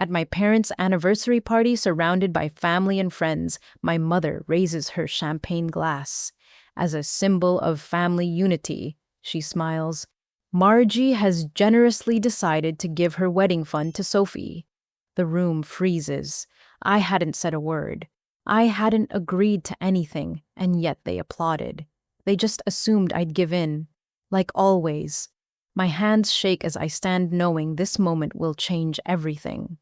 At my parents' anniversary party, surrounded by family and friends, my mother raises her champagne glass. As a symbol of family unity, she smiles. Margie has generously decided to give her wedding fund to Sophie. The room freezes. I hadn't said a word. I hadn't agreed to anything, and yet they applauded. They just assumed I'd give in. Like always. My hands shake as I stand knowing this moment will change everything.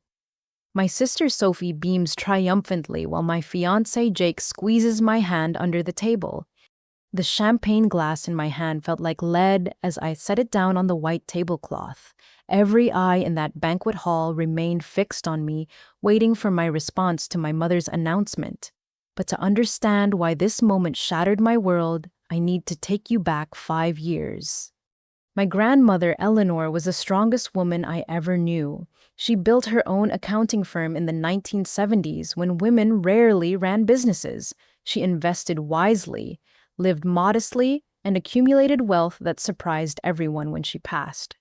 My sister Sophie beams triumphantly while my fiancé Jake squeezes my hand under the table. The champagne glass in my hand felt like lead as I set it down on the white tablecloth. Every eye in that banquet hall remained fixed on me, waiting for my response to my mother's announcement. But to understand why this moment shattered my world, I need to take you back 5 years. My grandmother, Eleanor, was the strongest woman I ever knew. She built her own accounting firm in the 1970s when women rarely ran businesses. She invested wisely, lived modestly, and accumulated wealth that surprised everyone when she passed.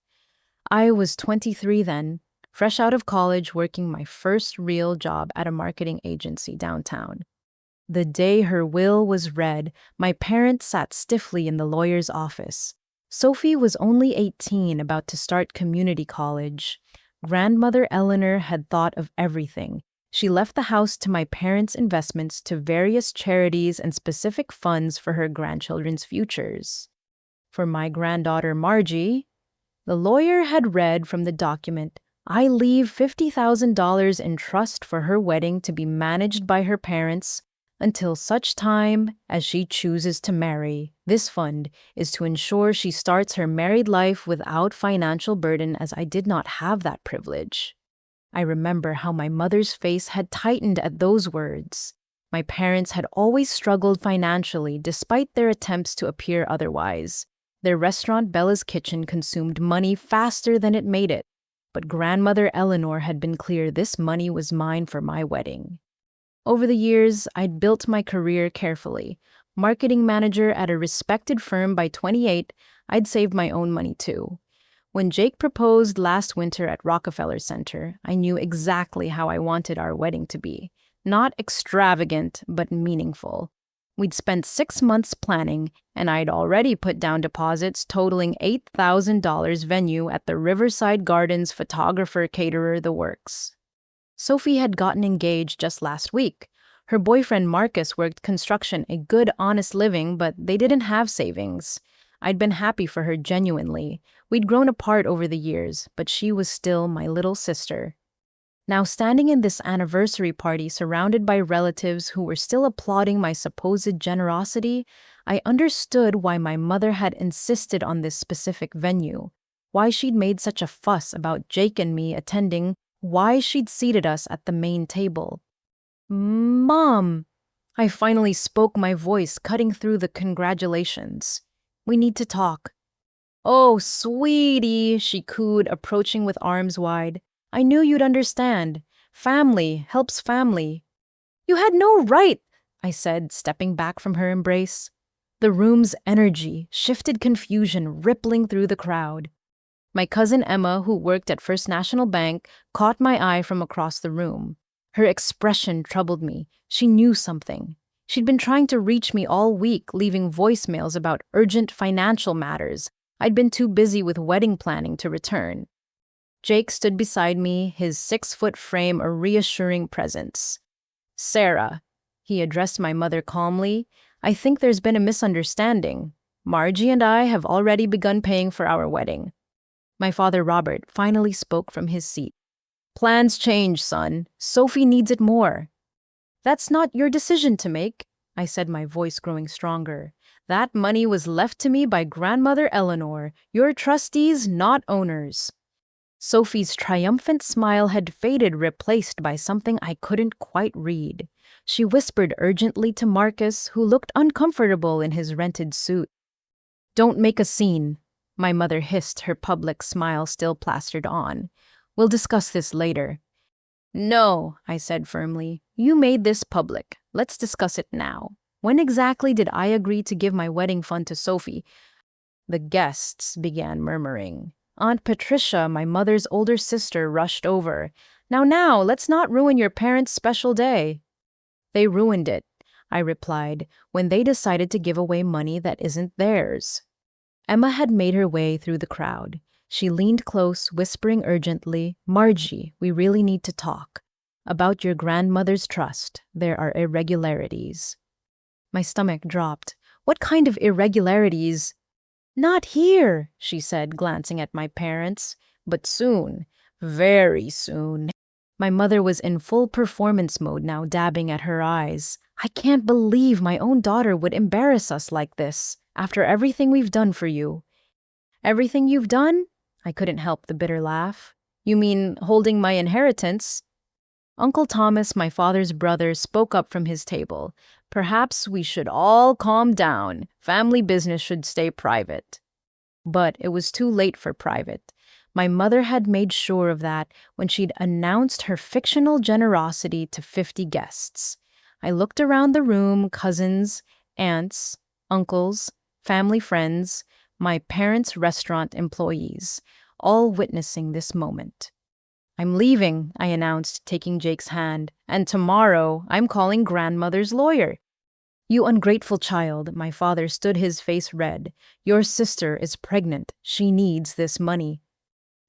I was 23 then, fresh out of college working my first real job at a marketing agency downtown. The day her will was read, my parents sat stiffly in the lawyer's office. Sophie was only 18, about to start community college. Grandmother Eleanor had thought of everything. She left the house to my parents' investments to various charities and specific funds for her grandchildren's futures. For my granddaughter Margie, the lawyer had read from the document, I leave $50,000 in trust for her wedding to be managed by her parents until such time as she chooses to marry. This fund is to ensure she starts her married life without financial burden, as I did not have that privilege. I remember how my mother's face had tightened at those words. My parents had always struggled financially despite their attempts to appear otherwise. Their restaurant Bella's Kitchen consumed money faster than it made it, but grandmother Eleanor had been clear this money was mine for my wedding. Over the years, I'd built my career carefully. Marketing manager at a respected firm by 28, I'd saved my own money too. When Jake proposed last winter at Rockefeller Center, I knew exactly how I wanted our wedding to be. Not extravagant, but meaningful. We'd spent 6 months planning, and I'd already put down deposits totaling $8,000 venue at the Riverside Gardens, photographer, caterer, the works. Sophie had gotten engaged just last week. Her boyfriend Marcus worked construction, a good, honest living, but they didn't have savings. I'd been happy for her genuinely. We'd grown apart over the years, but she was still my little sister. Now, standing in this anniversary party surrounded by relatives who were still applauding my supposed generosity, I understood why my mother had insisted on this specific venue, why she'd made such a fuss about Jake and me attending, why she'd seated us at the main table. Mom! I finally spoke, my voice cutting through the congratulations. We need to talk. Oh, sweetie, she cooed, approaching with arms wide. I knew you'd understand. Family helps family. You had no right, I said, stepping back from her embrace. The room's energy shifted, confusion rippling through the crowd. My cousin Emma, who worked at First National Bank, caught my eye from across the room. Her expression troubled me. She knew something. She'd been trying to reach me all week, leaving voicemails about urgent financial matters. I'd been too busy with wedding planning to return. Jake stood beside me, his 6-foot frame a reassuring presence. Sarah, he addressed my mother calmly, I think there's been a misunderstanding. Margie and I have already begun paying for our wedding. My father Robert finally spoke from his seat. Plans change, son. Sophie needs it more. That's not your decision to make, I said, my voice growing stronger. That money was left to me by grandmother Eleanor, your trustees, not owners. Sophie's triumphant smile had faded, replaced by something I couldn't quite read. She whispered urgently to Marcus, who looked uncomfortable in his rented suit. Don't make a scene, my mother hissed, her public smile still plastered on. We'll discuss this later. No, I said firmly. You made this public. Let's discuss it now. When exactly did I agree to give my wedding fund to Sophie? The guests began murmuring. Aunt Patricia, my mother's older sister, rushed over. Now, let's not ruin your parents' special day." "They ruined it," I replied, "when they decided to give away money that isn't theirs." Emma had made her way through the crowd. She leaned close, whispering urgently, "Margie, we really need to talk. About your grandmother's trust, there are irregularities." My stomach dropped. What kind of irregularities? "Not here," she said, glancing at my parents. "But soon, very soon." My mother was in full performance mode now, dabbing at her eyes. "I can't believe my own daughter would embarrass us like this, after everything we've done for you." "Everything you've done?" I couldn't help the bitter laugh. "You mean holding my inheritance?" Uncle Thomas, my father's brother, spoke up from his table. "Perhaps we should all calm down. Family business should stay private." But it was too late for private. My mother had made sure of that when she'd announced her fictional generosity to 50 guests. I looked around the room, cousins, aunts, uncles, family friends, my parents' restaurant employees, all witnessing this moment. "I'm leaving," I announced, taking Jake's hand, "and tomorrow I'm calling grandmother's lawyer." "You ungrateful child," my father stood, his face red. "Your sister is pregnant. She needs this money."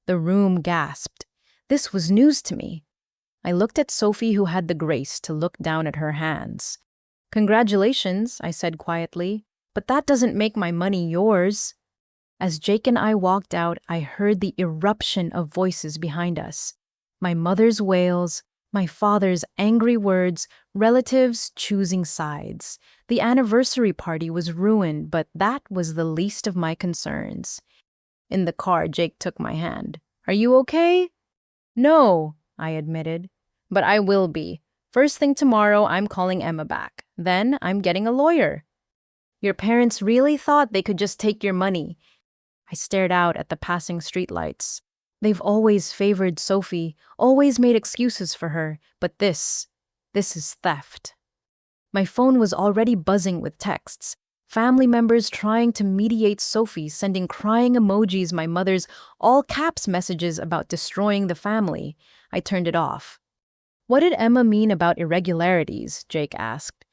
The room gasped. This was news to me. I looked at Sophie, who had the grace to look down at her hands. "Congratulations," I said quietly, "but that doesn't make my money yours." As Jake and I walked out, I heard the eruption of voices behind us. My mother's wails, my father's angry words, relatives choosing sides. The anniversary party was ruined, but that was the least of my concerns. In the car, Jake took my hand. "Are you okay?" "No," I admitted, "but I will be. First thing tomorrow, I'm calling Emma back. Then I'm getting a lawyer." "Your parents really thought they could just take your money." I stared out at the passing streetlights. They've always favored Sophie, always made excuses for her, but this is theft. My phone was already buzzing with texts. Family members trying to mediate Sophie, sending crying emojis, my mother's all-caps messages about destroying the family. I turned it off. "What did Emma mean about irregularities?" Jake asked.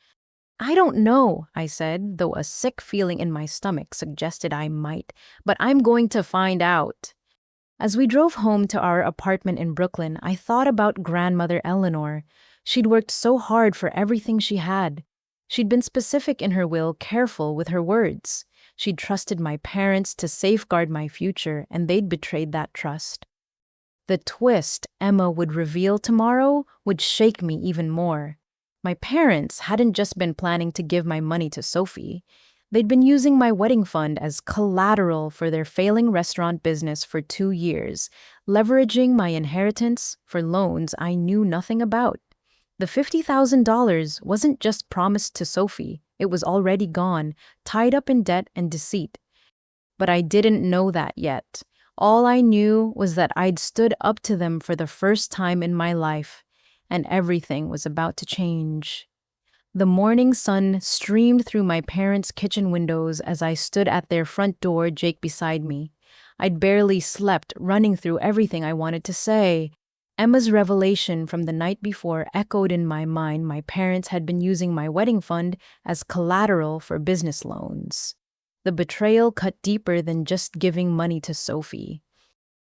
"I don't know," I said, though a sick feeling in my stomach suggested I might, "but I'm going to find out." As we drove home to our apartment in Brooklyn, I thought about grandmother Eleanor. She'd worked so hard for everything she had. She'd been specific in her will, careful with her words. She'd trusted my parents to safeguard my future, and they'd betrayed that trust. The twist Emma would reveal tomorrow would shake me even more. My parents hadn't just been planning to give my money to Sophie. They'd been using my wedding fund as collateral for their failing restaurant business for 2 years, leveraging my inheritance for loans I knew nothing about. The $50,000 wasn't just promised to Sophie. It was already gone, tied up in debt and deceit. But I didn't know that yet. All I knew was that I'd stood up to them for the first time in my life, and everything was about to change. The morning sun streamed through my parents' kitchen windows as I stood at their front door, Jake beside me. I'd barely slept, running through everything I wanted to say. Emma's revelation from the night before echoed in my mind. My parents had been using my wedding fund as collateral for business loans. The betrayal cut deeper than just giving money to Sophie.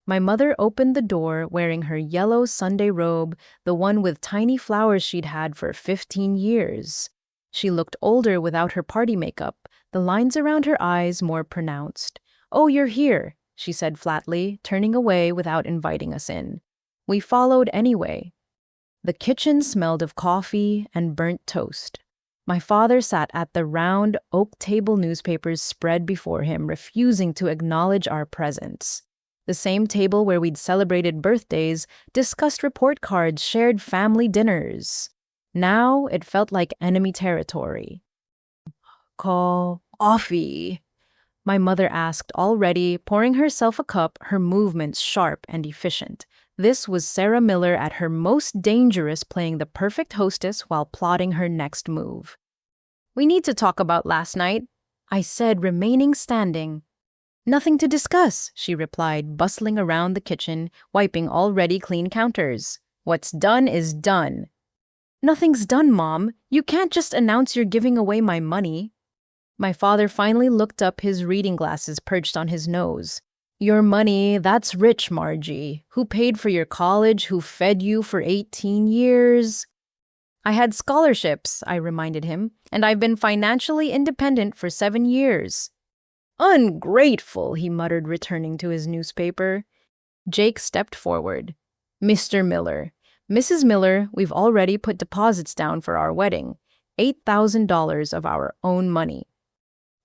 My mother opened the door wearing her yellow Sunday robe, the one with tiny flowers she'd had for 15 years. She looked older without her party makeup, the lines around her eyes more pronounced. "Oh, you're here," she said flatly, turning away without inviting us in. We followed anyway. The kitchen smelled of coffee and burnt toast. My father sat at the round oak table, newspapers spread before him, refusing to acknowledge our presence. The same table where we'd celebrated birthdays, discussed report cards, shared family dinners. Now it felt like enemy territory. "Coffee?" my mother asked, already pouring herself a cup, her movements sharp and efficient. This was Sarah Miller at her most dangerous, playing the perfect hostess while plotting her next move. "We need to talk about last night," I said, remaining standing. "Nothing to discuss," she replied, bustling around the kitchen, wiping already clean counters. What's done is done. Nothing's done, Mom. You can't just announce you're giving away my money. My father finally looked up, his reading glasses perched on his nose. Your money, that's rich, Margie. Who paid for your college? Who fed you for 18 years? I had scholarships, I reminded him, and I've been financially independent for 7 years. Ungrateful, he muttered, returning to his newspaper. Jake stepped forward. Mr. Miller. Mrs. Miller, we've already put deposits down for our wedding. $8,000 of our own money.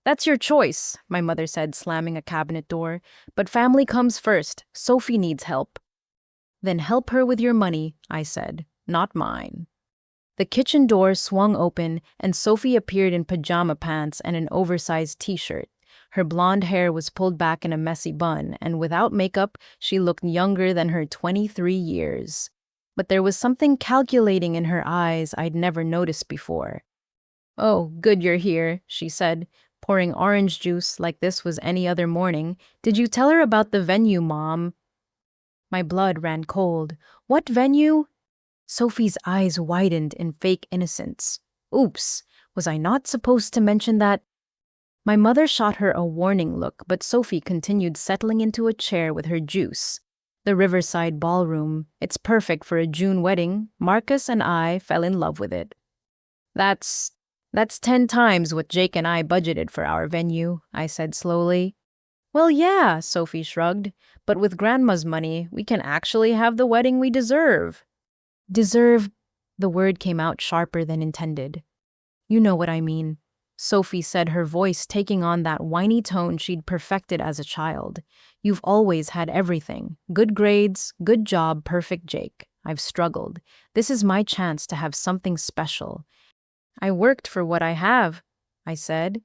That's your choice, my mother said, slamming a cabinet door. But family comes first. Sophie needs help. Then help her with your money, I said, not mine. The kitchen door swung open, and Sophie appeared in pajama pants and an oversized t-shirt. Her blonde hair was pulled back in a messy bun, and without makeup, she looked younger than her 23 years. But there was something calculating in her eyes I'd never noticed before. Oh, good you're here, she said, pouring orange juice like this was any other morning. Did you tell her about the venue, Mom? My blood ran cold. What venue? Sophie's eyes widened in fake innocence. Oops, was I not supposed to mention that? My mother shot her a warning look, but Sophie continued, settling into a chair with her juice. The Riverside Ballroom. It's perfect for a June wedding. Marcus and I fell in love with it. That's 10 times what Jake and I budgeted for our venue, I said slowly. Well, yeah, Sophie shrugged, but with Grandma's money, we can actually have the wedding we deserve. Deserve? The word came out sharper than intended. You know what I mean, Sophie said, her voice taking on that whiny tone she'd perfected as a child. You've always had everything. Good grades, good job, perfect Jake. I've struggled. This is my chance to have something special. I worked for what I have, I said.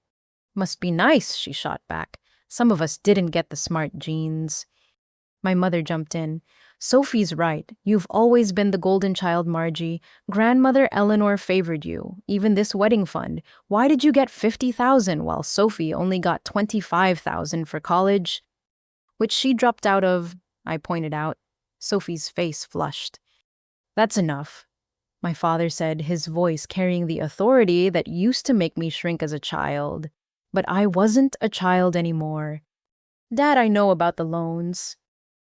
Must be nice, she shot back. Some of us didn't get the smart genes. My mother jumped in. Sophie's right. You've always been the golden child, Margie. Grandmother Eleanor favored you, even this wedding fund. Why did you get $50,000 while Sophie only got $25,000 for college? Which she dropped out of, I pointed out. Sophie's face flushed. That's enough, my father said, his voice carrying the authority that used to make me shrink as a child. But I wasn't a child anymore. Dad, I know about the loans.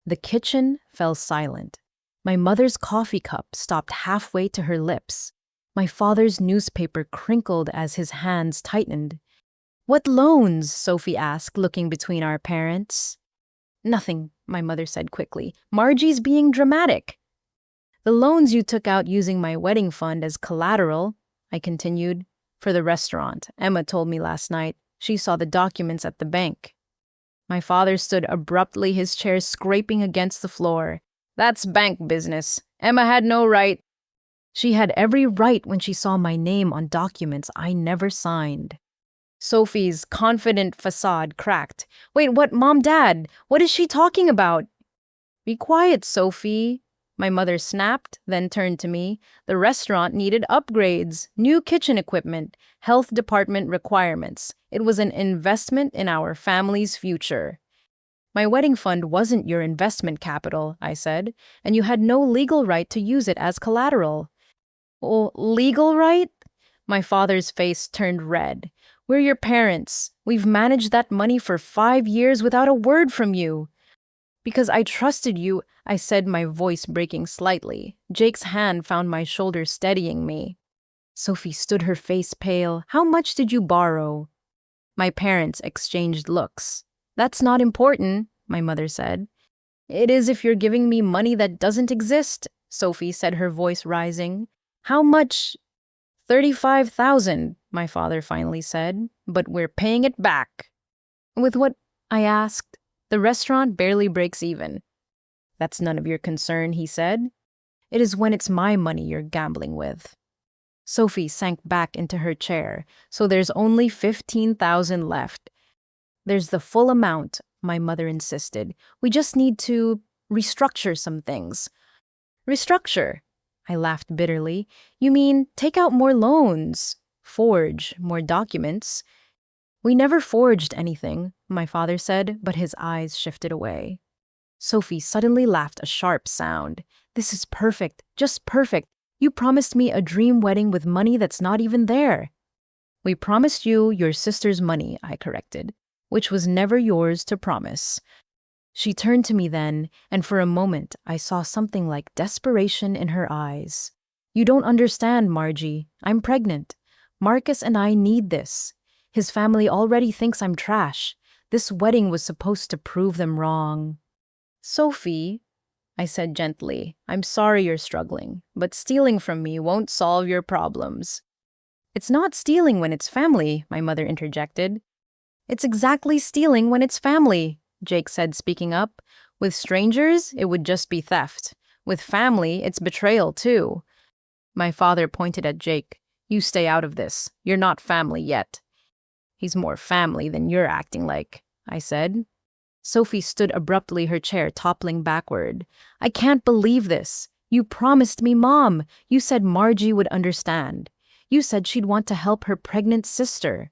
The kitchen fell silent. My mother's coffee cup stopped halfway to her lips. My father's newspaper crinkled as his hands tightened. What loans? Sophie asked, looking between our parents. Nothing, my mother said quickly. Margie's being dramatic. The loans you took out using my wedding fund as collateral, I continued, for the restaurant. Emma told me last night. She saw the documents at the bank. My father stood abruptly, his chair scraping against the floor. That's bank business. Emma had no right. She had every right when she saw my name on documents I never signed. Sophie's confident facade cracked. Wait, what, Mom, Dad? What is she talking about? Be quiet, Sophie, my mother snapped, then turned to me. The restaurant needed upgrades, new kitchen equipment, health department requirements. It was an investment in our family's future. My wedding fund wasn't your investment capital, I said, and you had no legal right to use it as collateral. Oh, legal right? My father's face turned red. We're your parents. We've managed that money for 5 years without a word from you. Because I trusted you, I said, my voice breaking slightly. Jake's hand found my shoulder, steadying me. Sophie stood, her face pale. How much did you borrow? My parents exchanged looks. That's not important, my mother said. It is if you're giving me money that doesn't exist, Sophie said, her voice rising. How much? $35,000, my father finally said. But we're paying it back. With what? I asked. The restaurant barely breaks even. That's none of your concern, he said. It is when it's my money you're gambling with. Sophie sank back into her chair. So there's only $15,000 left. There's the full amount, my mother insisted. We just need to restructure some things. Restructure? I laughed bitterly. You mean take out more loans, forge more documents? We never forged anything, my father said, but his eyes shifted away. Sophie suddenly laughed a sharp sound. This is perfect, just perfect. You promised me a dream wedding with money that's not even there. We promised you your sister's money, I corrected, which was never yours to promise. She turned to me then, and for a moment I saw something like desperation in her eyes. You don't understand, Margie. I'm pregnant. Marcus and I need this. His family already thinks I'm trash. This wedding was supposed to prove them wrong. Sophie, I said gently, I'm sorry you're struggling, but stealing from me won't solve your problems. It's not stealing when it's family, my mother interjected. It's exactly stealing when it's family, Jake said, speaking up. With strangers, it would just be theft. With family, it's betrayal, too. My father pointed at Jake. You stay out of this. You're not family yet. He's more family than you're acting like, I said. Sophie stood abruptly, her chair toppling backward. I can't believe this. You promised me, Mom. You said Margie would understand. You said she'd want to help her pregnant sister.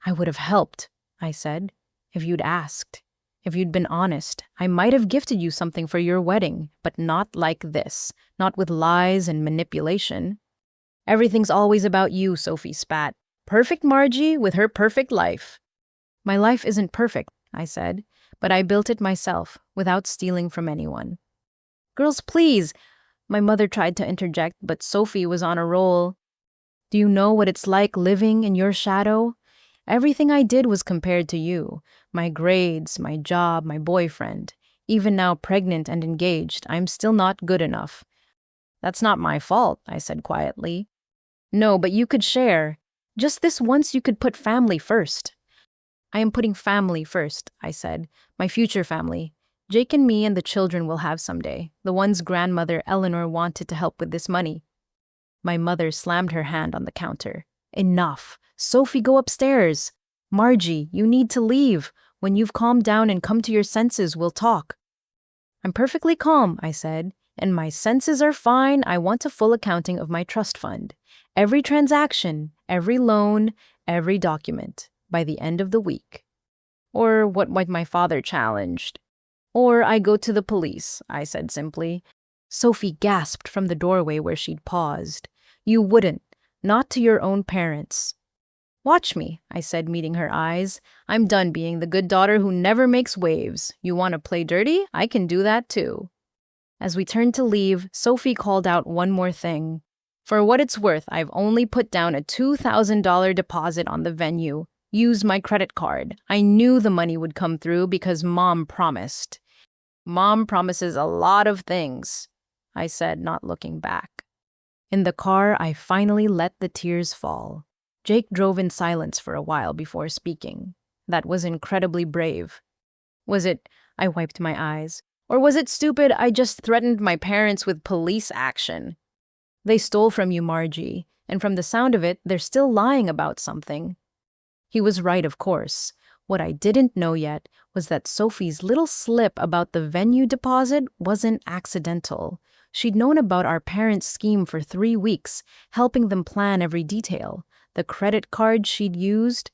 I would have helped, I said, if you'd asked. If you'd been honest, I might have gifted you something for your wedding, but not like this, not with lies and manipulation. Everything's always about you, Sophie spat. Perfect Margie with her perfect life. My life isn't perfect, I said, but I built it myself, without stealing from anyone. Girls, please, my mother tried to interject, but Sophie was on a roll. Do you know what it's like living in your shadow? Everything I did was compared to you. My grades, my job, my boyfriend. Even now pregnant and engaged, I'm still not good enough. That's not my fault, I said quietly. No, but you could share. Just this once you could put family first. I am putting family first, I said. My future family. Jake and me and the children will have someday. The ones grandmother Eleanor wanted to help with this money. My mother slammed her hand on the counter. Enough. Sophie, go upstairs. Margie, you need to leave. When you've calmed down and come to your senses, we'll talk. I'm perfectly calm, I said, and my senses are fine. I want a full accounting of my trust fund. Every transaction, every loan, every document, by the end of the week. Or what might my father challenged. Or I go to the police, I said simply. Sophie gasped from the doorway where she'd paused. You wouldn't. Not to your own parents. Watch me, I said, meeting her eyes. I'm done being the good daughter who never makes waves. You want to play dirty? I can do that too. As we turned to leave, Sophie called out one more thing. For what it's worth, I've only put down a $2,000 deposit on the venue. Use my credit card. I knew the money would come through because Mom promised. Mom promises a lot of things, I said, not looking back. In the car, I finally let the tears fall. Jake drove in silence for a while before speaking. That was incredibly brave. Was it, I wiped my eyes, or was it stupid I just threatened my parents with police action? They stole from you, Margie, and from the sound of it, they're still lying about something. He was right, of course. What I didn't know yet was that Sophie's little slip about the venue deposit wasn't accidental. She'd known about our parents' scheme for 3 weeks, helping them plan every detail. The credit card she'd used,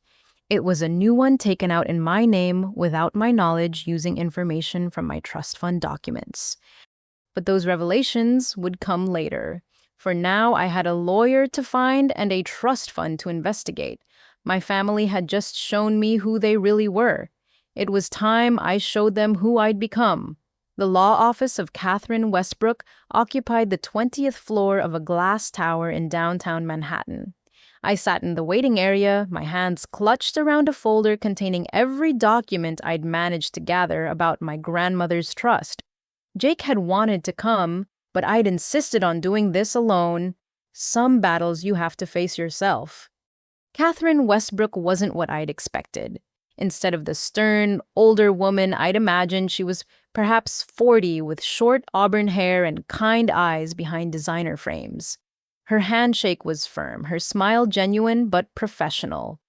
it was a new one taken out in my name without my knowledge, using information from my trust fund documents. But those revelations would come later. For now, I had a lawyer to find and a trust fund to investigate. My family had just shown me who they really were. It was time I showed them who I'd become. The law office of Catherine Westbrook occupied the 20th floor of a glass tower in downtown Manhattan. I sat in the waiting area, my hands clutched around a folder containing every document I'd managed to gather about my grandmother's trust. Jake had wanted to come, but I'd insisted on doing this alone. Some battles you have to face yourself. Catherine Westbrook wasn't what I'd expected. Instead of the stern, older woman I'd imagined, she was perhaps 40 with short auburn hair and kind eyes behind designer frames. Her handshake was firm, her smile genuine but professional.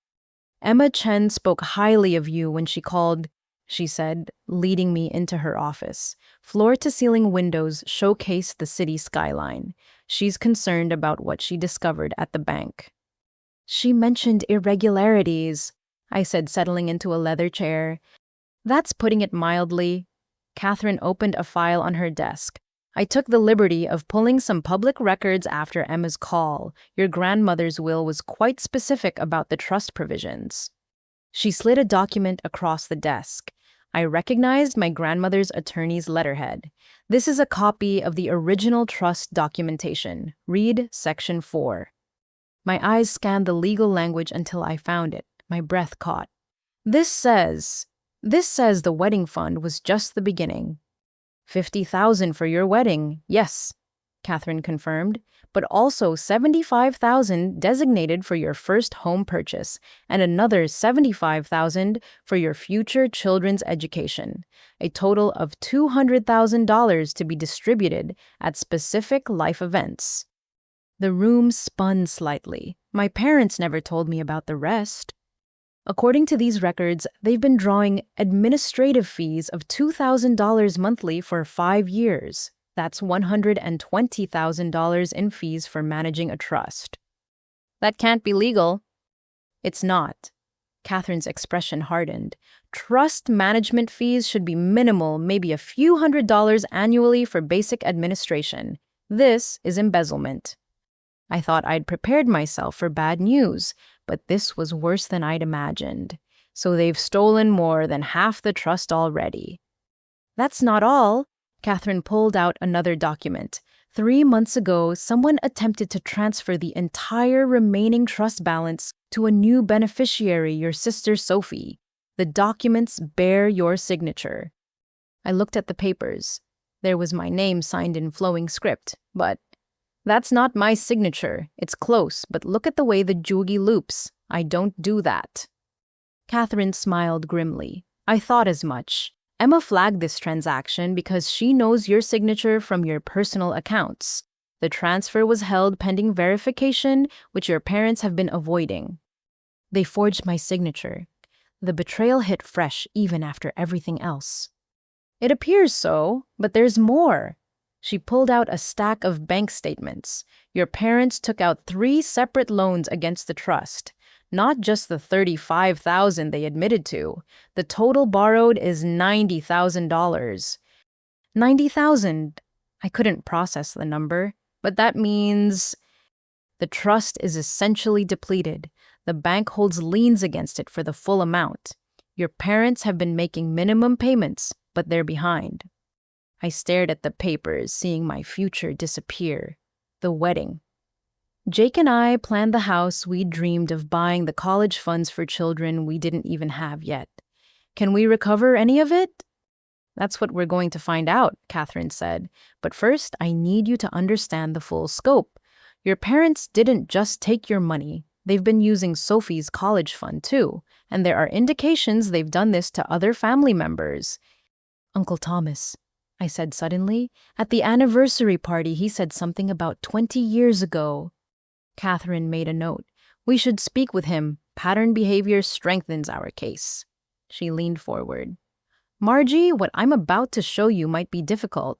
Emma Chen spoke highly of you when she called, she said, leading me into her office. Floor-to-ceiling windows showcased the city skyline. She's concerned about what she discovered at the bank. She mentioned irregularities, I said, settling into a leather chair. That's putting it mildly. Catherine opened a file on her desk. I took the liberty of pulling some public records after Emma's call. Your grandmother's will was quite specific about the trust provisions. She slid a document across the desk. I recognized my grandmother's attorney's letterhead. This is a copy of the original trust documentation. Read Section 4. My eyes scanned the legal language until I found it. My breath caught. This says the wedding fund was just the beginning. 50,000 for your wedding, yes, Catherine confirmed, but also 75,000 designated for your first home purchase and another 75,000 for your future children's education, a total of $200,000 to be distributed at specific life events. The room spun slightly. My parents never told me about the rest. According to these records, they've been drawing administrative fees of $2,000 monthly for 5 years. That's $120,000 in fees for managing a trust. That can't be legal. It's not. Catherine's expression hardened. Trust management fees should be minimal, maybe a few $100s annually for basic administration. This is embezzlement. I thought I'd prepared myself for bad news, but this was worse than I'd imagined. So they've stolen more than half the trust already. That's not all. Catherine pulled out another document. 3 months ago, someone attempted to transfer the entire remaining trust balance to a new beneficiary, your sister Sophie. The documents bear your signature. I looked at the papers. There was my name signed in flowing script, but that's not my signature. It's close, but look at the way the jugi loops. I don't do that. Catherine smiled grimly. I thought as much. Emma flagged this transaction because she knows your signature from your personal accounts. The transfer was held pending verification, which your parents have been avoiding. They forged my signature. The betrayal hit fresh even after everything else. It appears so, but there's more. She pulled out a stack of bank statements. Your parents took out 3 separate loans against the trust. Not just the $35,000 they admitted to. The total borrowed is $90,000. $90,000. I couldn't process the number, but that means the trust is essentially depleted. The bank holds liens against it for the full amount. Your parents have been making minimum payments, but they're behind. I stared at the papers, seeing my future disappear. The wedding. Jake and I planned the house we dreamed of buying, the college funds for children we didn't even have yet. Can we recover any of it? That's what we're going to find out, Catherine said. But first, I need you to understand the full scope. Your parents didn't just take your money. They've been using Sophie's college fund too, and there are indications they've done this to other family members. Uncle Thomas, I said suddenly. At the anniversary party, he said something about 20 years ago. Catherine made a note. We should speak with him. Pattern behavior strengthens our case. She leaned forward. Margie, what I'm about to show you might be difficult.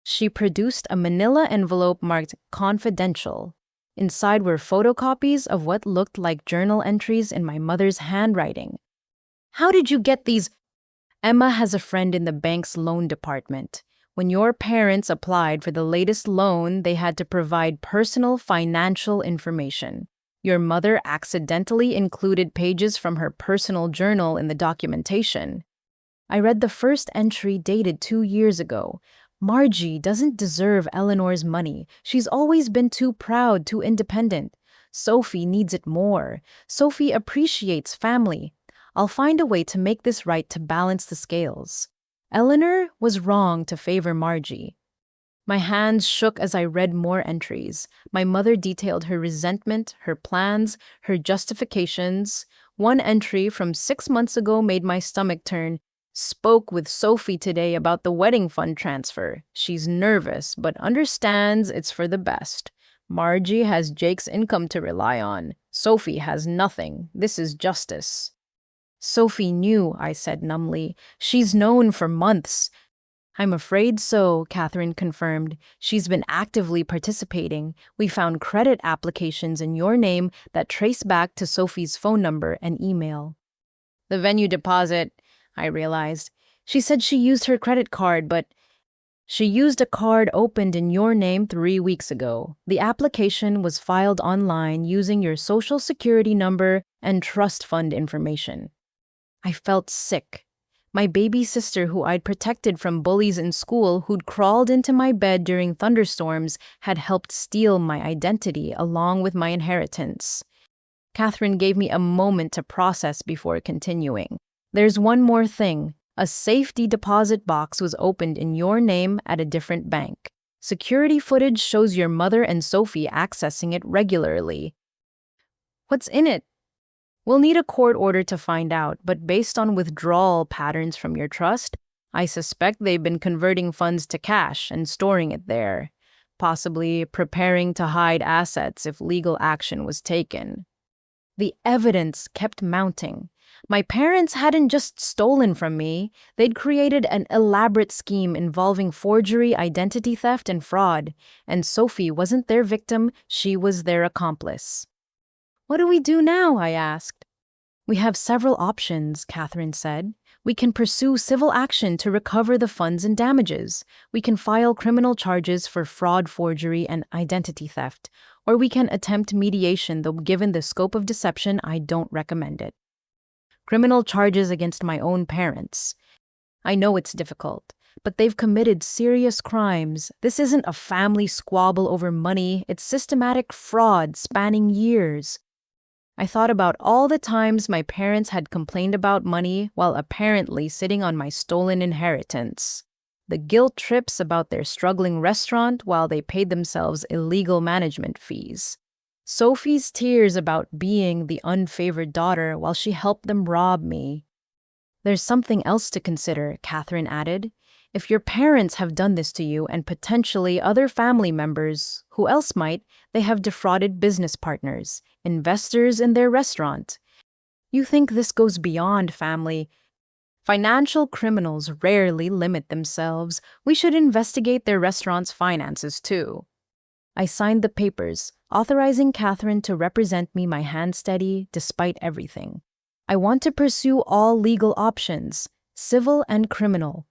She produced a manila envelope marked confidential. Inside were photocopies of what looked like journal entries in my mother's handwriting. How did you get these? Emma has a friend in the bank's loan department. When your parents applied for the latest loan, they had to provide personal financial information. Your mother accidentally included pages from her personal journal in the documentation. I read the first entry dated 2 years ago. Margie doesn't deserve Eleanor's money. She's always been too proud, too independent. Sophie needs it more. Sophie appreciates family. I'll find a way to make this right to balance the scales. Eleanor was wrong to favor Margie. My hands shook as I read more entries. My mother detailed her resentment, her plans, her justifications. One entry from 6 months ago made my stomach turn. Spoke with Sophie today about the wedding fund transfer. She's nervous, but understands it's for the best. Margie has Jake's income to rely on. Sophie has nothing. This is justice. Sophie knew, I said numbly. She's known for months. I'm afraid so, Catherine confirmed. She's been actively participating. We found credit applications in your name that trace back to Sophie's phone number and email. The venue deposit, I realized. She said she used her credit card, but She used a card opened in your name 3 weeks ago. The application was filed online using your social security number and trust fund information. I felt sick. My baby sister, who I'd protected from bullies in school, who'd crawled into my bed during thunderstorms, had helped steal my identity along with my inheritance. Catherine gave me a moment to process before continuing. There's one more thing. A safety deposit box was opened in your name at a different bank. Security footage shows your mother and Sophie accessing it regularly. What's in it? We'll need a court order to find out, but based on withdrawal patterns from your trust, I suspect they've been converting funds to cash and storing it there, possibly preparing to hide assets if legal action was taken. The evidence kept mounting. My parents hadn't just stolen from me, they'd created an elaborate scheme involving forgery, identity theft, and fraud, and Sophie wasn't their victim, she was their accomplice. What do we do now? I asked. We have several options, Catherine said. We can pursue civil action to recover the funds and damages. We can file criminal charges for fraud, forgery, and identity theft. Or we can attempt mediation, though given the scope of deception, I don't recommend it. Criminal charges against my own parents. I know it's difficult, but they've committed serious crimes. This isn't a family squabble over money, it's systematic fraud spanning years. I thought about all the times my parents had complained about money while apparently sitting on my stolen inheritance. The guilt trips about their struggling restaurant while they paid themselves illegal management fees. Sophie's tears about being the unfavored daughter while she helped them rob me. There's something else to consider, Catherine added. If your parents have done this to you and potentially other family members, who else might, they have defrauded business partners, investors in their restaurant. You think this goes beyond family. Financial criminals rarely limit themselves. We should investigate their restaurant's finances too. I signed the papers, authorizing Catherine to represent me, my hand steady, despite everything. I want to pursue all legal options, civil and criminal.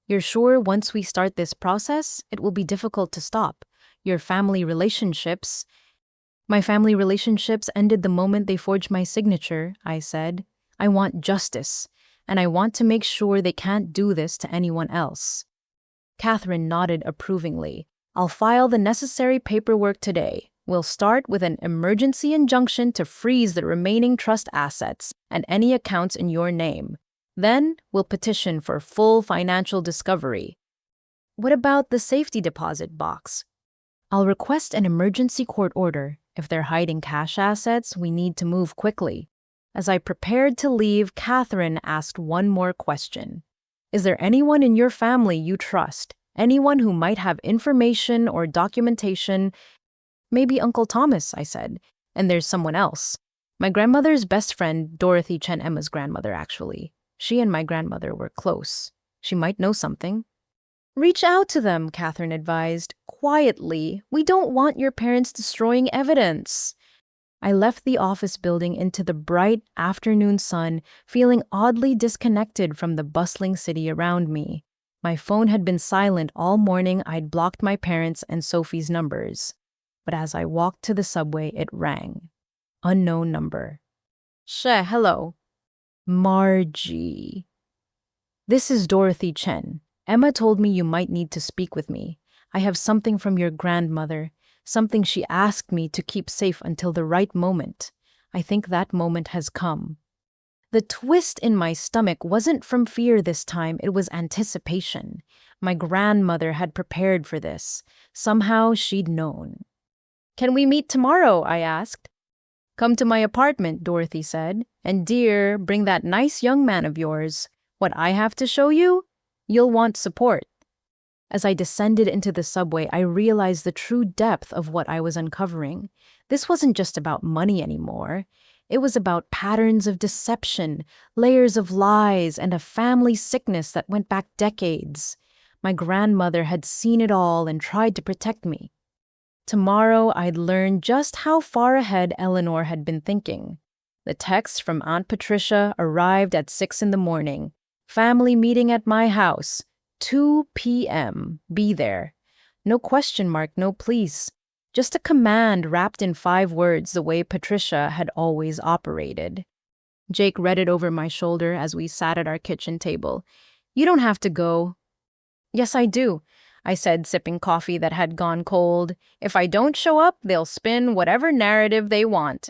You're sure once we start this process, it will be difficult to stop? Your family relationships... My family relationships ended the moment they forged my signature, I said. I want justice, and I want to make sure they can't do this to anyone else. Catherine nodded approvingly. I'll file the necessary paperwork today. We'll start with an emergency injunction to freeze the remaining trust assets and any accounts in your name. Then we'll petition for full financial discovery. What about the safety deposit box? I'll request an emergency court order. If they're hiding cash assets, we need to move quickly. As I prepared to leave, Catherine asked one more question. Is there anyone in your family you trust? Anyone who might have information or documentation? Maybe Uncle Thomas, I said. And there's someone else. My grandmother's best friend, Dorothy Chen, Emma's grandmother, actually. She and my grandmother were close. She might know something. Reach out to them, Catherine advised. Quietly. We don't want your parents destroying evidence. I left the office building into the bright afternoon sun, feeling oddly disconnected from the bustling city around me. My phone had been silent all morning. I'd blocked my parents' and Sophie's numbers. But as I walked to the subway, it rang. Unknown number. Hello. Margie. This is Dorothy Chen. Emma told me you might need to speak with me. I have something from your grandmother, something she asked me to keep safe until the right moment. I think that moment has come. The twist in my stomach wasn't from fear this time, it was anticipation. My grandmother had prepared for this. Somehow she'd known. Can we meet tomorrow? I asked. Come to my apartment, Dorothy said. And dear, bring that nice young man of yours. What I have to show you? You'll want support. As I descended into the subway, I realized the true depth of what I was uncovering. This wasn't just about money anymore. It was about patterns of deception, layers of lies, and a family sickness that went back decades. My grandmother had seen it all and tried to protect me. Tomorrow, I'd learn just how far ahead Eleanor had been thinking. The text from Aunt Patricia arrived at 6 in the morning. Family meeting at my house. 2 p.m. Be there. No question mark, no please. Just a command wrapped in 5 words the way Patricia had always operated. Jake read it over my shoulder as we sat at our kitchen table. You don't have to go. Yes, I do, I said, sipping coffee that had gone cold. If I don't show up, they'll spin whatever narrative they want.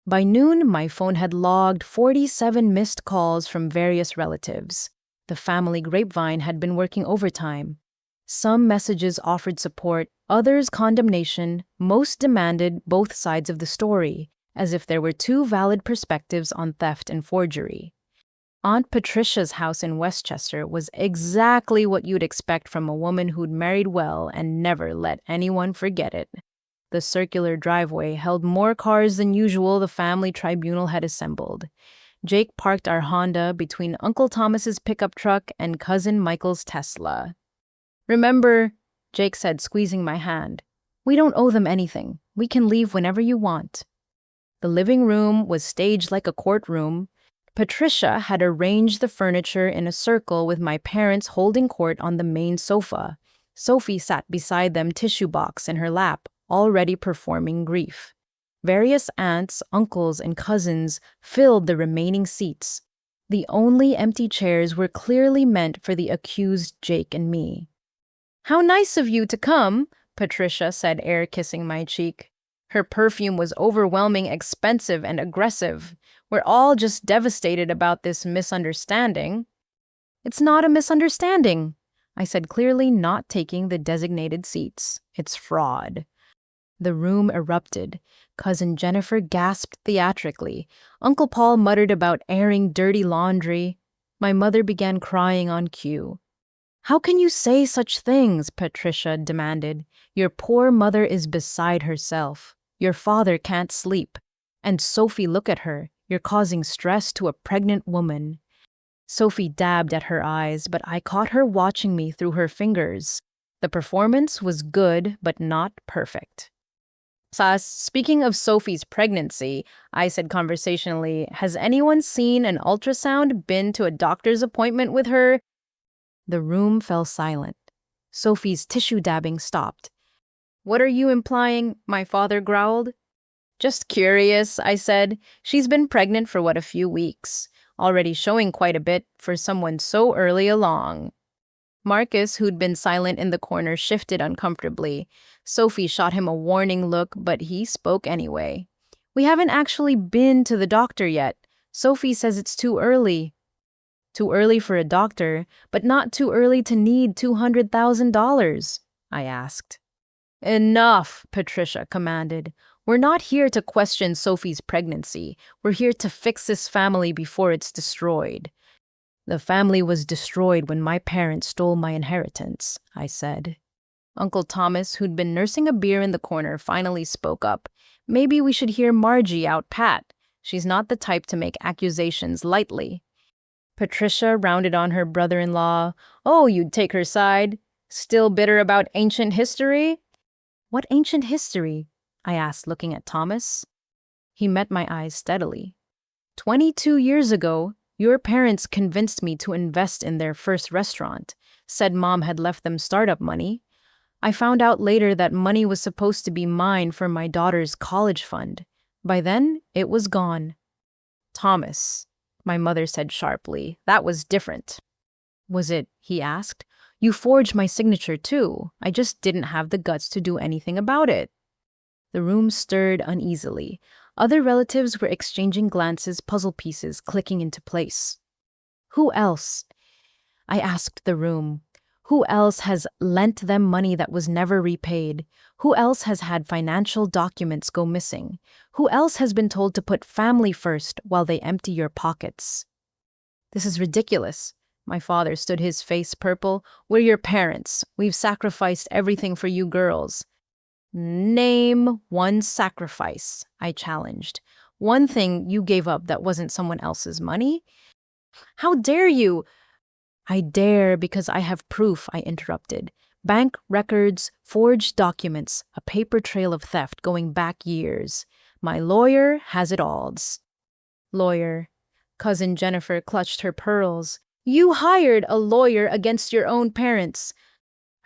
By noon, my phone had logged 47 missed calls from various relatives. The family grapevine had been working overtime. Some messages offered support, others condemnation, most demanded both sides of the story, as if there were 2 valid perspectives on theft and forgery. Aunt Patricia's house in Westchester was exactly what you'd expect from a woman who'd married well and never let anyone forget it. The circular driveway held more cars than usual the family tribunal had assembled. Jake parked our Honda between Uncle Thomas's pickup truck and Cousin Michael's Tesla. Remember, Jake said, squeezing my hand, we don't owe them anything. We can leave whenever you want. The living room was staged like a courtroom. Patricia had arranged the furniture in a circle with my parents holding court on the main sofa. Sophie sat beside them, tissue box in her lap, already performing grief. Various aunts, uncles, and cousins filled the remaining seats. The only empty chairs were clearly meant for the accused Jake and me. How nice of you to come, Patricia said, air-kissing my cheek. Her perfume was overwhelming, expensive, and aggressive. We're all just devastated about this misunderstanding. It's not a misunderstanding, I said, clearly not taking the designated seats. It's fraud. The room erupted. Cousin Jennifer gasped theatrically. Uncle Paul muttered about airing dirty laundry. My mother began crying on cue. How can you say such things? Patricia demanded. Your poor mother is beside herself. Your father can't sleep. And Sophie, look at her. You're causing stress to a pregnant woman. Sophie dabbed at her eyes, but I caught her watching me through her fingers. The performance was good, but not perfect. Sas, speaking of Sophie's pregnancy, I said conversationally, has anyone seen an ultrasound, been to a doctor's appointment with her? The room fell silent. Sophie's tissue dabbing stopped. What are you implying? My father growled. Just curious, I said. She's been pregnant for a few weeks, already showing quite a bit for someone so early along. Marcus, who'd been silent in the corner, shifted uncomfortably. Sophie shot him a warning look, but he spoke anyway. We haven't actually been to the doctor yet. Sophie says it's too early. Too early for a doctor, but not too early to need $200,000, I asked. Enough, Patricia commanded. We're not here to question Sophie's pregnancy. We're here to fix this family before it's destroyed. The family was destroyed when my parents stole my inheritance, I said. Uncle Thomas, who'd been nursing a beer in the corner, finally spoke up. Maybe we should hear Margie out pat. She's not the type to make accusations lightly. Patricia rounded on her brother-in-law. Oh, you'd take her side? Still bitter about ancient history? What ancient history? I asked, looking at Thomas. He met my eyes steadily. 22 years ago, your parents convinced me to invest in their first restaurant, said Mom had left them startup money. I found out later that money was supposed to be mine for my daughter's college fund. By then, it was gone. Thomas, my mother said sharply, that was different. Was it? He asked. You forged my signature too. I just didn't have the guts to do anything about it. The room stirred uneasily. Other relatives were exchanging glances, puzzle pieces clicking into place. Who else? I asked the room. Who else has lent them money that was never repaid? Who else has had financial documents go missing? Who else has been told to put family first while they empty your pockets? This is ridiculous. My father stood, his face purple. We're your parents. We've sacrificed everything for you girls. Name one sacrifice, I challenged. One thing you gave up that wasn't someone else's money? How dare you? I dare because I have proof, I interrupted. Bank records, forged documents, a paper trail of theft going back years. My lawyer has it all. Lawyer. Cousin Jennifer clutched her pearls. You hired a lawyer against your own parents.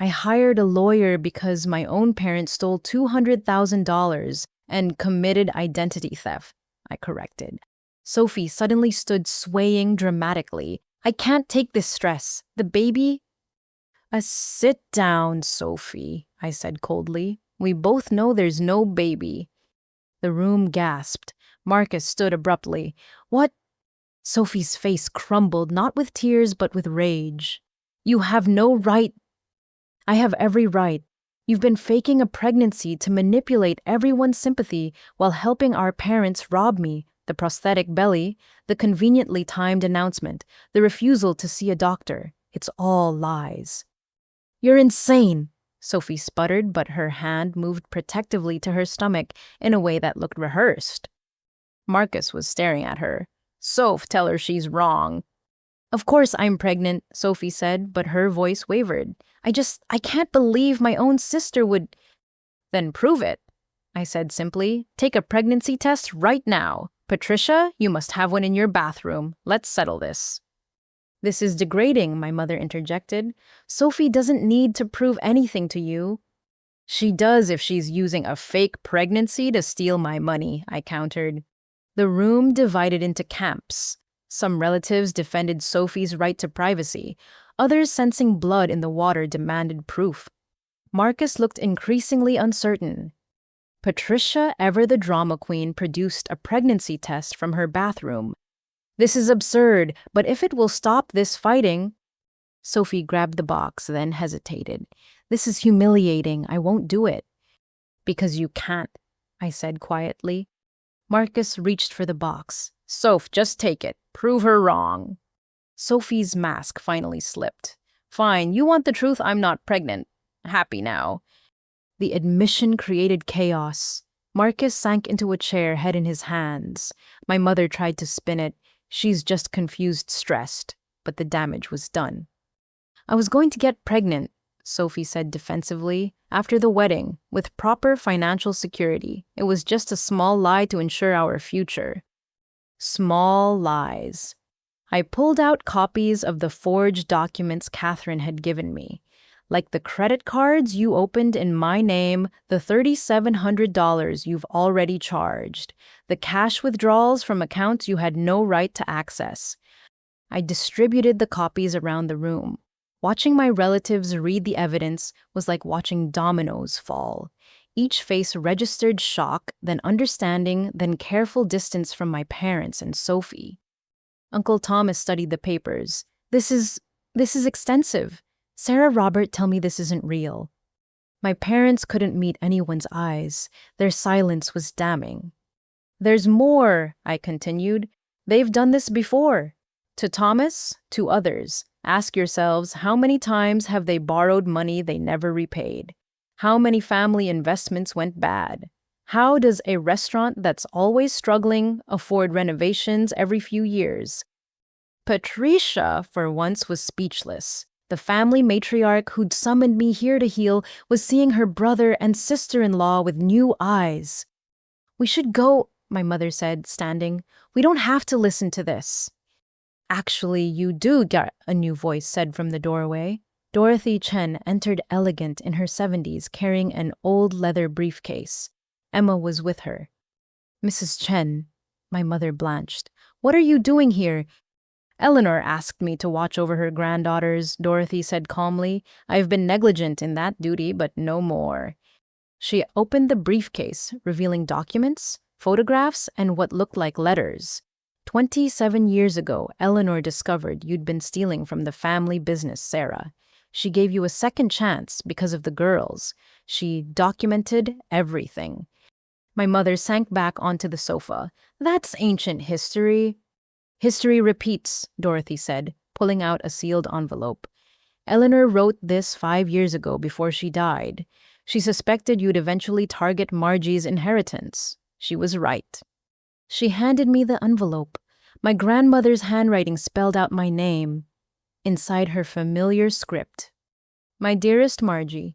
I hired a lawyer because my own parents stole $200,000 and committed identity theft, I corrected. Sophie suddenly stood swaying dramatically. I can't take this stress. The baby? Sit down, Sophie, I said coldly. We both know there's no baby. The room gasped. Marcus stood abruptly. What? Sophie's face crumbled, not with tears, but with rage. You have no right. I have every right. You've been faking a pregnancy to manipulate everyone's sympathy while helping our parents rob me. The prosthetic belly, the conveniently timed announcement, the refusal to see a doctor. It's all lies. You're insane, Sophie sputtered, but her hand moved protectively to her stomach in a way that looked rehearsed. Marcus was staring at her. Soph, tell her she's wrong. Of course I'm pregnant, Sophie said, but her voice wavered. I can't believe my own sister would. Then prove it, I said simply. Take a pregnancy test right now. Patricia, you must have one in your bathroom. Let's settle this. This is degrading, my mother interjected. Sophie doesn't need to prove anything to you. She does if she's using a fake pregnancy to steal my money, I countered. The room divided into camps. Some relatives defended Sophie's right to privacy. Others, sensing blood in the water, demanded proof. Marcus looked increasingly uncertain. Patricia, ever the drama queen, produced a pregnancy test from her bathroom. This is absurd, but if it will stop this fighting... Sophie grabbed the box, then hesitated. This is humiliating. I won't do it. Because you can't, I said quietly. Marcus reached for the box. Soph, just take it. Prove her wrong. Sophie's mask finally slipped. Fine, you want the truth, I'm not pregnant. Happy now. The admission created chaos. Marcus sank into a chair, head in his hands. My mother tried to spin it. She's just confused, stressed. But the damage was done. I was going to get pregnant, Sophie said defensively, after the wedding, with proper financial security. It was just a small lie to ensure our future. Small lies. I pulled out copies of the forged documents Catherine had given me. Like the credit cards you opened in my name, the $3,700 you've already charged, the cash withdrawals from accounts you had no right to access. I distributed the copies around the room. Watching my relatives read the evidence was like watching dominoes fall. Each face registered shock, then understanding, then careful distance from my parents and Sophie. Uncle Thomas studied the papers. This is extensive. Sarah Robert, tell me this isn't real. My parents couldn't meet anyone's eyes. Their silence was damning. There's more, I continued. They've done this before. To Thomas, to others. Ask yourselves, how many times have they borrowed money they never repaid? How many family investments went bad? How does a restaurant that's always struggling afford renovations every few years? Patricia, for once, was speechless. The family matriarch who'd summoned me here to heal was seeing her brother and sister-in-law with new eyes. We should go, my mother said, standing. We don't have to listen to this. Actually, you do, a new voice said from the doorway. Dorothy Chen entered elegant in her 70s, carrying an old leather briefcase. Emma was with her. Mrs. Chen, my mother blanched. What are you doing here? Eleanor asked me to watch over her granddaughters, Dorothy said calmly. I've been negligent in that duty, but no more. She opened the briefcase, revealing documents, photographs, and what looked like letters. 27 years ago, Eleanor discovered you'd been stealing from the family business, Sarah. She gave you a second chance because of the girls. She documented everything. My mother sank back onto the sofa. That's ancient history. History repeats, Dorothy said, pulling out a sealed envelope. Eleanor wrote this 5 years ago before she died. She suspected you'd eventually target Margie's inheritance. She was right. She handed me the envelope. My grandmother's handwriting spelled out my name. Inside her familiar script. My dearest Margie,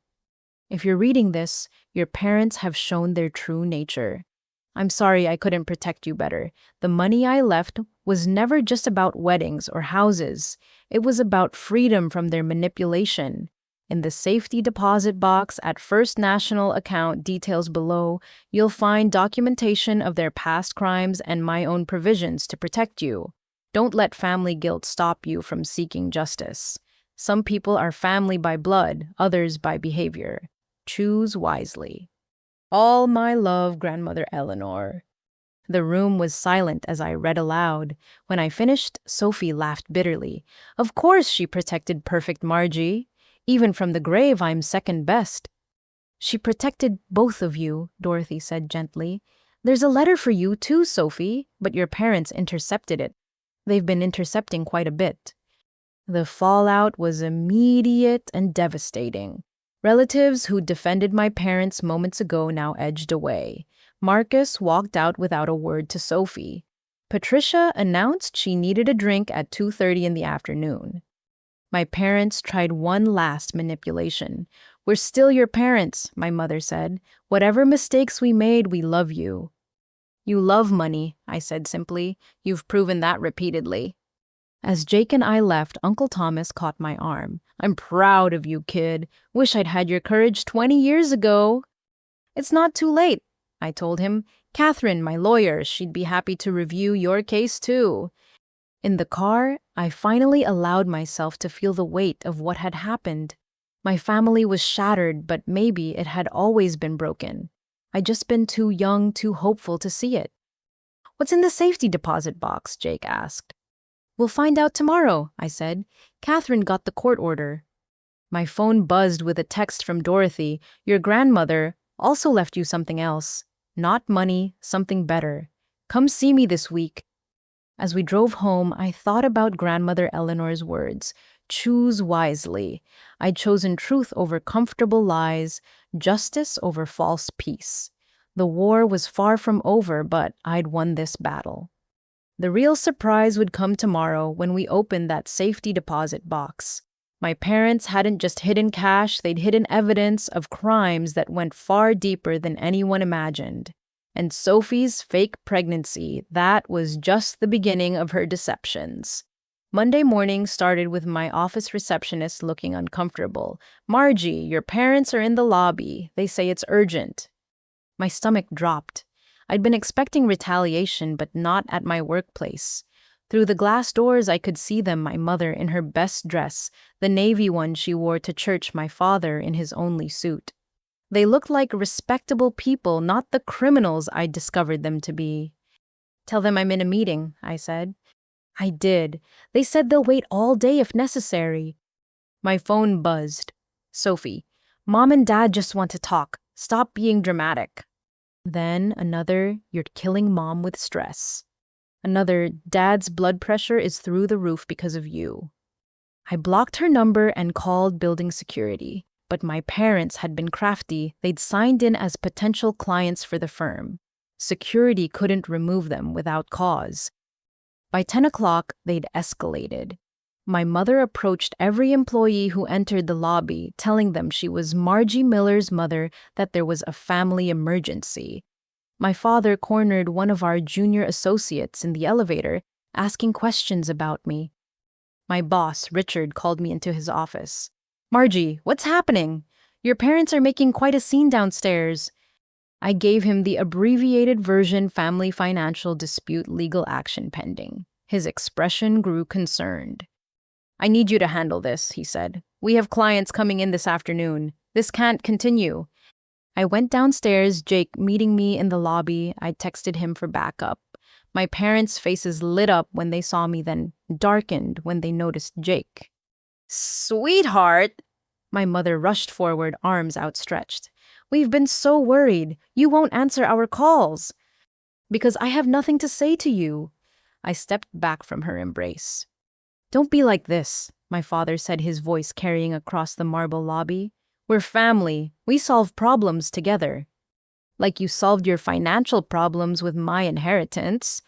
if you're reading this, your parents have shown their true nature. I'm sorry I couldn't protect you better. The money I left was never just about weddings or houses. It was about freedom from their manipulation. In the safety deposit box at First National account details below, you'll find documentation of their past crimes and my own provisions to protect you. Don't let family guilt stop you from seeking justice. Some people are family by blood, others by behavior. Choose wisely. All my love, Grandmother Eleanor. The room was silent as I read aloud. When I finished, Sophie laughed bitterly. Of course she protected perfect Margie. Even from the grave, I'm second best. She protected both of you, Dorothy said gently. There's a letter for you too, Sophie, but your parents intercepted it. They've been intercepting quite a bit. The fallout was immediate and devastating. Relatives who defended my parents moments ago now edged away. Marcus walked out without a word to Sophie. Patricia announced she needed a drink at 2:30 in the afternoon. My parents tried one last manipulation. We're still your parents, my mother said. Whatever mistakes we made, we love you. You love money, I said simply. You've proven that repeatedly. As Jake and I left, Uncle Thomas caught my arm. I'm proud of you, kid. Wish I'd had your courage 20 years ago. It's not too late, I told him. Catherine, my lawyer, she'd be happy to review your case too. In the car, I finally allowed myself to feel the weight of what had happened. My family was shattered, but maybe it had always been broken. I'd just been too young, too hopeful to see it. What's in the safety deposit box? Jake asked. We'll find out tomorrow, I said. Catherine got the court order. My phone buzzed with a text from Dorothy. Your grandmother also left you something else. Not money, something better. Come see me this week. As we drove home, I thought about Grandmother Eleanor's words. Choose wisely. I'd chosen truth over comfortable lies, justice over false peace. The war was far from over, but I'd won this battle. The real surprise would come tomorrow when we opened that safety deposit box. My parents hadn't just hidden cash, they'd hidden evidence of crimes that went far deeper than anyone imagined. And Sophie's fake pregnancy, that was just the beginning of her deceptions. Monday morning started with my office receptionist looking uncomfortable. Margie, your parents are in the lobby. They say it's urgent. My stomach dropped. I'd been expecting retaliation, but not at my workplace. Through the glass doors, I could see them, my mother in her best dress, the navy one she wore to church, my father in his only suit. They looked like respectable people, not the criminals I'd discovered them to be. Tell them I'm in a meeting, I said. I did. They said they'll wait all day if necessary. My phone buzzed. Sophie, Mom and Dad just want to talk. Stop being dramatic. Then another, you're killing Mom with stress. Another, Dad's blood pressure is through the roof because of you. I blocked her number and called building security. But my parents had been crafty. They'd signed in as potential clients for the firm. Security couldn't remove them without cause. By 10 o'clock, they'd escalated. My mother approached every employee who entered the lobby, telling them she was Margie Miller's mother, that there was a family emergency. My father cornered one of our junior associates in the elevator, asking questions about me. My boss, Richard, called me into his office. Margie, what's happening? Your parents are making quite a scene downstairs. I gave him the abbreviated version, family financial dispute, legal action pending. His expression grew concerned. I need you to handle this, he said. We have clients coming in this afternoon. This can't continue. I went downstairs, Jake meeting me in the lobby. I texted him for backup. My parents' faces lit up when they saw me, then darkened when they noticed Jake. Sweetheart! My mother rushed forward, arms outstretched. We've been so worried. You won't answer our calls. Because I have nothing to say to you. I stepped back from her embrace. Don't be like this, my father said, his voice carrying across the marble lobby. We're family. We solve problems together. Like you solved your financial problems with my inheritance.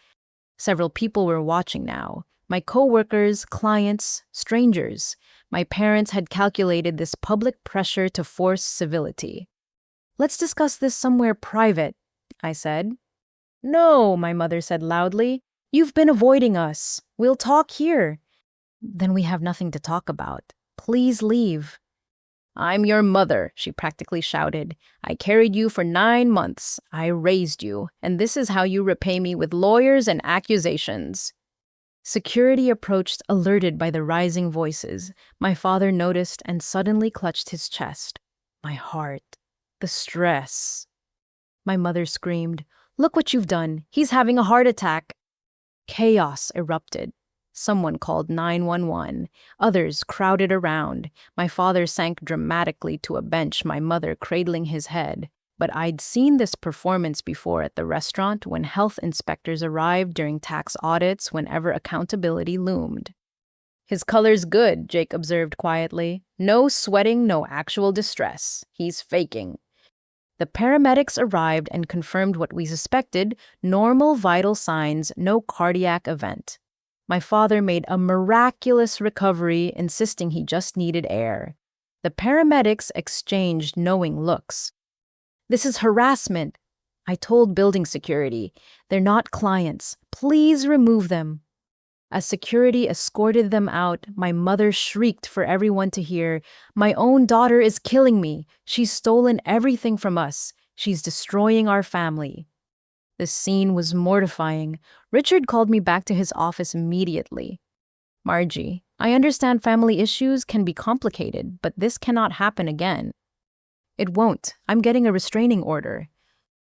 Several people were watching now. My co-workers, clients, strangers. My parents had calculated this public pressure to force civility. Let's discuss this somewhere private, I said. No, my mother said loudly. You've been avoiding us. We'll talk here. Then we have nothing to talk about. Please leave. I'm your mother, she practically shouted. I carried you for 9 months. I raised you, and this is how you repay me with lawyers and accusations. Security approached, alerted by the rising voices. My father noticed and suddenly clutched his chest. My heart. The stress. My mother screamed, Look what you've done. He's having a heart attack. Chaos erupted. Someone called 911. Others crowded around. My father sank dramatically to a bench, my mother cradling his head. But I'd seen this performance before at the restaurant when health inspectors arrived during tax audits whenever accountability loomed. His color's good, Jake observed quietly. No sweating, no actual distress. He's faking. The paramedics arrived and confirmed what we suspected, normal vital signs, no cardiac event. My father made a miraculous recovery, insisting he just needed air. The paramedics exchanged knowing looks. This is harassment. I told building security. They're not clients. Please remove them. As security escorted them out, my mother shrieked for everyone to hear, My own daughter is killing me. She's stolen everything from us. She's destroying our family. The scene was mortifying. Richard called me back to his office immediately. Margie, I understand family issues can be complicated, but this cannot happen again. It won't. I'm getting a restraining order.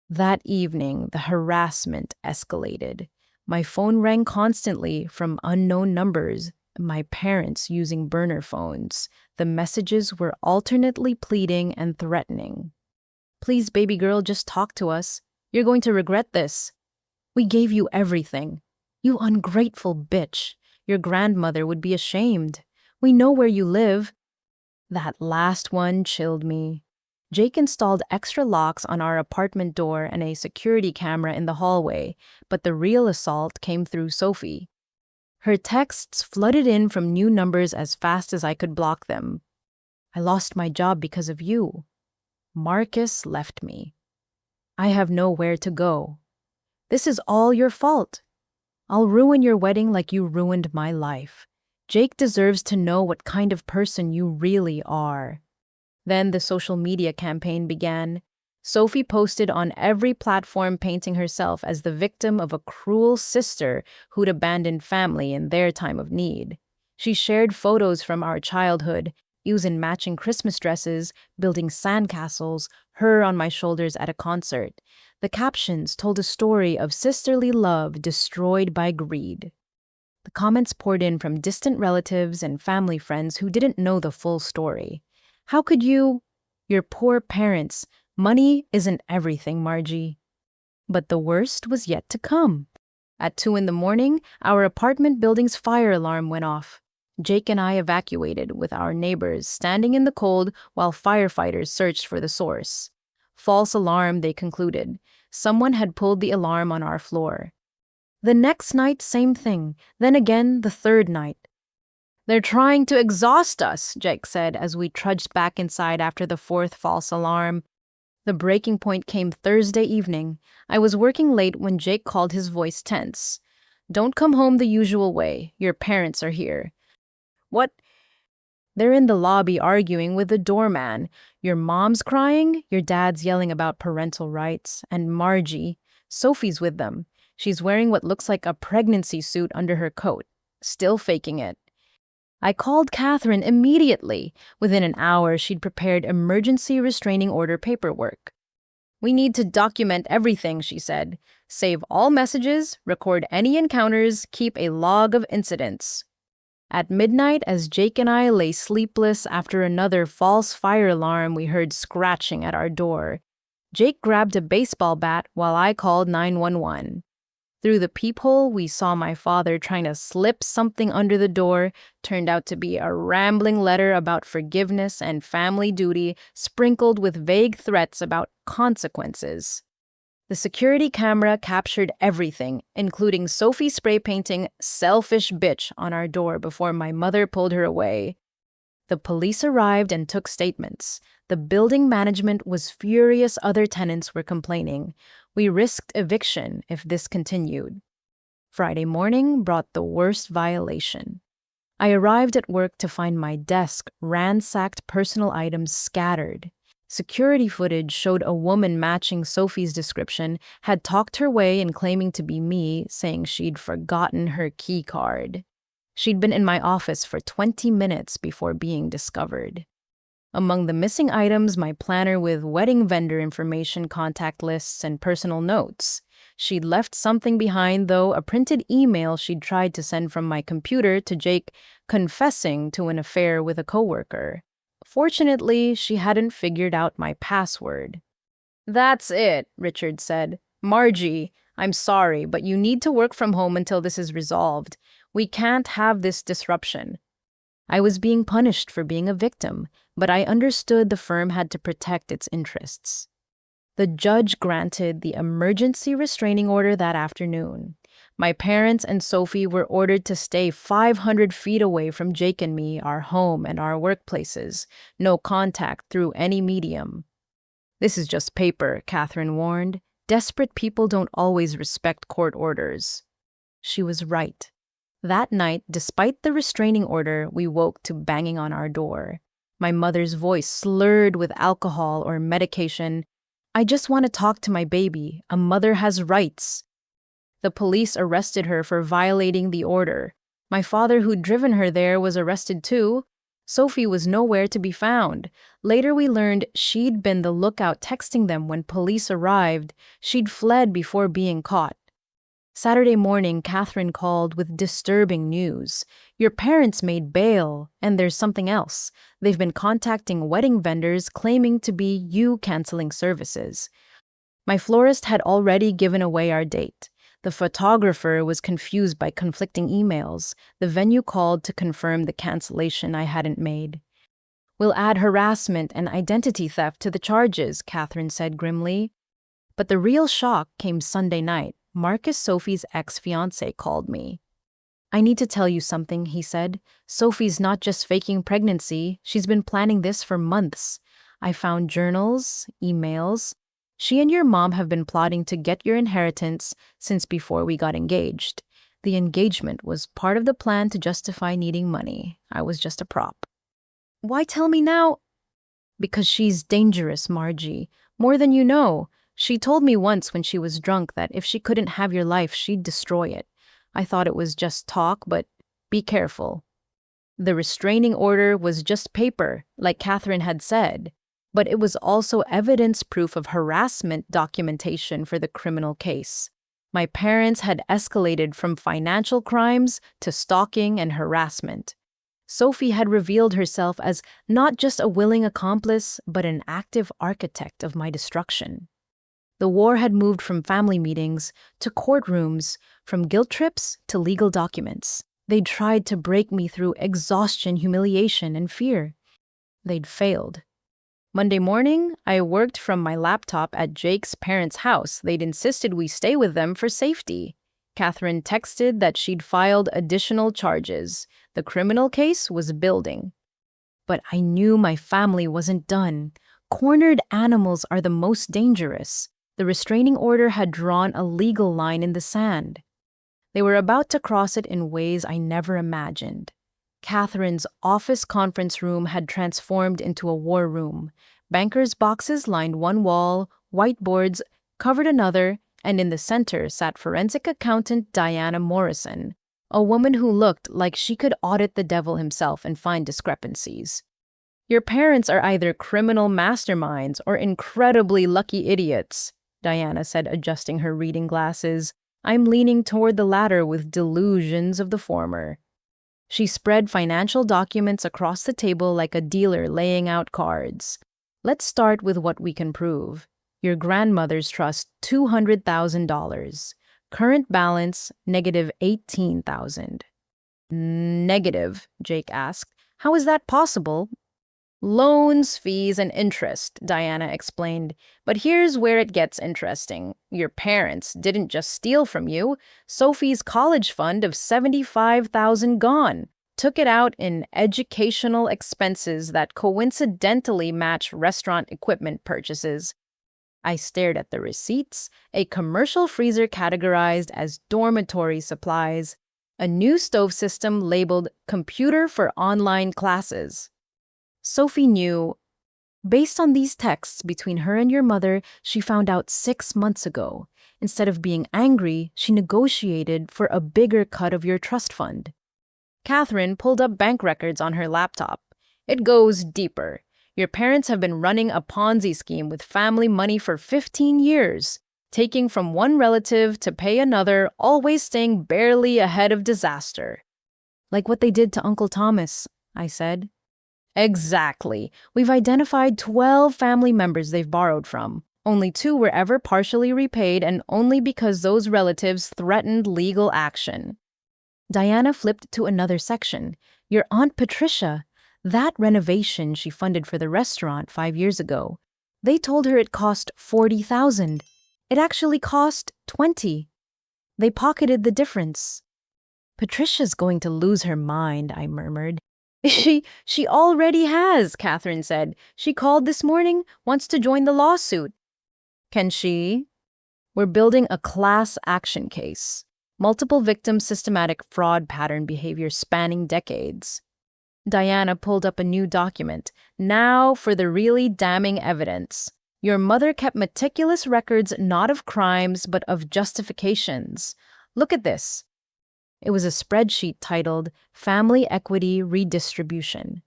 That evening, the harassment escalated. My phone rang constantly from unknown numbers, my parents using burner phones. The messages were alternately pleading and threatening. Please, baby girl, just talk to us. You're going to regret this. We gave you everything. You ungrateful bitch. Your grandmother would be ashamed. We know where you live. That last one chilled me. Jake installed extra locks on our apartment door and a security camera in the hallway, but the real assault came through Sophie. Her texts flooded in from new numbers as fast as I could block them. I lost my job because of you. Marcus left me. I have nowhere to go. This is all your fault. I'll ruin your wedding like you ruined my life. Jake deserves to know what kind of person you really are. Then the social media campaign began. Sophie posted on every platform painting herself as the victim of a cruel sister who'd abandoned family in their time of need. She shared photos from our childhood, using matching Christmas dresses, building sandcastles, her on my shoulders at a concert. The captions told a story of sisterly love destroyed by greed. The comments poured in from distant relatives and family friends who didn't know the full story. How could you? Your poor parents. Money isn't everything, Margie. But the worst was yet to come. At 2 a.m, our apartment building's fire alarm went off. Jake and I evacuated, with our neighbors standing in the cold while firefighters searched for the source. False alarm, they concluded. Someone had pulled the alarm on our floor. The next night, same thing. Then again, the third night. They're trying to exhaust us, Jake said as we trudged back inside after the fourth false alarm. The breaking point came Thursday evening. I was working late when Jake called, his voice tense. Don't come home the usual way. Your parents are here. What? They're in the lobby arguing with the doorman. Your mom's crying, your dad's yelling about parental rights, and Margie, Sophie's with them. She's wearing what looks like a pregnancy suit under her coat, still faking it. I called Catherine immediately. Within an hour, she'd prepared emergency restraining order paperwork. We need to document everything, she said. Save all messages, record any encounters, keep a log of incidents. At midnight, as Jake and I lay sleepless after another false fire alarm, we heard scratching at our door. Jake grabbed a baseball bat while I called 911. Through the peephole, we saw my father trying to slip something under the door. Turned out to be a rambling letter about forgiveness and family duty, sprinkled with vague threats about consequences. The security camera captured everything, including Sophie spray painting "selfish bitch" on our door before my mother pulled her away. The police arrived and took statements. The building management was furious, other tenants were complaining. We risked eviction if this continued. Friday morning brought the worst violation. I arrived at work to find my desk ransacked, personal items scattered. Security footage showed a woman matching Sophie's description had talked her way in claiming to be me, saying she'd forgotten her key card. She'd been in my office for 20 minutes before being discovered. Among the missing items, my planner with wedding vendor information, contact lists, and personal notes. She'd left something behind, though, a printed email she'd tried to send from my computer to Jake confessing to an affair with a coworker. Fortunately, she hadn't figured out my password. "That's it," Richard said. "Margie, I'm sorry, but you need to work from home until this is resolved. We can't have this disruption." I was being punished for being a victim, but I understood the firm had to protect its interests. The judge granted the emergency restraining order that afternoon. My parents and Sophie were ordered to stay 500 feet away from Jake and me, our home and our workplaces. No contact through any medium. "This is just paper," Catherine warned. "Desperate people don't always respect court orders." She was right. That night, despite the restraining order, we woke to banging on our door. My mother's voice slurred with alcohol or medication. "I just want to talk to my baby. A mother has rights." The police arrested her for violating the order. My father, who'd driven her there, was arrested too. Sophie was nowhere to be found. Later we learned she'd been the lookout texting them when police arrived. She'd fled before being caught. Saturday morning, Catherine called with disturbing news. "Your parents made bail, and there's something else. They've been contacting wedding vendors claiming to be you canceling services." My florist had already given away our date. The photographer was confused by conflicting emails. The venue called to confirm the cancellation I hadn't made. "We'll add harassment and identity theft to the charges," Catherine said grimly. But the real shock came Sunday night. Marcus, Sophie's ex-fiancé, called me. "I need to tell you something," he said. "Sophie's not just faking pregnancy. She's been planning this for months. I found journals, emails. She and your mom have been plotting to get your inheritance since before we got engaged. The engagement was part of the plan to justify needing money. I was just a prop." "Why tell me now?" "Because she's dangerous, Margie. More than you know. She told me once when she was drunk that if she couldn't have your life, she'd destroy it. I thought it was just talk, but be careful." The restraining order was just paper, like Catherine had said, but it was also evidence proof of harassment documentation for the criminal case. My parents had escalated from financial crimes to stalking and harassment. Sophie had revealed herself as not just a willing accomplice, but an active architect of my destruction. The war had moved from family meetings to courtrooms, from guilt trips to legal documents. They'd tried to break me through exhaustion, humiliation, and fear. They'd failed. Monday morning, I worked from my laptop at Jake's parents' house. They'd insisted we stay with them for safety. Catherine texted that she'd filed additional charges. The criminal case was building. But I knew my family wasn't done. Cornered animals are the most dangerous. The restraining order had drawn a legal line in the sand. They were about to cross it in ways I never imagined. Catherine's office conference room had transformed into a war room. Bankers' boxes lined one wall, whiteboards covered another, and in the center sat forensic accountant Diana Morrison, a woman who looked like she could audit the devil himself and find discrepancies. "Your parents are either criminal masterminds or incredibly lucky idiots," Diana said, adjusting her reading glasses. "I'm leaning toward the latter with delusions of the former." She spread financial documents across the table like a dealer laying out cards. "Let's start with what we can prove. Your grandmother's trust, $200,000. Current balance, negative $18,000. "Negative?" Jake asked. "How is that possible?" "Loans, fees, and interest," Diana explained. "But here's where it gets interesting. Your parents didn't just steal from you. Sophie's college fund of $75,000 gone. Took it out in educational expenses that coincidentally match restaurant equipment purchases." I stared at the receipts, a commercial freezer categorized as dormitory supplies, a new stove system labeled computer for online classes. Sophie knew. Based on these texts between her and your mother, she found out 6 months ago. Instead of being angry, she negotiated for a bigger cut of your trust fund. Catherine pulled up bank records on her laptop. It goes deeper. Your parents have been running a Ponzi scheme with family money for 15 years, taking from one relative to pay another, always staying barely ahead of disaster. Like what they did to Uncle Thomas, I said. Exactly. We've identified 12 family members they've borrowed from. Only 2 were ever partially repaid, and only because those relatives threatened legal action. Diana flipped to another section. Your Aunt Patricia. That renovation she funded for the restaurant 5 years ago. They told her it cost $40,000. It actually cost $20,000. They pocketed the difference. Patricia's going to lose her mind, I murmured. She already has, Catherine said. She called this morning, wants to join the lawsuit. Can she? We're building a class action case. Multiple victim systematic fraud pattern behavior spanning decades. Diana pulled up a new document. Now for the really damning evidence. Your mother kept meticulous records not of crimes but of justifications. Look at this. It was a spreadsheet titled Family Equity Redistribution.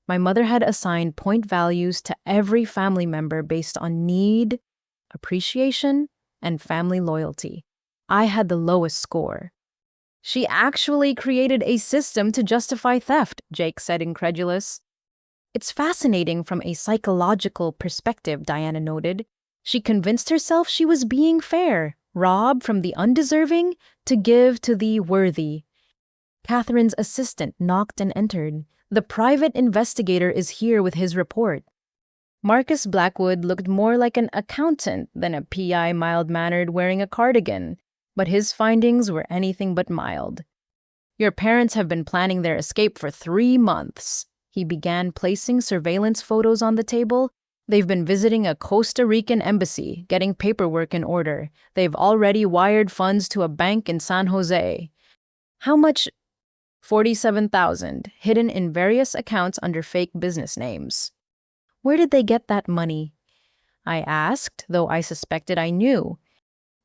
My mother had assigned point values to every family member based on need, appreciation, and family loyalty. I had the lowest score. She actually created a system to justify theft, Jake said, incredulous. It's fascinating from a psychological perspective, Diana noted. She convinced herself she was being fair, rob from the undeserving to give to the worthy. Catherine's assistant knocked and entered. The private investigator is here with his report. Marcus Blackwood looked more like an accountant than a PI mild-mannered wearing a cardigan, but his findings were anything but mild. Your parents have been planning their escape for 3 months. He began placing surveillance photos on the table. They've been visiting a Costa Rican embassy, getting paperwork in order. They've already wired funds to a bank in San Jose. How much? $47,000, hidden in various accounts under fake business names. Where did they get that money? I asked, though I suspected I knew.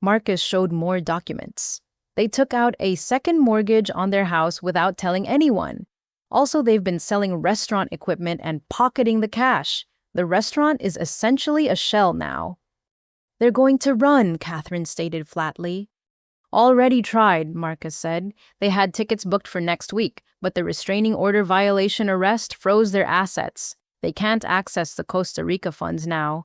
Marcus showed more documents. They took out a second mortgage on their house without telling anyone. Also, they've been selling restaurant equipment and pocketing the cash. The restaurant is essentially a shell now. They're going to run, Catherine stated flatly. Already tried, Marcus said. They had tickets booked for next week, but the restraining order violation arrest froze their assets. They can't access the Costa Rica funds now.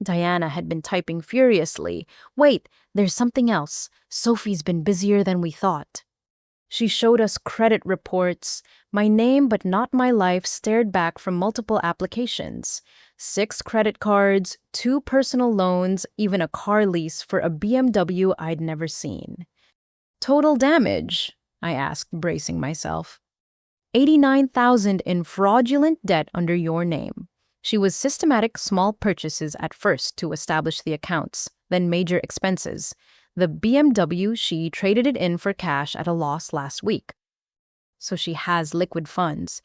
Diana had been typing furiously. Wait, there's something else. Sophie's been busier than we thought. She showed us credit reports. My name but not my life stared back from multiple applications. 6 credit cards, 2 personal loans, even a car lease for a BMW I'd never seen. Total damage? I asked, bracing myself. $89,000 in fraudulent debt under your name. She was systematic small purchases at first to establish the accounts, then major expenses. The BMW, she traded it in for cash at a loss last week. So she has liquid funds.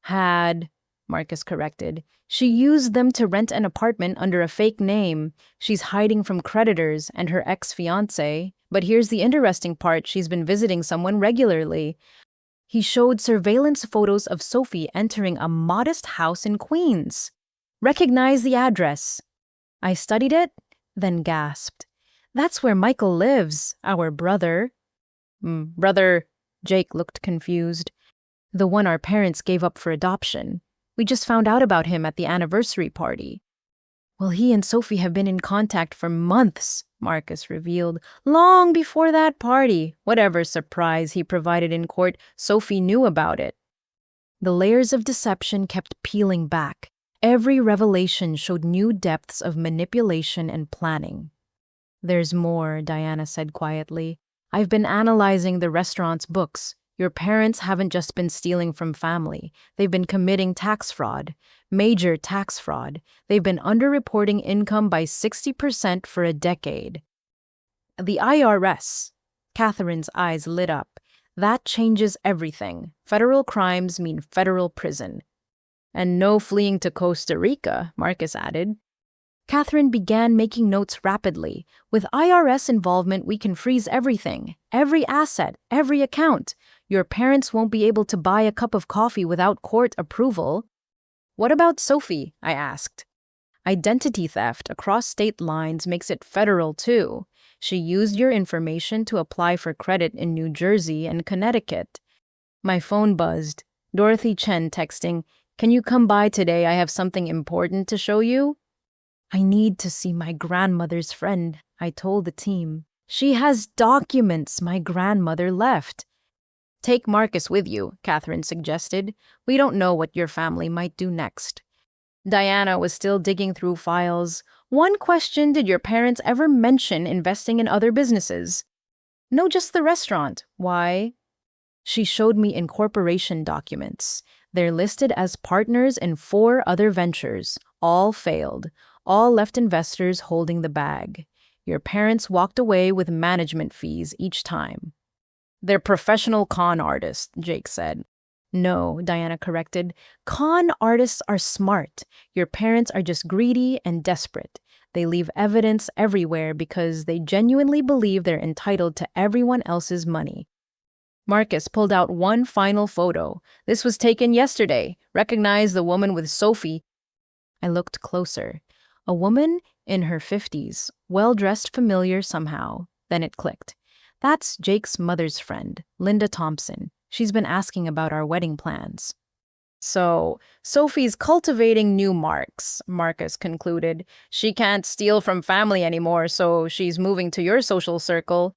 Had, Marcus corrected. She used them to rent an apartment under a fake name. She's hiding from creditors and her ex-fiancé. But here's the interesting part, she's been visiting someone regularly. He showed surveillance photos of Sophie entering a modest house in Queens. Recognize the address. I studied it, then gasped. That's where Michael lives, our brother. Brother, Jake looked confused. The one our parents gave up for adoption. We just found out about him at the anniversary party. Well, he and Sophie have been in contact for months, Marcus revealed. Long before that party. Whatever surprise he provided in court, Sophie knew about it. The layers of deception kept peeling back. Every revelation showed new depths of manipulation and planning. There's more, Diana said quietly. I've been analyzing the restaurant's books. Your parents haven't just been stealing from family. They've been committing tax fraud. Major tax fraud. They've been underreporting income by 60% for a decade. The IRS. Catherine's eyes lit up. That changes everything. Federal crimes mean federal prison. And no fleeing to Costa Rica, Marcus added. Catherine began making notes rapidly. With IRS involvement, we can freeze everything, every asset, every account. Your parents won't be able to buy a cup of coffee without court approval. What about Sophie? I asked. Identity theft across state lines makes it federal too. She used your information to apply for credit in New Jersey and Connecticut. My phone buzzed. Dorothy Chen texting, "Can you come by today? I have something important to show you." I need to see my grandmother's friend, I told the team. She has documents my grandmother left. Take Marcus with you, Catherine suggested. We don't know what your family might do next. Diana was still digging through files. One question: did your parents ever mention investing in other businesses? No, just the restaurant. Why? She showed me incorporation documents. They're listed as partners in 4 other ventures. All failed. All left investors holding the bag. Your parents walked away with management fees each time. They're professional con artists, Jake said. No, Diana corrected. Con artists are smart. Your parents are just greedy and desperate. They leave evidence everywhere because they genuinely believe they're entitled to everyone else's money. Marcus pulled out one final photo. This was taken yesterday. Recognize the woman with Sophie. I looked closer. A woman in her 50s, well-dressed, familiar somehow. Then it clicked. That's Jake's mother's friend, Linda Thompson. She's been asking about our wedding plans. So, Sophie's cultivating new marks, Marcus concluded. She can't steal from family anymore, so she's moving to your social circle.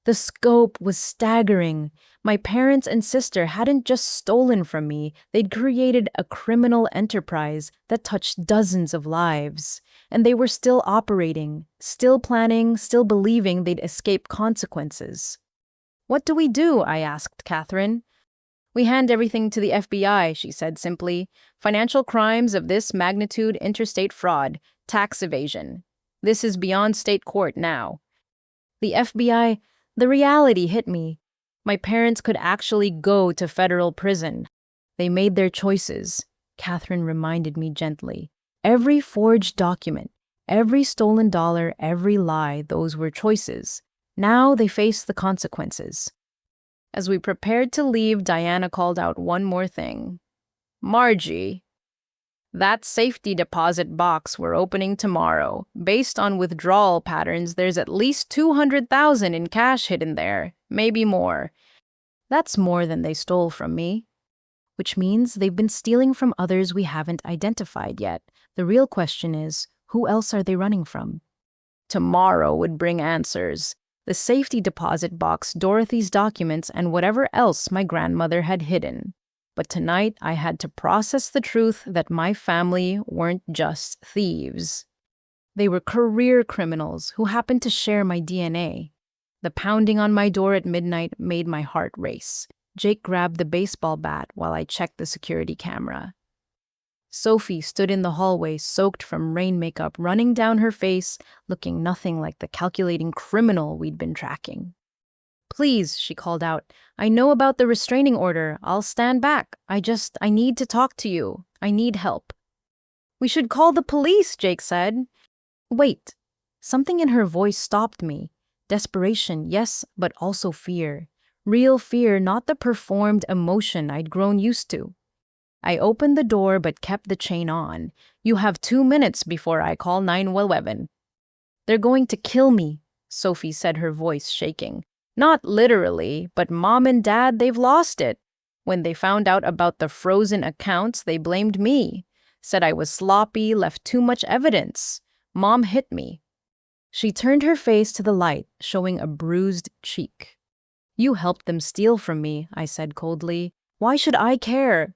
The scope was staggering. My parents and sister hadn't just stolen from me, they'd created a criminal enterprise that touched dozens of lives. And they were still operating, still planning, still believing they'd escape consequences. What do we do? I asked Catherine. We hand everything to the FBI, she said simply. Financial crimes of this magnitude, interstate fraud, tax evasion. This is beyond state court now. The FBI, the reality hit me. My parents could actually go to federal prison. They made their choices, Catherine reminded me gently. Every forged document, every stolen dollar, every lie, those were choices. Now they face the consequences. As we prepared to leave, Diana called out one more thing. Margie, that safety deposit box we're opening tomorrow. Based on withdrawal patterns, there's at least $200,000 in cash hidden there, maybe more. That's more than they stole from me. Which means they've been stealing from others we haven't identified yet. The real question is, who else are they running from? Tomorrow would bring answers. The safety deposit box, Dorothy's documents, and whatever else my grandmother had hidden. But tonight I had to process the truth that my family weren't just thieves. They were career criminals who happened to share my DNA. The pounding on my door at midnight made my heart race. Jake grabbed the baseball bat while I checked the security camera. Sophie stood in the hallway, soaked from rain makeup running down her face, looking nothing like the calculating criminal we'd been tracking. Please, she called out. I know about the restraining order. I'll stand back. I need to talk to you. I need help. We should call the police, Jake said. Wait. Something in her voice stopped me. Desperation, yes, but also fear. Real fear, not the performed emotion I'd grown used to. I opened the door but kept the chain on. You have 2 minutes before I call 911. They're going to kill me, Sophie said, her voice shaking. Not literally, but Mom and Dad, they've lost it. When they found out about the frozen accounts, they blamed me. Said I was sloppy, left too much evidence. Mom hit me. She turned her face to the light, showing a bruised cheek. You helped them steal from me, I said coldly. Why should I care?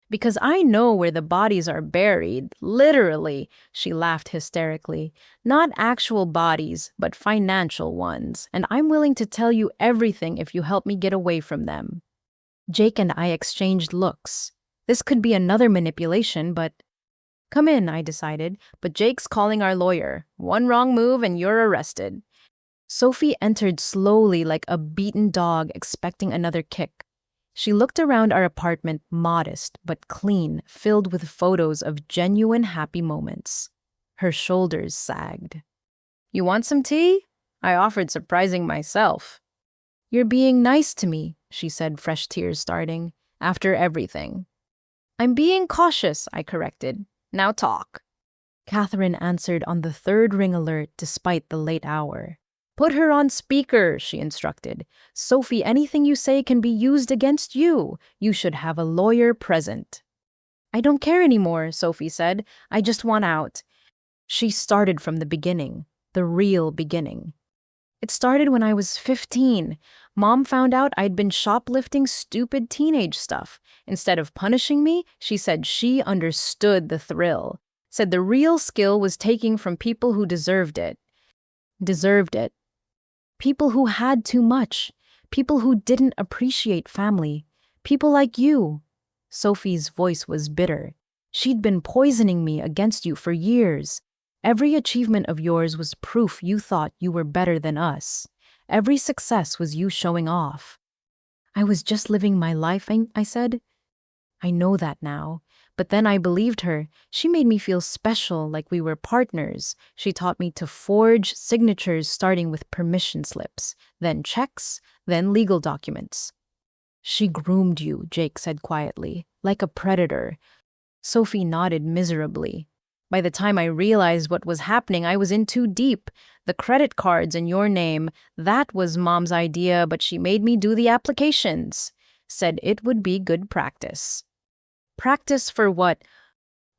Because I know where the bodies are buried, literally, she laughed hysterically. Not actual bodies, but financial ones, and I'm willing to tell you everything if you help me get away from them. Jake and I exchanged looks. This could be another manipulation, but come in, I decided, but Jake's calling our lawyer. One wrong move and you're arrested. Sophie entered slowly like a beaten dog expecting another kick. She looked around our apartment, modest but clean, filled with photos of genuine happy moments. Her shoulders sagged. You want some tea? I offered, surprising myself. You're being nice to me, she said, fresh tears starting. After everything. I'm being cautious, I corrected. Now talk. Catherine answered on the third ring alert despite the late hour. Put her on speaker, she instructed. Sophie, anything you say can be used against you. You should have a lawyer present. I don't care anymore, Sophie said. I just want out. She started from the beginning, the real beginning. It started when I was 15. Mom found out I'd been shoplifting stupid teenage stuff. Instead of punishing me, she said she understood the thrill. Said the real skill was taking from people who deserved it. Deserved it. People who had too much. People who didn't appreciate family. People like you. Sophie's voice was bitter. She'd been poisoning me against you for years. Every achievement of yours was proof you thought you were better than us. Every success was you showing off. I was just living my life, I said. I know that now. But then I believed her. She made me feel special, like we were partners. She taught me to forge signatures starting with permission slips, then checks, then legal documents. She groomed you, Jake said quietly, like a predator. Sophie nodded miserably. By the time I realized what was happening, I was in too deep. The credit cards in your name, that was Mom's idea, but she made me do the applications. Said it would be good practice. Practice for what?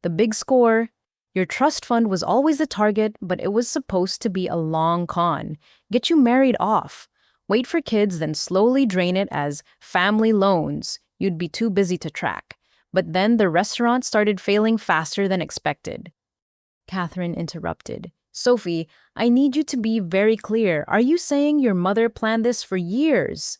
The big score. Your trust fund was always the target, but it was supposed to be a long con. Get you married off. Wait for kids, then slowly drain it as family loans. You'd be too busy to track. But then the restaurant started failing faster than expected. Catherine interrupted. Sophie, I need you to be very clear. Are you saying your mother planned this for years?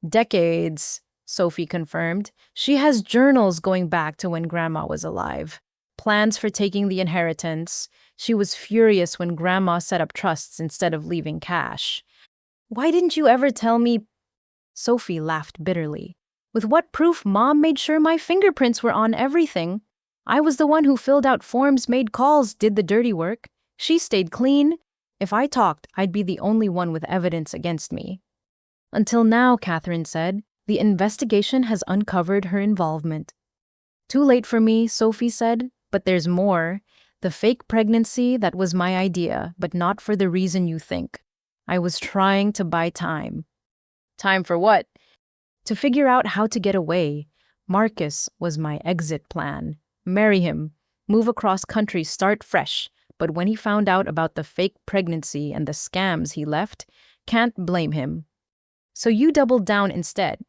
Decades, Sophie confirmed. She has journals going back to when Grandma was alive. Plans for taking the inheritance. She was furious when Grandma set up trusts instead of leaving cash. Why didn't you ever tell me? Sophie laughed bitterly. With what proof? Mom made sure my fingerprints were on everything. I was the one who filled out forms, made calls, did the dirty work. She stayed clean. If I talked, I'd be the only one with evidence against me. Until now, Catherine said, the investigation has uncovered her involvement. Too late for me, Sophie said, but there's more. The fake pregnancy, that was my idea, but not for the reason you think. I was trying to buy time. Time for what? To figure out how to get away. Marcus was my exit plan. Marry him, move across country, start fresh. But when he found out about the fake pregnancy and the scams he left, can't blame him. So you doubled down instead.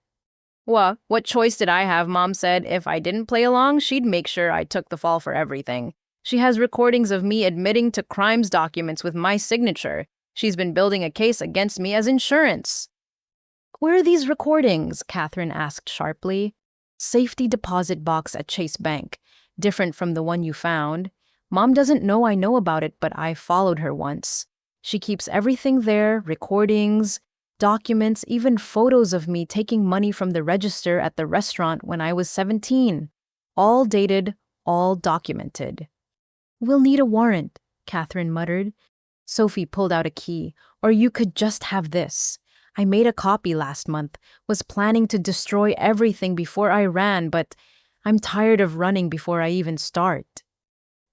Well, what choice did I have? Mom said if I didn't play along, she'd make sure I took the fall for everything. She has recordings of me admitting to crimes documents with my signature. She's been building a case against me as insurance. Where are these recordings? Catherine asked sharply. Safety deposit box at Chase Bank. Different from the one you found. Mom doesn't know I know about it, but I followed her once. She keeps everything there, recordings, documents, even photos of me taking money from the register at the restaurant when I was 17. All dated, all documented. We'll need a warrant, Catherine muttered. Sophie pulled out a key. Or you could just have this. I made a copy last month, was planning to destroy everything before I ran, but I'm tired of running before I even start.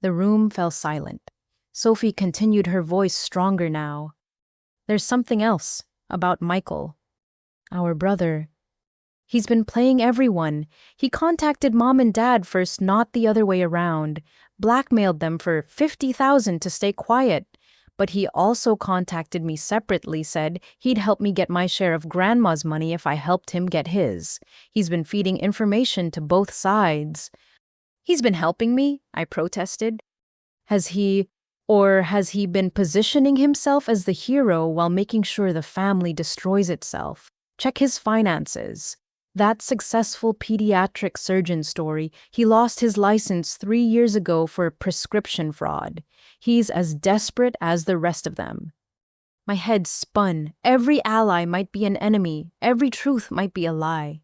The room fell silent. Sophie continued, her voice stronger now. There's something else about Michael. Our brother. He's been playing everyone. He contacted Mom and Dad first, not the other way around. Blackmailed them for $50,000 to stay quiet. But he also contacted me separately, said he'd help me get my share of Grandma's money if I helped him get his. He's been feeding information to both sides. He's been helping me, I protested. Has he been positioning himself as the hero while making sure the family destroys itself? Check his finances. That successful pediatric surgeon story, he lost his license 3 years ago for prescription fraud. He's as desperate as the rest of them. My head spun. Every ally might be an enemy. Every truth might be a lie.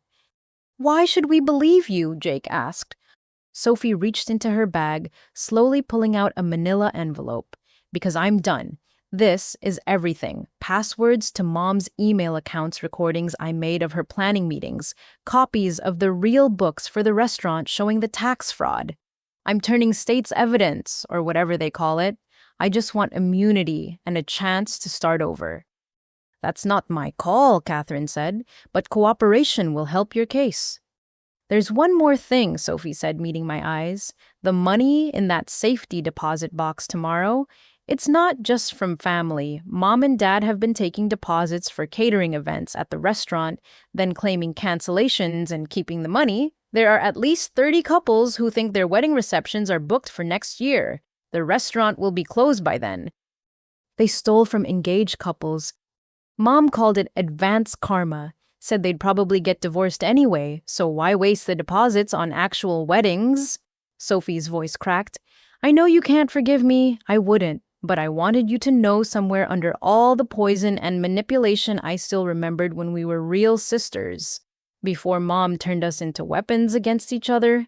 Why should we believe you? Jake asked. Sophie reached into her bag, slowly pulling out a manila envelope. Because I'm done. This is everything. Passwords to Mom's email accounts, recordings I made of her planning meetings, copies of the real books for the restaurant showing the tax fraud. I'm turning state's evidence, or whatever they call it. I just want immunity and a chance to start over. That's not my call, Catherine said, but cooperation will help your case. There's one more thing, Sophie said, meeting my eyes. The money in that safety deposit box tomorrow, it's not just from family. Mom and Dad have been taking deposits for catering events at the restaurant, then claiming cancellations and keeping the money. There are at least 30 couples who think their wedding receptions are booked for next year. The restaurant will be closed by then. They stole from engaged couples. Mom called it advance karma, said they'd probably get divorced anyway, so why waste the deposits on actual weddings? Sophie's voice cracked. I know you can't forgive me. I wouldn't. But I wanted you to know somewhere under all the poison and manipulation I still remembered when we were real sisters, before Mom turned us into weapons against each other.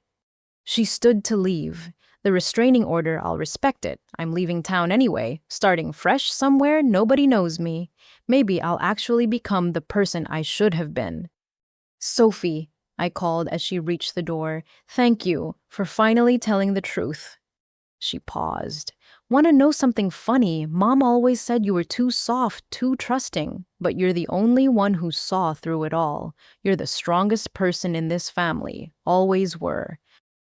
She stood to leave. The restraining order, I'll respect it. I'm leaving town anyway, starting fresh somewhere nobody knows me. Maybe I'll actually become the person I should have been. Sophie, I called as she reached the door. Thank you for finally telling the truth. She paused. Want to know something funny? Mom always said you were too soft, too trusting, but you're the only one who saw through it all. You're the strongest person in this family, always were.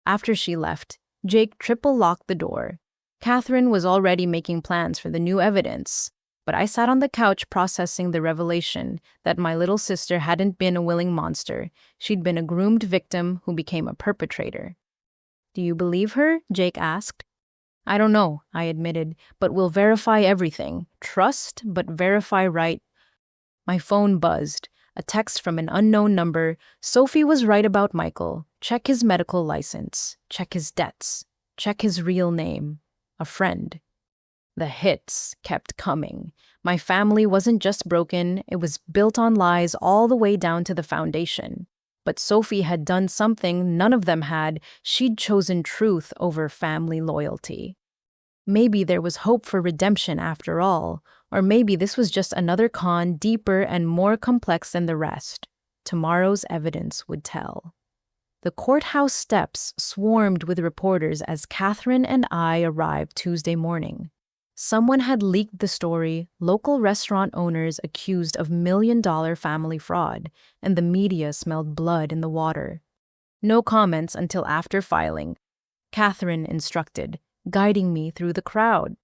After she left, Jake triple-locked the door. Catherine was already making plans for the new evidence, but I sat on the couch processing the revelation that my little sister hadn't been a willing monster. She'd been a groomed victim who became a perpetrator. Do you believe her? Jake asked. I don't know, I admitted, but we'll verify everything. Trust, but verify right. My phone buzzed. A text from an unknown number. Sophie was right about Michael. Check his medical license. Check his debts. Check his real name. A friend. The hits kept coming. My family wasn't just broken, it was built on lies all the way down to the foundation. But Sophie had done something none of them had. She'd chosen truth over family loyalty. Maybe there was hope for redemption after all, or maybe this was just another con deeper and more complex than the rest. Tomorrow's evidence would tell. The courthouse steps swarmed with reporters as Catherine and I arrived Tuesday morning. Someone had leaked the story, local restaurant owners accused of million-dollar family fraud, and the media smelled blood in the water. No comments until after filing. Catherine instructed, guiding me through the crowd.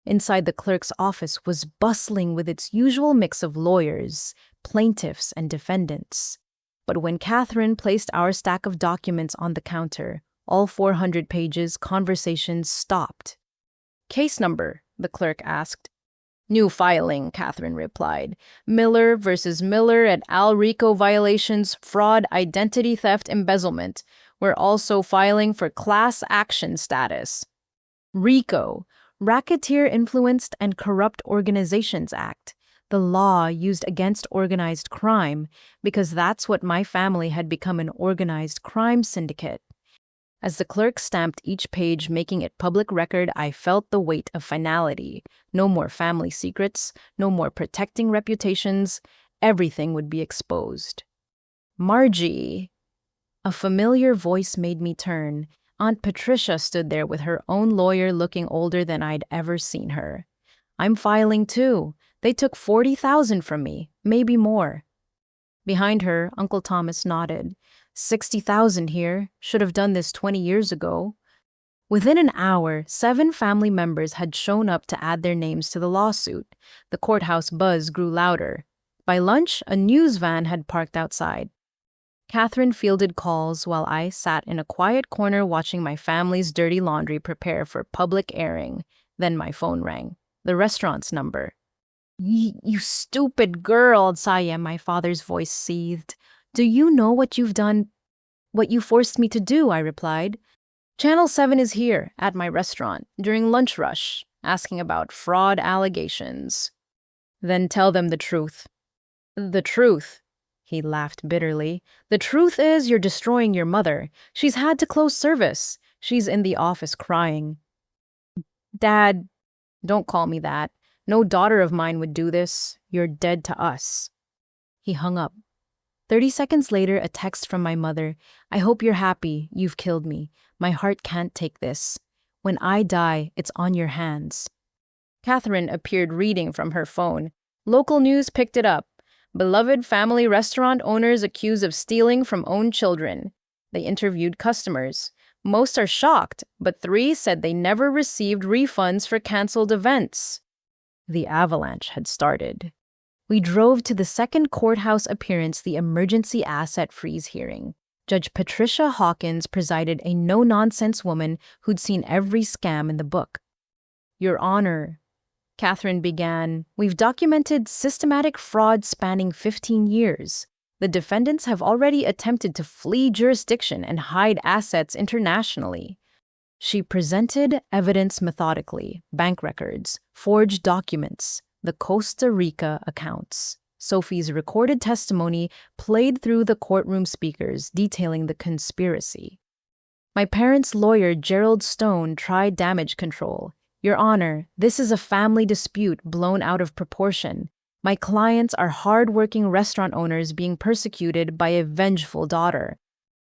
Inside the clerk's office was bustling with its usual mix of lawyers, plaintiffs, and defendants. But when Catherine placed our stack of documents on the counter, all 400 pages, conversations stopped. Case number, the clerk asked. New filing, Catherine replied. Miller versus Miller et al. RICO violations, fraud, identity theft, embezzlement. We're also filing for class action status. RICO, Racketeer Influenced and Corrupt Organizations Act, the law used against organized crime, because that's what my family had become, an organized crime syndicate. As the clerk stamped each page, making it public record, I felt the weight of finality. No more family secrets, no more protecting reputations. Everything would be exposed. Margie! A familiar voice made me turn. Aunt Patricia stood there with her own lawyer, looking older than I'd ever seen her. I'm filing too. They took $40,000 from me, maybe more. Behind her, Uncle Thomas nodded. $60,000 here. Should have done this 20 years ago. Within an hour, 7 family members had shown up to add their names to the lawsuit. The courthouse buzz grew louder. By lunch, a news van had parked outside. Catherine fielded calls while I sat in a quiet corner watching my family's dirty laundry prepare for public airing. Then my phone rang. The restaurant's number. You stupid girl, Saya, my father's voice seethed. Do you know what you've done? What you forced me to do, I replied. Channel 7 is here, at my restaurant, during lunch rush, asking about fraud allegations. Then tell them the truth. The truth, he laughed bitterly. The truth is you're destroying your mother. She's had to close service. She's in the office crying. Dad, don't call me that. No daughter of mine would do this. You're dead to us. He hung up. 30 seconds later, a text from my mother. I hope you're happy. You've killed me. My heart can't take this. When I die, it's on your hands. Catherine appeared reading from her phone. Local news picked it up. Beloved family restaurant owners accused of stealing from own children. They interviewed customers. Most are shocked, but 3 said they never received refunds for canceled events. The avalanche had started. We drove to the second courthouse appearance, the emergency asset freeze hearing. Judge Patricia Hawkins presided, a no-nonsense woman who'd seen every scam in the book. Your Honor, Catherine began, we've documented systematic fraud spanning 15 years. The defendants have already attempted to flee jurisdiction and hide assets internationally. She presented evidence methodically, bank records, forged documents, the Costa Rica accounts. Sophie's recorded testimony played through the courtroom speakers, detailing the conspiracy. My parents' lawyer, Gerald Stone, tried damage control. Your Honor, this is a family dispute blown out of proportion. My clients are hard-working restaurant owners being persecuted by a vengeful daughter.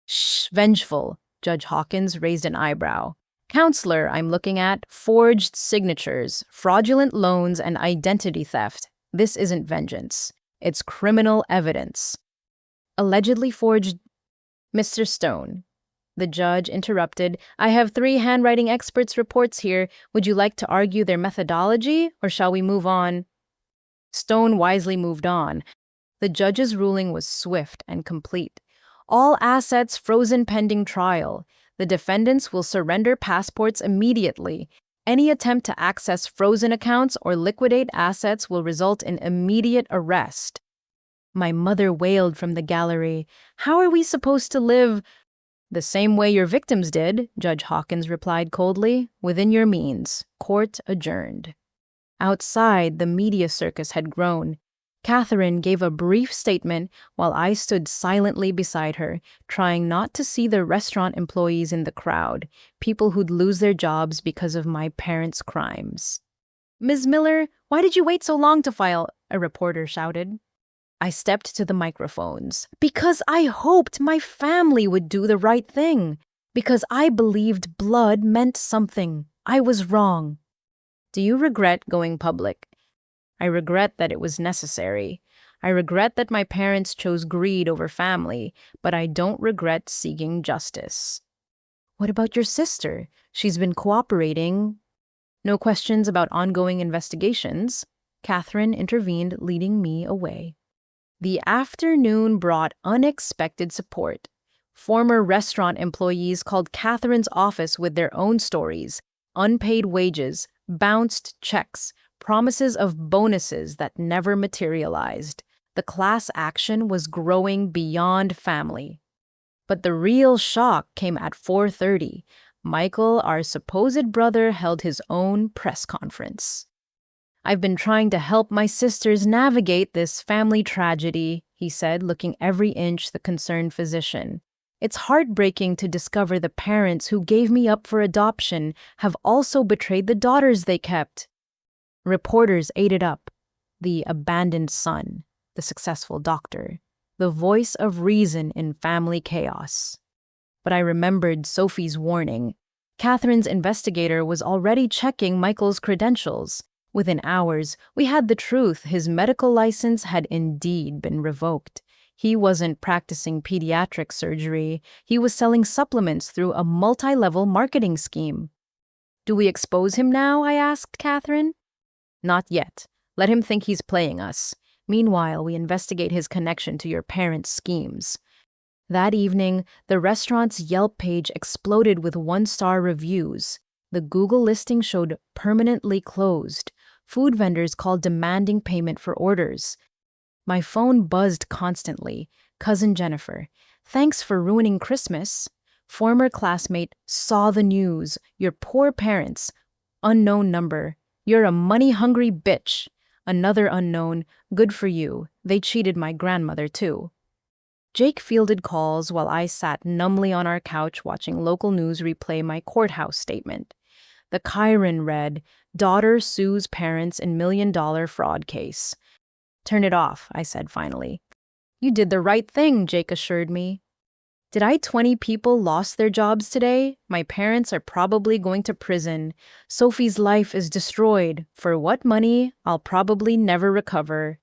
Shh, vengeful, Judge Hawkins raised an eyebrow. Counselor, I'm looking at forged signatures, fraudulent loans, and identity theft. This isn't vengeance. It's criminal evidence. Allegedly forged. Mr. Stone, the judge interrupted. I have 3 handwriting experts' reports here. Would you like to argue their methodology, or shall we move on? Stone wisely moved on. The judge's ruling was swift and complete. All assets frozen pending trial. The defendants will surrender passports immediately. Any attempt to access frozen accounts or liquidate assets will result in immediate arrest. My mother wailed from the gallery. How are we supposed to live? The same way your victims did, Judge Hawkins replied coldly. Within your means. Court adjourned. Outside, the media circus had grown. Catherine gave a brief statement while I stood silently beside her, trying not to see the restaurant employees in the crowd, people who'd lose their jobs because of my parents' crimes. Ms. Miller, why did you wait so long to file? A reporter shouted. I stepped to the microphones. Because I hoped my family would do the right thing. Because I believed blood meant something. I was wrong. Do you regret going public? I regret that it was necessary. I regret that my parents chose greed over family, but I don't regret seeking justice. What about your sister? She's been cooperating. No questions about ongoing investigations. Catherine intervened, leading me away. The afternoon brought unexpected support. Former restaurant employees called Catherine's office with their own stories, unpaid wages, bounced checks, promises of bonuses that never materialized. The class action was growing beyond family. But the real shock came at 4:30. Michael, our supposed brother, held his own press conference. I've been trying to help my sisters navigate this family tragedy, he said, looking every inch the concerned physician. It's heartbreaking to discover the parents who gave me up for adoption have also betrayed the daughters they kept. Reporters ate it up. The abandoned son, the successful doctor, the voice of reason in family chaos. But I remembered Sophie's warning. Catherine's investigator was already checking Michael's credentials. Within hours, we had the truth. His medical license had indeed been revoked. He wasn't practicing pediatric surgery. He was selling supplements through a multi-level marketing scheme. Do we expose him now? I asked Catherine. Not yet. Let him think he's playing us. Meanwhile, we investigate his connection to your parents' schemes. That evening, the restaurant's Yelp page exploded with 1-star reviews. The Google listing showed permanently closed. Food vendors called demanding payment for orders. My phone buzzed constantly. Cousin Jennifer, thanks for ruining Christmas. Former classmate, saw the news. Your poor parents. Unknown number. You're a money-hungry bitch. Another unknown, good for you. They cheated my grandmother too. Jake fielded calls while I sat numbly on our couch watching local news replay my courthouse statement. The Chiron read, "Daughter sues parents in $1 million fraud case." "Turn it off," I said finally. "You did the right thing," Jake assured me. "Did I 20 people lost their jobs today? My parents are probably going to prison. Sophie's life is destroyed. For what money? I'll probably never recover."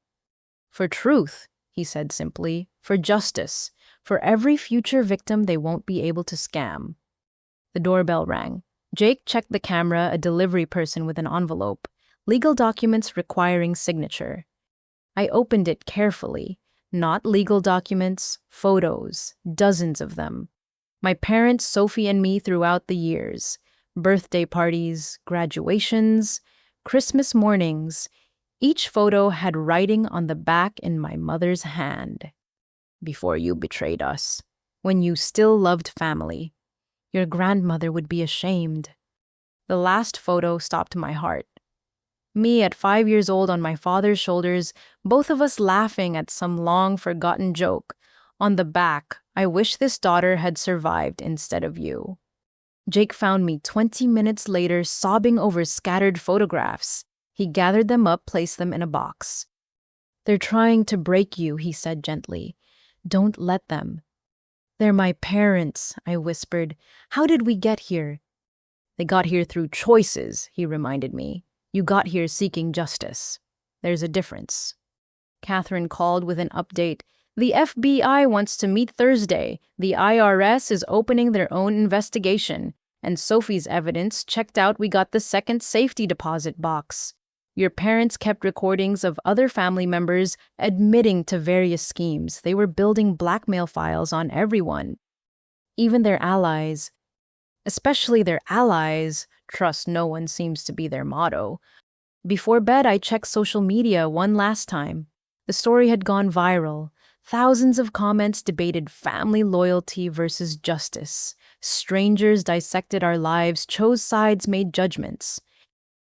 "For truth," he said simply. "For justice. For every future victim they won't be able to scam." The doorbell rang. Jake checked the camera, a delivery person with an envelope. Legal documents requiring signature. I opened it carefully. Not legal documents, photos, dozens of them. My parents, Sophie and me throughout the years. Birthday parties, graduations, Christmas mornings. Each photo had writing on the back in my mother's hand. "Before you betrayed us. When you still loved family. Your grandmother would be ashamed." The last photo stopped my heart. Me at 5 years old on my father's shoulders, both of us laughing at some long-forgotten joke. On the back, "I wish this daughter had survived instead of you." Jake found me 20 minutes later sobbing over scattered photographs. He gathered them up, placed them in a box. "They're trying to break you," he said gently. "Don't let them." "They're my parents," I whispered. "How did we get here?" "They got here through choices," he reminded me. "You got here seeking justice. There's a difference." Catherine called with an update. "The FBI wants to meet Thursday. The IRS is opening their own investigation. And Sophie's evidence checked out we got the second safety deposit box. Your parents kept recordings of other family members admitting to various schemes. They were building blackmail files on everyone. Even their allies. Especially their allies. Trust no one seems to be their motto. Before bed, I checked social media one last time. The story had gone viral. Thousands of comments debated family loyalty versus justice. Strangers dissected our lives, chose sides, made judgments.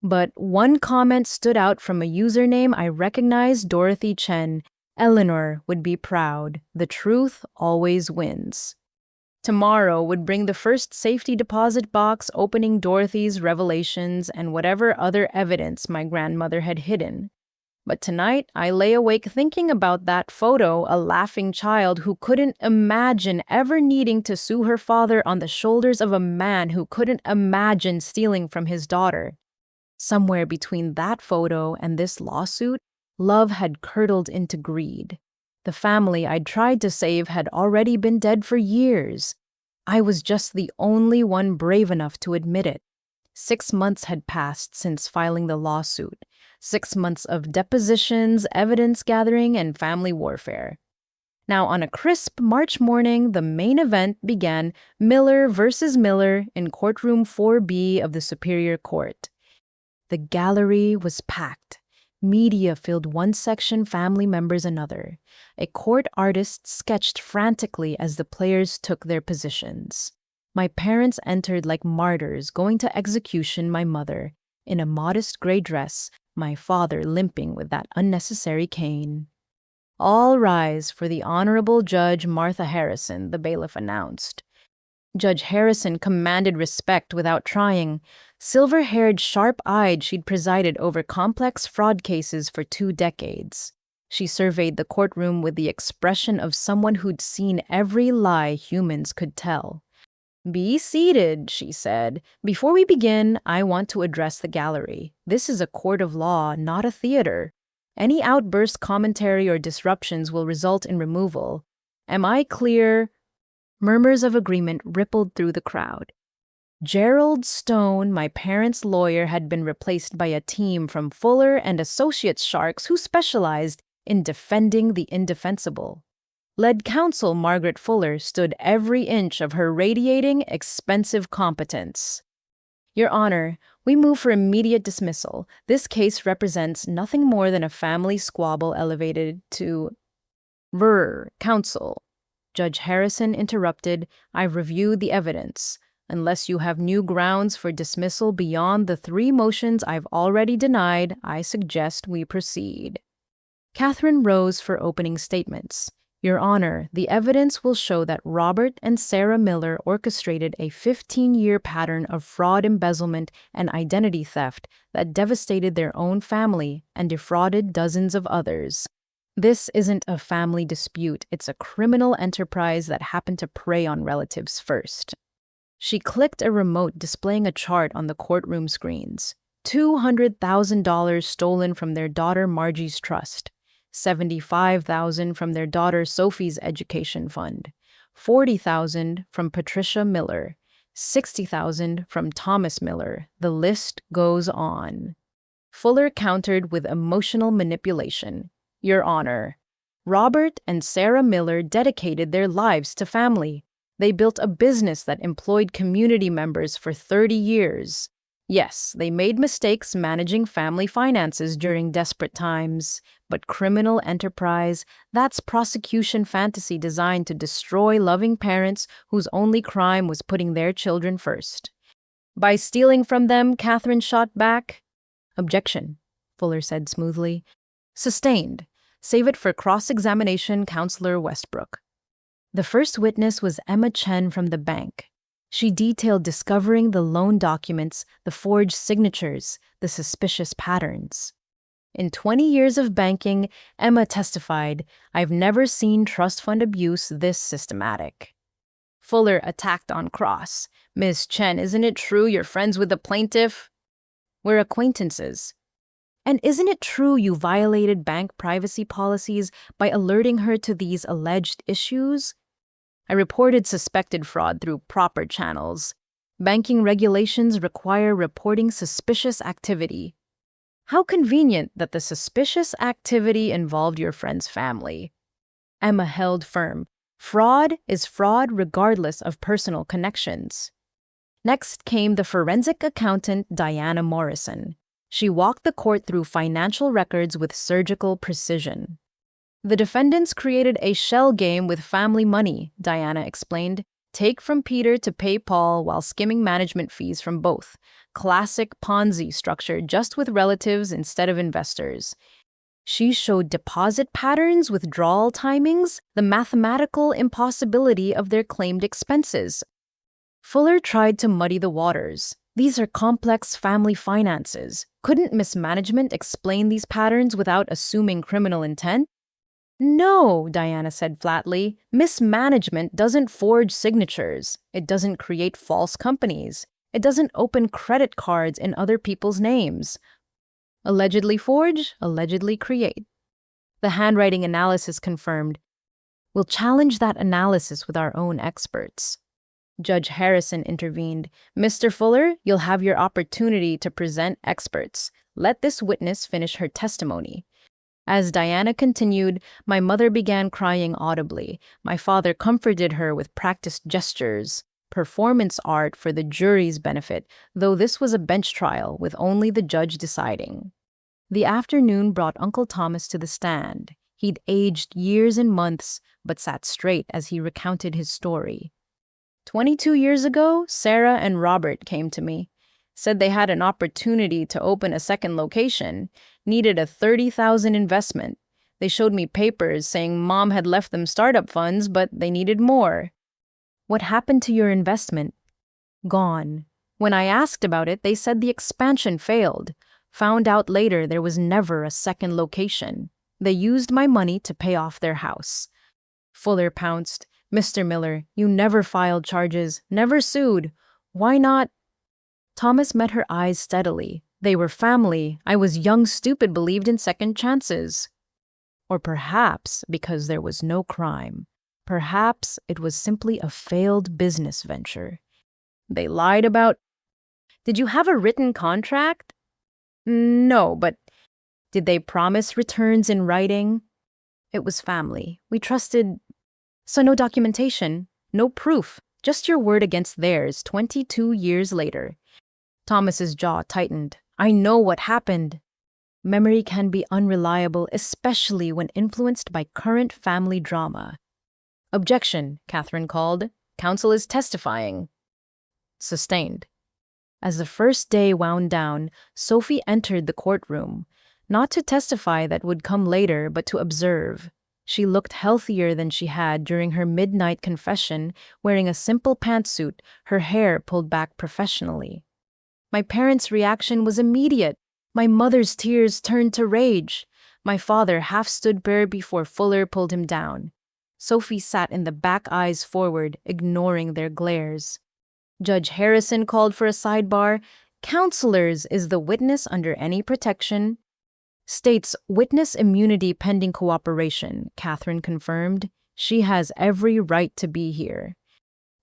But one comment stood out from a username I recognized, Dorothy Chen. "Eleanor would be proud. The truth always wins." Tomorrow would bring the first safety deposit box, opening Dorothy's revelations and whatever other evidence my grandmother had hidden. But tonight, I lay awake thinking about that photo, a laughing child who couldn't imagine ever needing to sue her father on the shoulders of a man who couldn't imagine stealing from his daughter. Somewhere between that photo and this lawsuit, love had curdled into greed. The family I'd tried to save had already been dead for years. I was just the only one brave enough to admit it. 6 months had passed since filing the lawsuit. 6 months of depositions, evidence gathering, and family warfare. Now, on a crisp March morning, the main event began: Miller versus Miller in courtroom 4B of the Superior Court. The gallery was packed. Media filled one section, family members another. A court artist sketched frantically as the players took their positions. My parents entered like martyrs, going to execution, my mother in a modest gray dress, my father limping with that unnecessary cane. "All rise for the Honorable Judge Martha Harrison," the bailiff announced. Judge Harrison commanded respect without trying. Silver-haired, sharp-eyed, she'd presided over complex fraud cases for 2 decades. She surveyed the courtroom with the expression of someone who'd seen every lie humans could tell. "Be seated," she said. "Before we begin, I want to address the gallery. This is a court of law, not a theater. Any outburst, commentary, or disruptions will result in removal. Am I clear?" Murmurs of agreement rippled through the crowd. Gerald Stone, my parents' lawyer, had been replaced by a team from Fuller and Associates Sharks who specialized in defending the indefensible. Lead counsel Margaret Fuller stood every inch of her radiating, expensive competence. "Your Honor, we move for immediate dismissal. This case represents nothing more than a family squabble elevated to..." Counsel. Judge Harrison interrupted. I've reviewed the evidence. Unless you have new grounds for dismissal beyond the 3 motions I've already denied, I suggest we proceed. Catherine rose for opening statements. Your Honor, the evidence will show that Robert and Sarah Miller orchestrated a 15-year pattern of fraud, embezzlement, and identity theft that devastated their own family and defrauded dozens of others. This isn't a family dispute, it's a criminal enterprise that happened to prey on relatives first. She clicked a remote displaying a chart on the courtroom screens. $200,000 stolen from their daughter Margie's trust. $75,000 from their daughter Sophie's education fund, $40,000 from Patricia Miller, $60,000 from Thomas Miller. The list goes on. Fuller countered with emotional manipulation. Your Honor, Robert and Sarah Miller dedicated their lives to family. They built a business that employed community members for 30 years. Yes, they made mistakes managing family finances during desperate times, but criminal enterprise, that's prosecution fantasy designed to destroy loving parents whose only crime was putting their children first. By stealing from them, Catherine shot back. Objection, Fuller said smoothly. Sustained. Save it for cross-examination, Counselor Westbrook. The first witness was Emma Chen from the bank. She detailed discovering the loan documents, the forged signatures, the suspicious patterns. In 20 years of banking, Emma testified, I've never seen trust fund abuse this systematic. Fuller attacked on cross. Ms. Chen, isn't it true you're friends with the plaintiff? We're acquaintances. And isn't it true you violated bank privacy policies by alerting her to these alleged issues? I reported suspected fraud through proper channels. Banking regulations require reporting suspicious activity. How convenient that the suspicious activity involved your friend's family. Emma held firm. Fraud is fraud regardless of personal connections. Next came the forensic accountant Diana Morrison. She walked the court through financial records with surgical precision. The defendants created a shell game with family money, Diana explained. Take from Peter to pay Paul while skimming management fees from both. Classic Ponzi structure, just with relatives instead of investors. She showed deposit patterns, withdrawal timings, the mathematical impossibility of their claimed expenses. Fuller tried to muddy the waters. These are complex family finances. Couldn't mismanagement explain these patterns without assuming criminal intent? No, Diana said flatly. Mismanagement doesn't forge signatures. It doesn't create false companies. It doesn't open credit cards in other people's names. Allegedly forge, allegedly create. The handwriting analysis confirmed. We'll challenge that analysis with our own experts. Judge Harrison intervened. Mr. Fuller, you'll have your opportunity to present experts. Let this witness finish her testimony. As Diana continued, my mother began crying audibly. My father comforted her with practiced gestures, performance art for the jury's benefit, though this was a bench trial with only the judge deciding. The afternoon brought Uncle Thomas to the stand. He'd aged years and months, but sat straight as he recounted his story. 22 years ago, Sarah and Robert came to me. Said they had an opportunity to open a second location, needed a $30,000 investment. They showed me papers saying Mom had left them startup funds, but they needed more. What happened to your investment? Gone. When I asked about it, they said the expansion failed. Found out later there was never a second location. They used my money to pay off their house. Fuller pounced. Mr. Miller, you never filed charges, never sued. Why not? Thomas met her eyes steadily. They were family. I was young, stupid, believed in second chances. Or perhaps because there was no crime. Perhaps it was simply a failed business venture. They lied about... Did you have a written contract? No, but did they promise returns in writing? It was family. We trusted... So no documentation, no proof, just your word against theirs 22 years later. Thomas's jaw tightened. I know what happened. Memory can be unreliable, especially when influenced by current family drama. Objection, Catherine called. Counsel is testifying. Sustained. As the first day wound down, Sophie entered the courtroom, not to testify that would come later, but to observe. She looked healthier than she had during her midnight confession, wearing a simple pantsuit, her hair pulled back professionally. My parents' reaction was immediate. My mother's tears turned to rage. My father half stood bare before Fuller pulled him down. Sophie sat in the back, eyes forward, ignoring their glares. Judge Harrison called for a sidebar. Counselors, is the witness under any protection? States witness immunity pending cooperation, Catherine confirmed. She has every right to be here.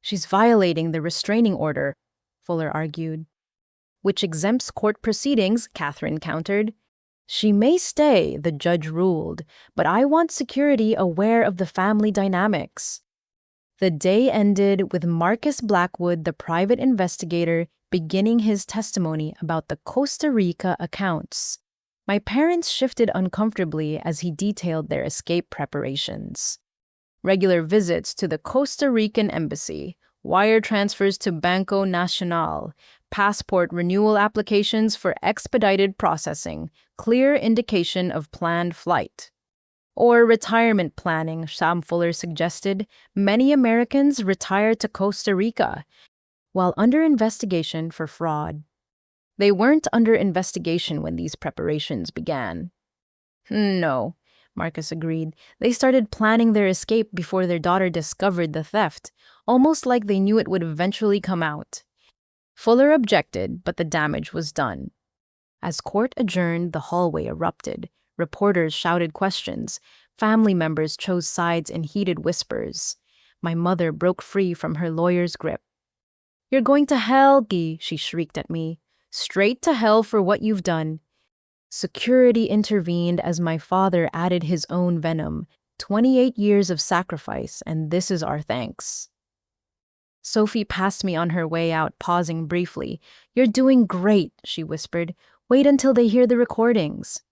She's violating the restraining order, Fuller argued. Which exempts court proceedings, Catherine countered. She may stay, the judge ruled, but I want security aware of the family dynamics. The day ended with Marcus Blackwood, the private investigator, beginning his testimony about the Costa Rica accounts. My parents shifted uncomfortably as he detailed their escape preparations. Regular visits to the Costa Rican embassy, wire transfers to Banco Nacional, passport renewal applications for expedited processing, clear indication of planned flight. Or retirement planning, Sam Fuller suggested. Many Americans retire to Costa Rica while under investigation for fraud. They weren't under investigation when these preparations began. No, Marcus agreed. They started planning their escape before their daughter discovered the theft, almost like they knew it would eventually come out. Fuller objected, but the damage was done. As court adjourned, the hallway erupted. Reporters shouted questions. Family members chose sides in heated whispers. My mother broke free from her lawyer's grip. "You're going to hell, Guy," she shrieked at me. "Straight to hell for what you've done." Security intervened as my father added his own venom. 28 years of sacrifice, and this is our thanks. Sophie passed me on her way out, pausing briefly. "You're doing great," she whispered. "Wait until they hear the recordings."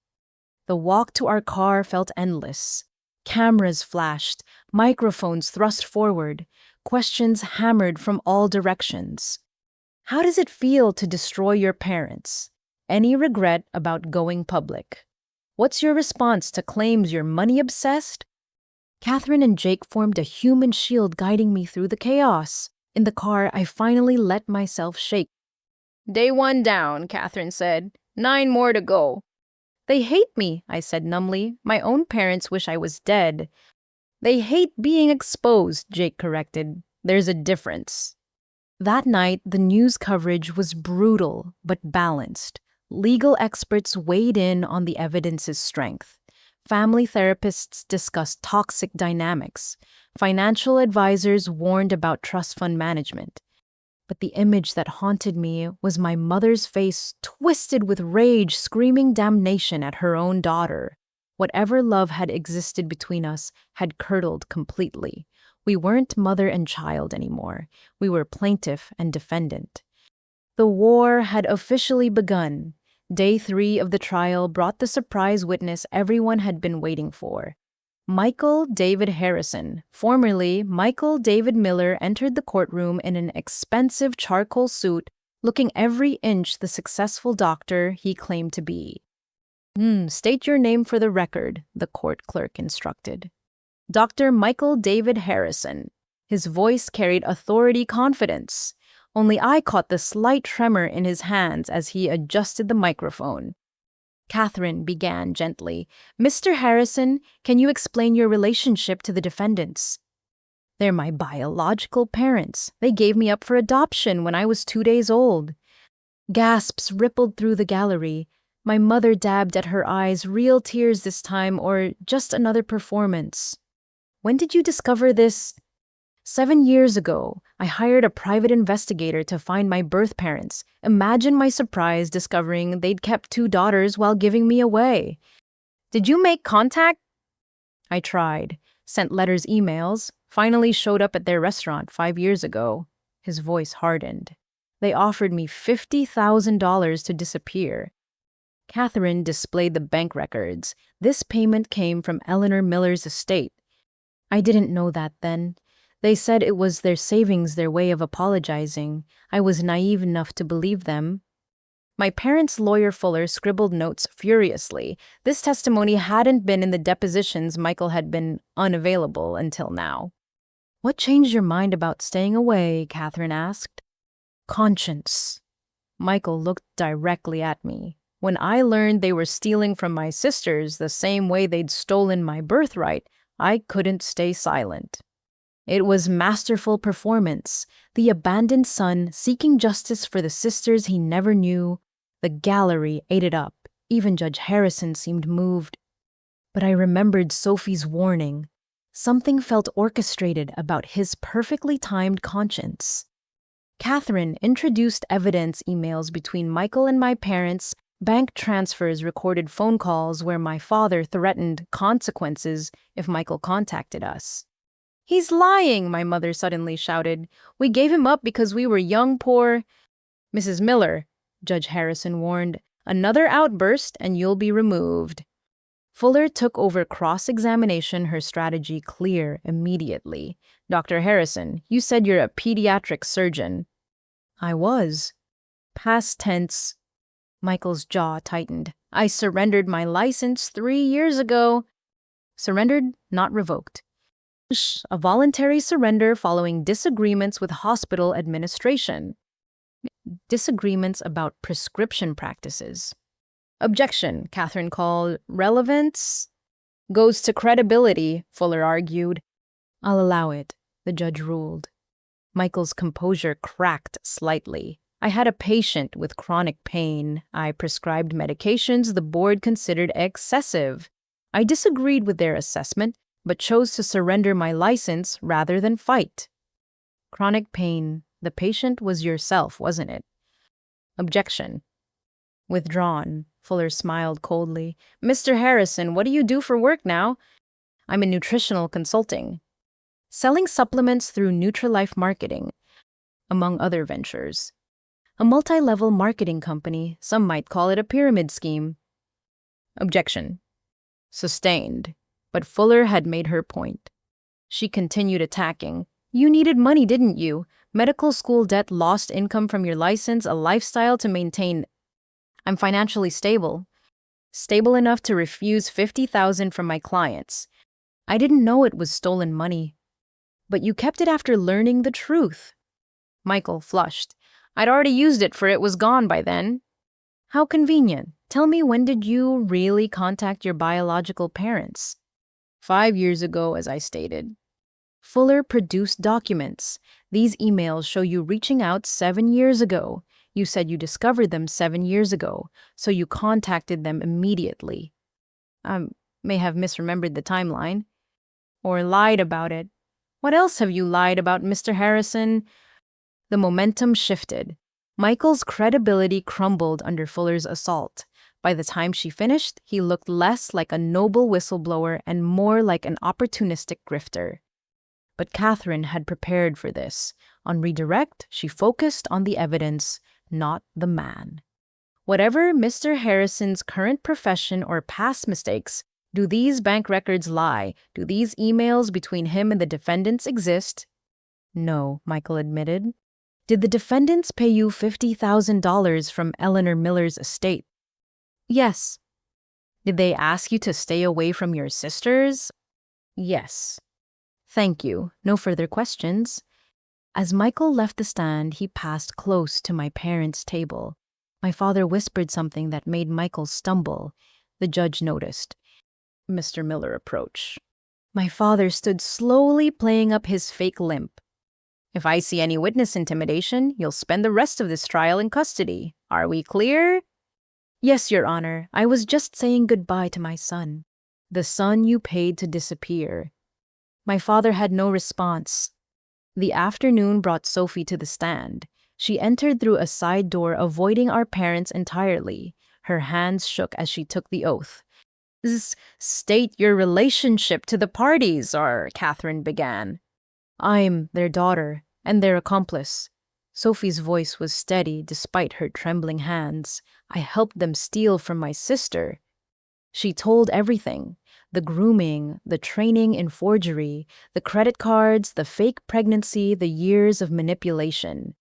The walk to our car felt endless. Cameras flashed, microphones thrust forward, questions hammered from all directions. How does it feel to destroy your parents? Any regret about going public? What's your response to claims you're money-obsessed? Catherine and Jake formed a human shield guiding me through the chaos. In the car, I finally let myself shake. "Day 1 down," Catherine said. 9 more to go. "They hate me," I said numbly. "My own parents wish I was dead." "They hate being exposed," Jake corrected. "There's a difference." That night, the news coverage was brutal but balanced. Legal experts weighed in on the evidence's strength. Family therapists discussed toxic dynamics. Financial advisors warned about trust fund management. But the image that haunted me was my mother's face twisted with rage, screaming damnation at her own daughter. Whatever love had existed between us had curdled completely. We weren't mother and child anymore. We were plaintiff and defendant. The war had officially begun. Day 3 of the trial brought the surprise witness everyone had been waiting for. Michael David Harrison, formerly Michael David Miller, entered the courtroom in an expensive charcoal suit, looking every inch the successful doctor he claimed to be. State your name for the record," the court clerk instructed. "Dr. Michael David Harrison." His voice carried authority confidence. Only I caught the slight tremor in his hands as he adjusted the microphone. Catherine began gently. "Mr. Harrison, can you explain your relationship to the defendants?" "They're my biological parents. They gave me up for adoption when I was 2 days old." Gasps rippled through the gallery. My mother dabbed at her eyes, real tears this time, or just another performance. "When did you discover this?" 7 years ago, I hired a private investigator to find my birth parents. Imagine my surprise discovering they'd kept 2 daughters while giving me away. "Did you make contact?" I tried, sent letters, emails, finally showed up at their restaurant 5 years ago. His voice hardened. "They offered me $50,000 to disappear." Catherine displayed the bank records. This payment came from Eleanor Miller's estate. I didn't know that then. They said it was their savings, their way of apologizing. I was naive enough to believe them. My parents' lawyer Fuller scribbled notes furiously. This testimony hadn't been in the depositions. Michael had been unavailable until now. What changed your mind about staying away? Catherine asked. Conscience. Michael looked directly at me. When I learned they were stealing from my sisters the same way they'd stolen my birthright, I couldn't stay silent. It was masterful performance. The abandoned son seeking justice for the sisters he never knew. The gallery ate it up. Even Judge Harrison seemed moved. But I remembered Sophie's warning. Something felt orchestrated about his perfectly timed conscience. Catherine introduced evidence emails between Michael and my parents, bank transfers, recorded phone calls where my father threatened consequences if Michael contacted us. He's lying, my mother suddenly shouted. We gave him up because we were young, poor. Mrs. Miller, Judge Harrison warned, another outburst and you'll be removed. Fuller took over cross-examination, her strategy clear immediately. Dr. Harrison, you said you're a pediatric surgeon. I was. Past tense. Michael's jaw tightened. I surrendered my license 3 years ago. Surrendered, not revoked. A voluntary surrender following disagreements with hospital administration. Disagreements about prescription practices. Objection, Catherine called. Relevance? Goes to credibility, Fuller argued. I'll allow it, the judge ruled. Michael's composure cracked slightly. I had a patient with chronic pain. I prescribed medications the board considered excessive. I disagreed with their assessment, but chose to surrender my license rather than fight. Chronic pain. The patient was yourself, wasn't it? Objection. Withdrawn. Fuller smiled coldly. Mr. Harrison, what do you do for work now? I'm in nutritional consulting. Selling supplements through Nutrilife Marketing, among other ventures. A multi-level marketing company, some might call it a pyramid scheme. Objection. Sustained. But Fuller had made her point. She continued attacking. You needed money, didn't you? Medical school debt, lost income from your license, a lifestyle to maintain. I'm financially stable. Stable enough to refuse $50,000 from my clients. I didn't know it was stolen money. But you kept it after learning the truth. Michael flushed. I'd already used it, for it was gone by then. How convenient. Tell me, when did you really contact your biological parents? 5 years ago, as I stated. Fuller produced documents. These emails show you reaching out 7 years ago. You said you discovered them 7 years ago, so you contacted them immediately. I may have misremembered the timeline. Or lied about it. What else have you lied about, Mr. Harrison? The momentum shifted. Michael's credibility crumbled under Fuller's assault. By the time she finished, he looked less like a noble whistleblower and more like an opportunistic grifter. But Catherine had prepared for this. On redirect, she focused on the evidence, not the man. Whatever Mr. Harrison's current profession or past mistakes, do these bank records lie? Do these emails between him and the defendants exist? No, Michael admitted. Did the defendants pay you $50,000 from Eleanor Miller's estate? Yes. Did they ask you to stay away from your sisters? Yes. Thank you. No further questions. As Michael left the stand, he passed close to my parents' table. My father whispered something that made Michael stumble. The judge noticed. Mr. Miller approached. My father stood slowly, playing up his fake limp. If I see any witness intimidation, you'll spend the rest of this trial in custody. Are we clear? Yes, Your Honor. I was just saying goodbye to my son. The son you paid to disappear. My father had no response. The afternoon brought Sophie to the stand. She entered through a side door, avoiding our parents entirely. Her hands shook as she took the oath. State your relationship to the parties, Catherine began. I'm their daughter and their accomplice. Sophie's voice was steady despite her trembling hands. I helped them steal from my sister. She told everything: the grooming, the training in forgery, the credit cards, the fake pregnancy, the years of manipulation.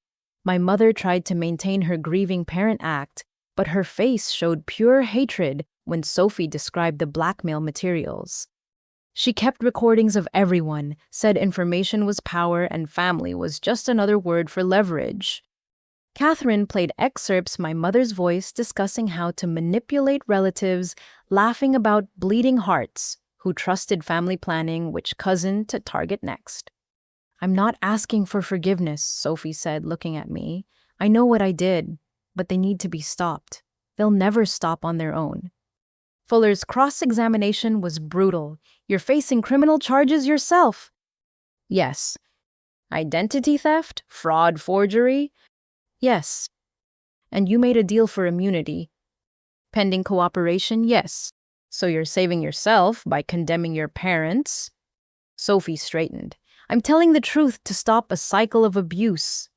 My mother tried to maintain her grieving parent act, but her face showed pure hatred when Sophie described the blackmail materials. She kept recordings of everyone, said information was power and family was just another word for leverage. Catherine played excerpts my mother's voice discussing how to manipulate relatives, laughing about bleeding hearts, who trusted family planning which cousin to target next. I'm not asking for forgiveness, Sophie said, looking at me. I know what I did, but they need to be stopped. They'll never stop on their own. Fuller's cross-examination was brutal. You're facing criminal charges yourself. Yes. Identity theft? Fraud, forgery? Yes. And you made a deal for immunity. Pending cooperation? Yes. So you're saving yourself by condemning your parents? Sophie straightened. I'm telling the truth to stop a cycle of abuse.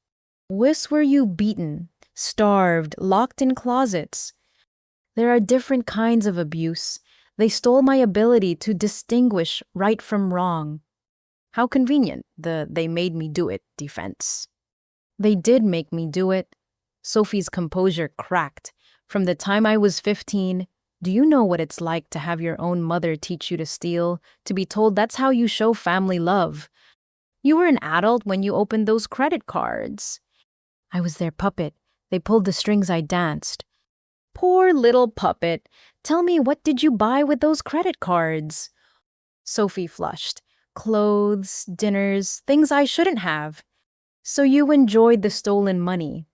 Where were you beaten, starved, locked in closets? There are different kinds of abuse. They stole my ability to distinguish right from wrong. How convenient, the "they made me do it" defense. They did make me do it. Sophie's composure cracked. From the time I was 15, do you know what it's like to have your own mother teach you to steal, to be told that's how you show family love? You were an adult when you opened those credit cards. I was their puppet. They pulled the strings I danced. Poor little puppet. Tell me, what did you buy with those credit cards? Sophie flushed. Clothes, dinners, things I shouldn't have. So you enjoyed the stolen money?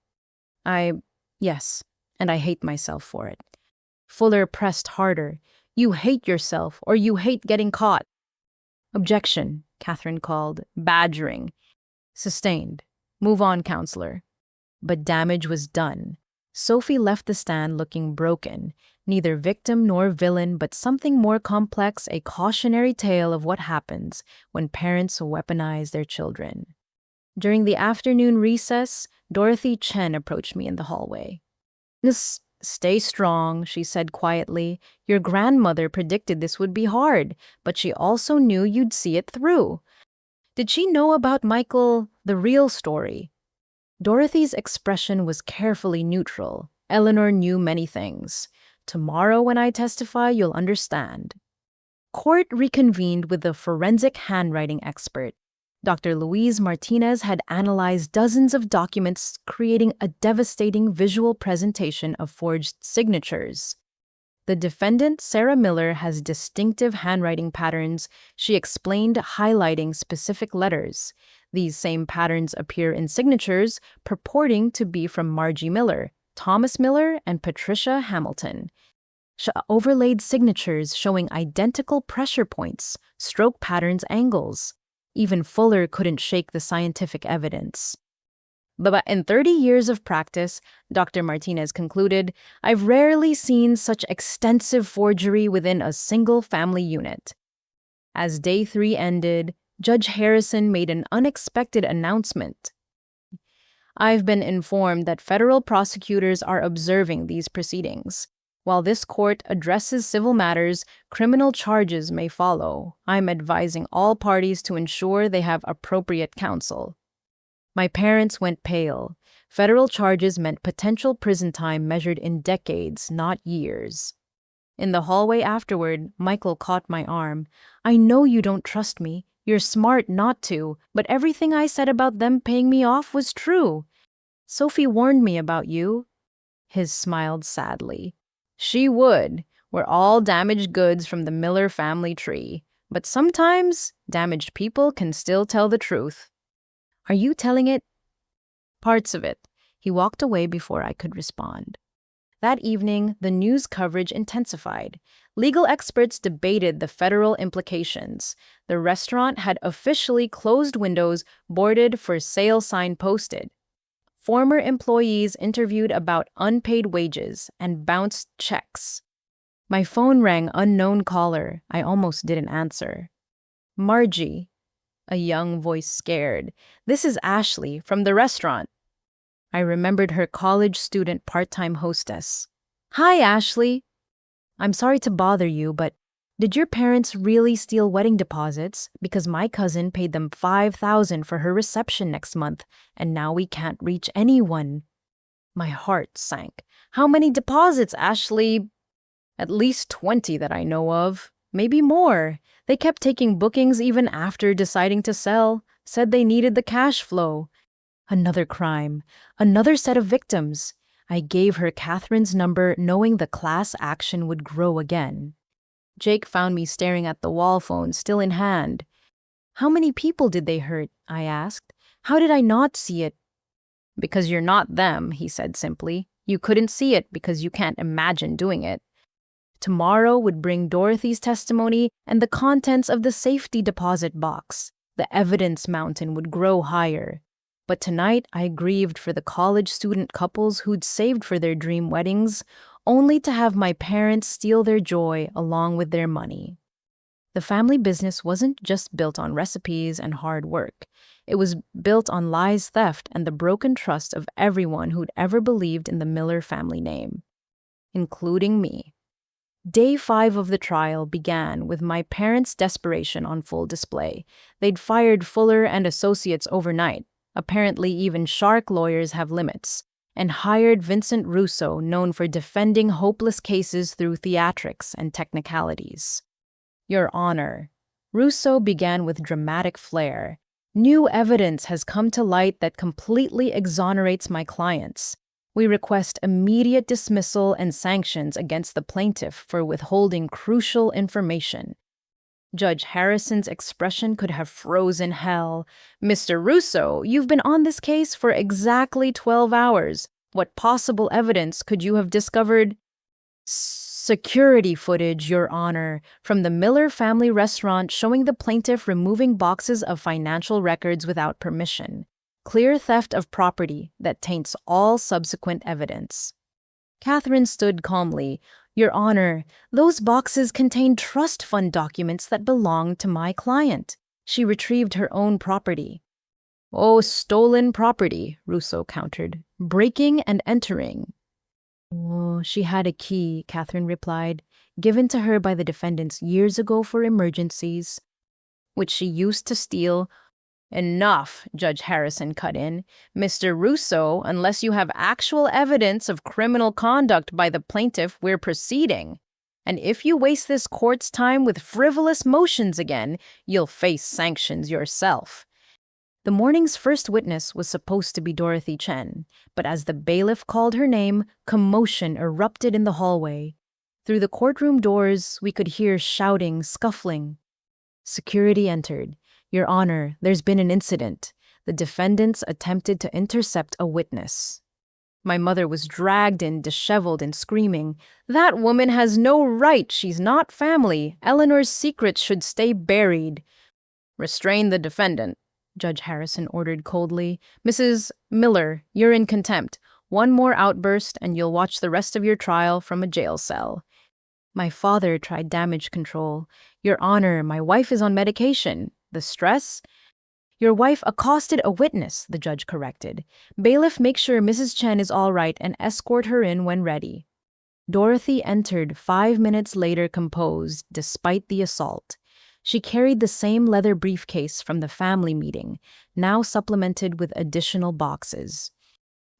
Yes, and I hate myself for it. Fuller pressed harder. You hate yourself, or you hate getting caught. Objection, Catherine called, badgering. Sustained. Move on, counselor. But damage was done. Sophie left the stand looking broken, neither victim nor villain, but something more complex, a cautionary tale of what happens when parents weaponize their children. During the afternoon recess, Dorothy Chen approached me in the hallway. Stay strong, she said quietly. Your grandmother predicted this would be hard, but she also knew you'd see it through. Did she know about Michael, the real story? Dorothy's expression was carefully neutral. Eleanor knew many things. Tomorrow when I testify, you'll understand. Court reconvened with the forensic handwriting expert. Dr. Louise Martinez had analyzed dozens of documents, creating a devastating visual presentation of forged signatures. The defendant, Sarah Miller, has distinctive handwriting patterns, she explained, highlighting specific letters. These same patterns appear in signatures purporting to be from Margie Miller, Thomas Miller, and Patricia Hamilton. She overlaid signatures showing identical pressure points, stroke patterns, angles. Even Fuller couldn't shake the scientific evidence. But in 30 years of practice, Dr. Martinez concluded, I've rarely seen such extensive forgery within a single family unit. As day 3 ended, Judge Harrison made an unexpected announcement. I've been informed that federal prosecutors are observing these proceedings. While this court addresses civil matters, criminal charges may follow. I'm advising all parties to ensure they have appropriate counsel. My parents went pale. Federal charges meant potential prison time measured in decades, not years. In the hallway afterward, Michael caught my arm. I know you don't trust me. You're smart not to, but everything I said about them paying me off was true. Sophie warned me about you. His smiled sadly. She would. We're all damaged goods from the Miller family tree. But sometimes, damaged people can still tell the truth. Are you telling it? Parts of it. He walked away before I could respond. That evening, the news coverage intensified. Legal experts debated the federal implications. The restaurant had officially closed windows, boarded for sale sign posted. Former employees interviewed about unpaid wages and bounced checks. My phone rang, unknown caller. I almost didn't answer. Margie, a young voice scared. This is Ashley from the restaurant. I remembered her college student part-time hostess. "Hi, Ashley. I'm sorry to bother you, but did your parents really steal wedding deposits? Because my cousin paid them $5,000 for her reception next month, and now we can't reach anyone." My heart sank. "How many deposits, Ashley?" "At least 20 that I know of. Maybe more. They kept taking bookings even after deciding to sell. Said they needed the cash flow." Another crime. Another set of victims. I gave her Catherine's number, knowing the class action would grow again. Jake found me staring at the wall phone, still in hand. "How many people did they hurt?" I asked. "How did I not see it?" "Because you're not them," he said simply. "You couldn't see it because you can't imagine doing it." Tomorrow would bring Dorothy's testimony and the contents of the safety deposit box. The evidence mountain would grow higher. But tonight I grieved for the college student couples who'd saved for their dream weddings, only to have my parents steal their joy along with their money. The family business wasn't just built on recipes and hard work. It was built on lies, theft, and the broken trust of everyone who'd ever believed in the Miller family name, including me. Day 5 of the trial began with my parents' desperation on full display. They'd fired Fuller and Associates overnight. Apparently, even shark lawyers have limits. And hired Vincent Russo, known for defending hopeless cases through theatrics and technicalities. "Your Honor," Russo began with dramatic flair, "new evidence has come to light that completely exonerates my clients. We request immediate dismissal and sanctions against the plaintiff for withholding crucial information." Judge Harrison's expression could have frozen hell. "Mr. Russo, you've been on this case for exactly 12 hours. What possible evidence could you have discovered?" "Security footage, Your Honor, from the Miller family restaurant showing the plaintiff removing boxes of financial records without permission. Clear theft of property that taints all subsequent evidence." Catherine stood calmly. "Your Honor, those boxes contain trust fund documents that belonged to my client. She retrieved her own property." "Oh, stolen property," Russo countered. "Breaking and entering." "Oh, she had a key," Catherine replied, "given to her by the defendants years ago for emergencies, which she used to steal." "Enough," Judge Harrison cut in. "Mr. Russo, unless you have actual evidence of criminal conduct by the plaintiff, we're proceeding. And if you waste this court's time with frivolous motions again, you'll face sanctions yourself." The morning's first witness was supposed to be Dorothy Chen, but as the bailiff called her name, commotion erupted in the hallway. Through the courtroom doors, we could hear shouting, scuffling. Security entered. "Your Honor, there's been an incident. The defendants attempted to intercept a witness." My mother was dragged in, disheveled and screaming. "That woman has no right. She's not family. Eleanor's secrets should stay buried." "Restrain the defendant," Judge Harrison ordered coldly. "Mrs. Miller, you're in contempt. One more outburst and you'll watch the rest of your trial from a jail cell." My father tried damage control. "Your Honor, my wife is on medication. The stress?" "Your wife accosted a witness," the judge corrected. "Bailiff, make sure Mrs. Chen is all right and escort her in when ready." Dorothy entered 5 minutes later composed, despite the assault. She carried the same leather briefcase from the family meeting, now supplemented with additional boxes.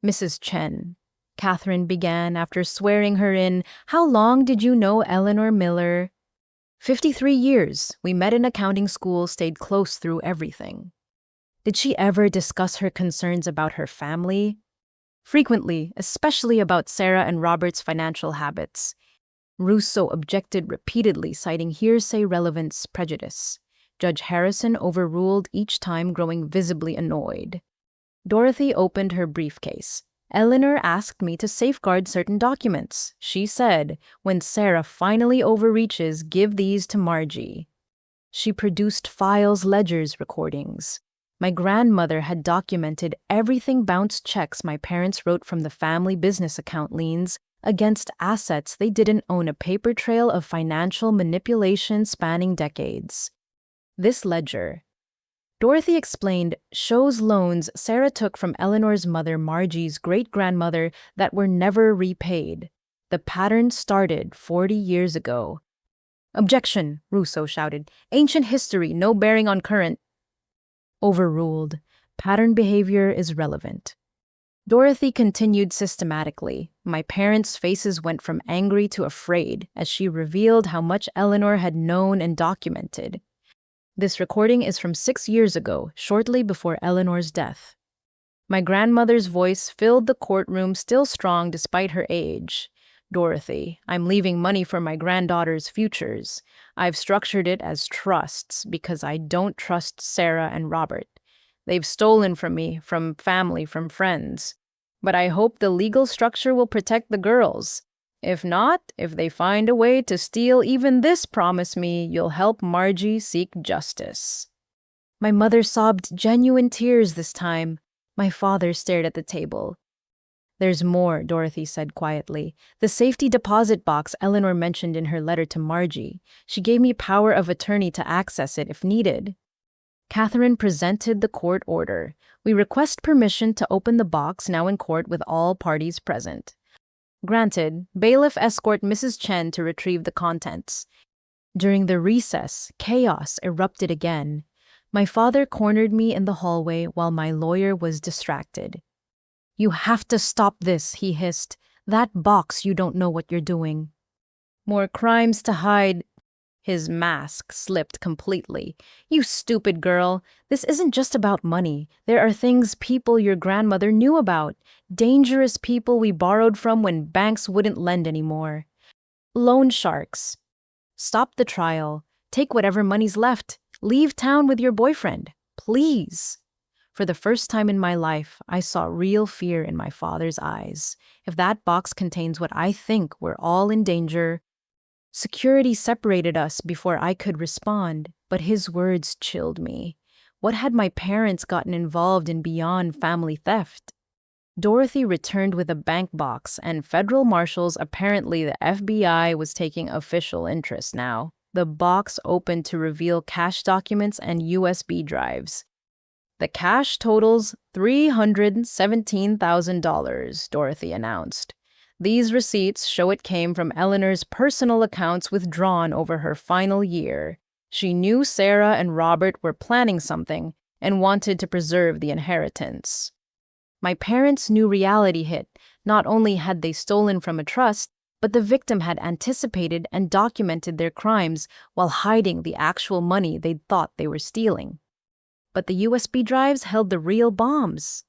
"Mrs. Chen," Catherine began after swearing her in, "how long did you know Eleanor Miller?" 53 years. We met in accounting school, stayed close through everything." "Did she ever discuss her concerns about her family?" "Frequently, especially about Sarah and Robert's financial habits." Russo objected repeatedly, citing hearsay relevance prejudice. Judge Harrison overruled each time, growing visibly annoyed. Dorothy opened her briefcase. "Eleanor asked me to safeguard certain documents. She said, when Sarah finally overreaches, give these to Margie." She produced files, ledgers, recordings. My grandmother had documented everything bounced checks my parents wrote from the family business account liens against assets they didn't own, a paper trail of financial manipulation spanning decades. This ledger, Dorothy explained shows loans Sarah took from Eleanor's mother Margie's great-grandmother that were never repaid. The pattern started 40 years ago. "Objection," Russo shouted. "Ancient history, no bearing on current." Overruled. Pattern behavior is relevant. Dorothy continued systematically. My parents' faces went from angry to afraid as she revealed how much Eleanor had known and documented. This recording is from 6 years ago, shortly before Eleanor's death. My grandmother's voice filled the courtroom, still strong despite her age. "Dorothy, I'm leaving money for my granddaughter's futures. I've structured it as trusts because I don't trust Sarah and Robert. They've stolen from me, from family, from friends. But I hope the legal structure will protect the girls. If not, if they find a way to steal even this, promise me you'll help Margie seek justice." My mother sobbed genuine tears this time. My father stared at the table. "There's more," Dorothy said quietly. "The safety deposit box Eleanor mentioned in her letter to Margie. She gave me power of attorney to access it if needed." Catherine presented the court order. "We request permission to open the box now in court with all parties present." "Granted. Bailiff escort Mrs. Chen to retrieve the contents." During the recess, chaos erupted again. My father cornered me in the hallway while my lawyer was distracted. "You have to stop this," he hissed. "That box, you don't know what you're doing." "More crimes to hide." His mask slipped completely. "You stupid girl. This isn't just about money. There are things people your grandmother knew about. Dangerous people we borrowed from when banks wouldn't lend anymore. Loan sharks. Stop the trial. Take whatever money's left. Leave town with your boyfriend. Please." For the first time in my life, I saw real fear in my father's eyes. If that box contains what I think we're all in danger. Security separated us before I could respond, but his words chilled me. What had my parents gotten involved in beyond family theft? Dorothy returned with a bank box, and federal marshals, apparently the FBI, was taking official interest now. The box opened to reveal cash documents and USB drives. "The cash totals $317,000, Dorothy announced. "These receipts show it came from Eleanor's personal accounts withdrawn over her final year. She knew Sarah and Robert were planning something and wanted to preserve the inheritance." My parents knew reality hit. Not only had they stolen from a trust, but the victim had anticipated and documented their crimes while hiding the actual money they'd thought they were stealing. But the USB drives held the real bombs.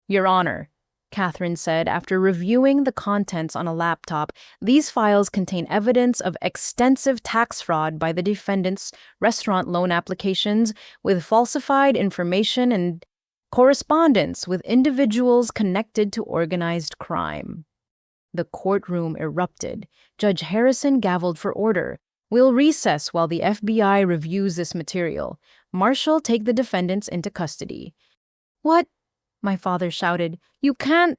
"Your Honor," Catherine said after reviewing the contents on a laptop, "these files contain evidence of extensive tax fraud by the defendant's restaurant loan applications with falsified information and correspondence with individuals connected to organized crime." The courtroom erupted. Judge Harrison gavelled for order. "We'll recess while the FBI reviews this material. Marshal, take the defendants into custody." "What?" my father shouted. "You can't."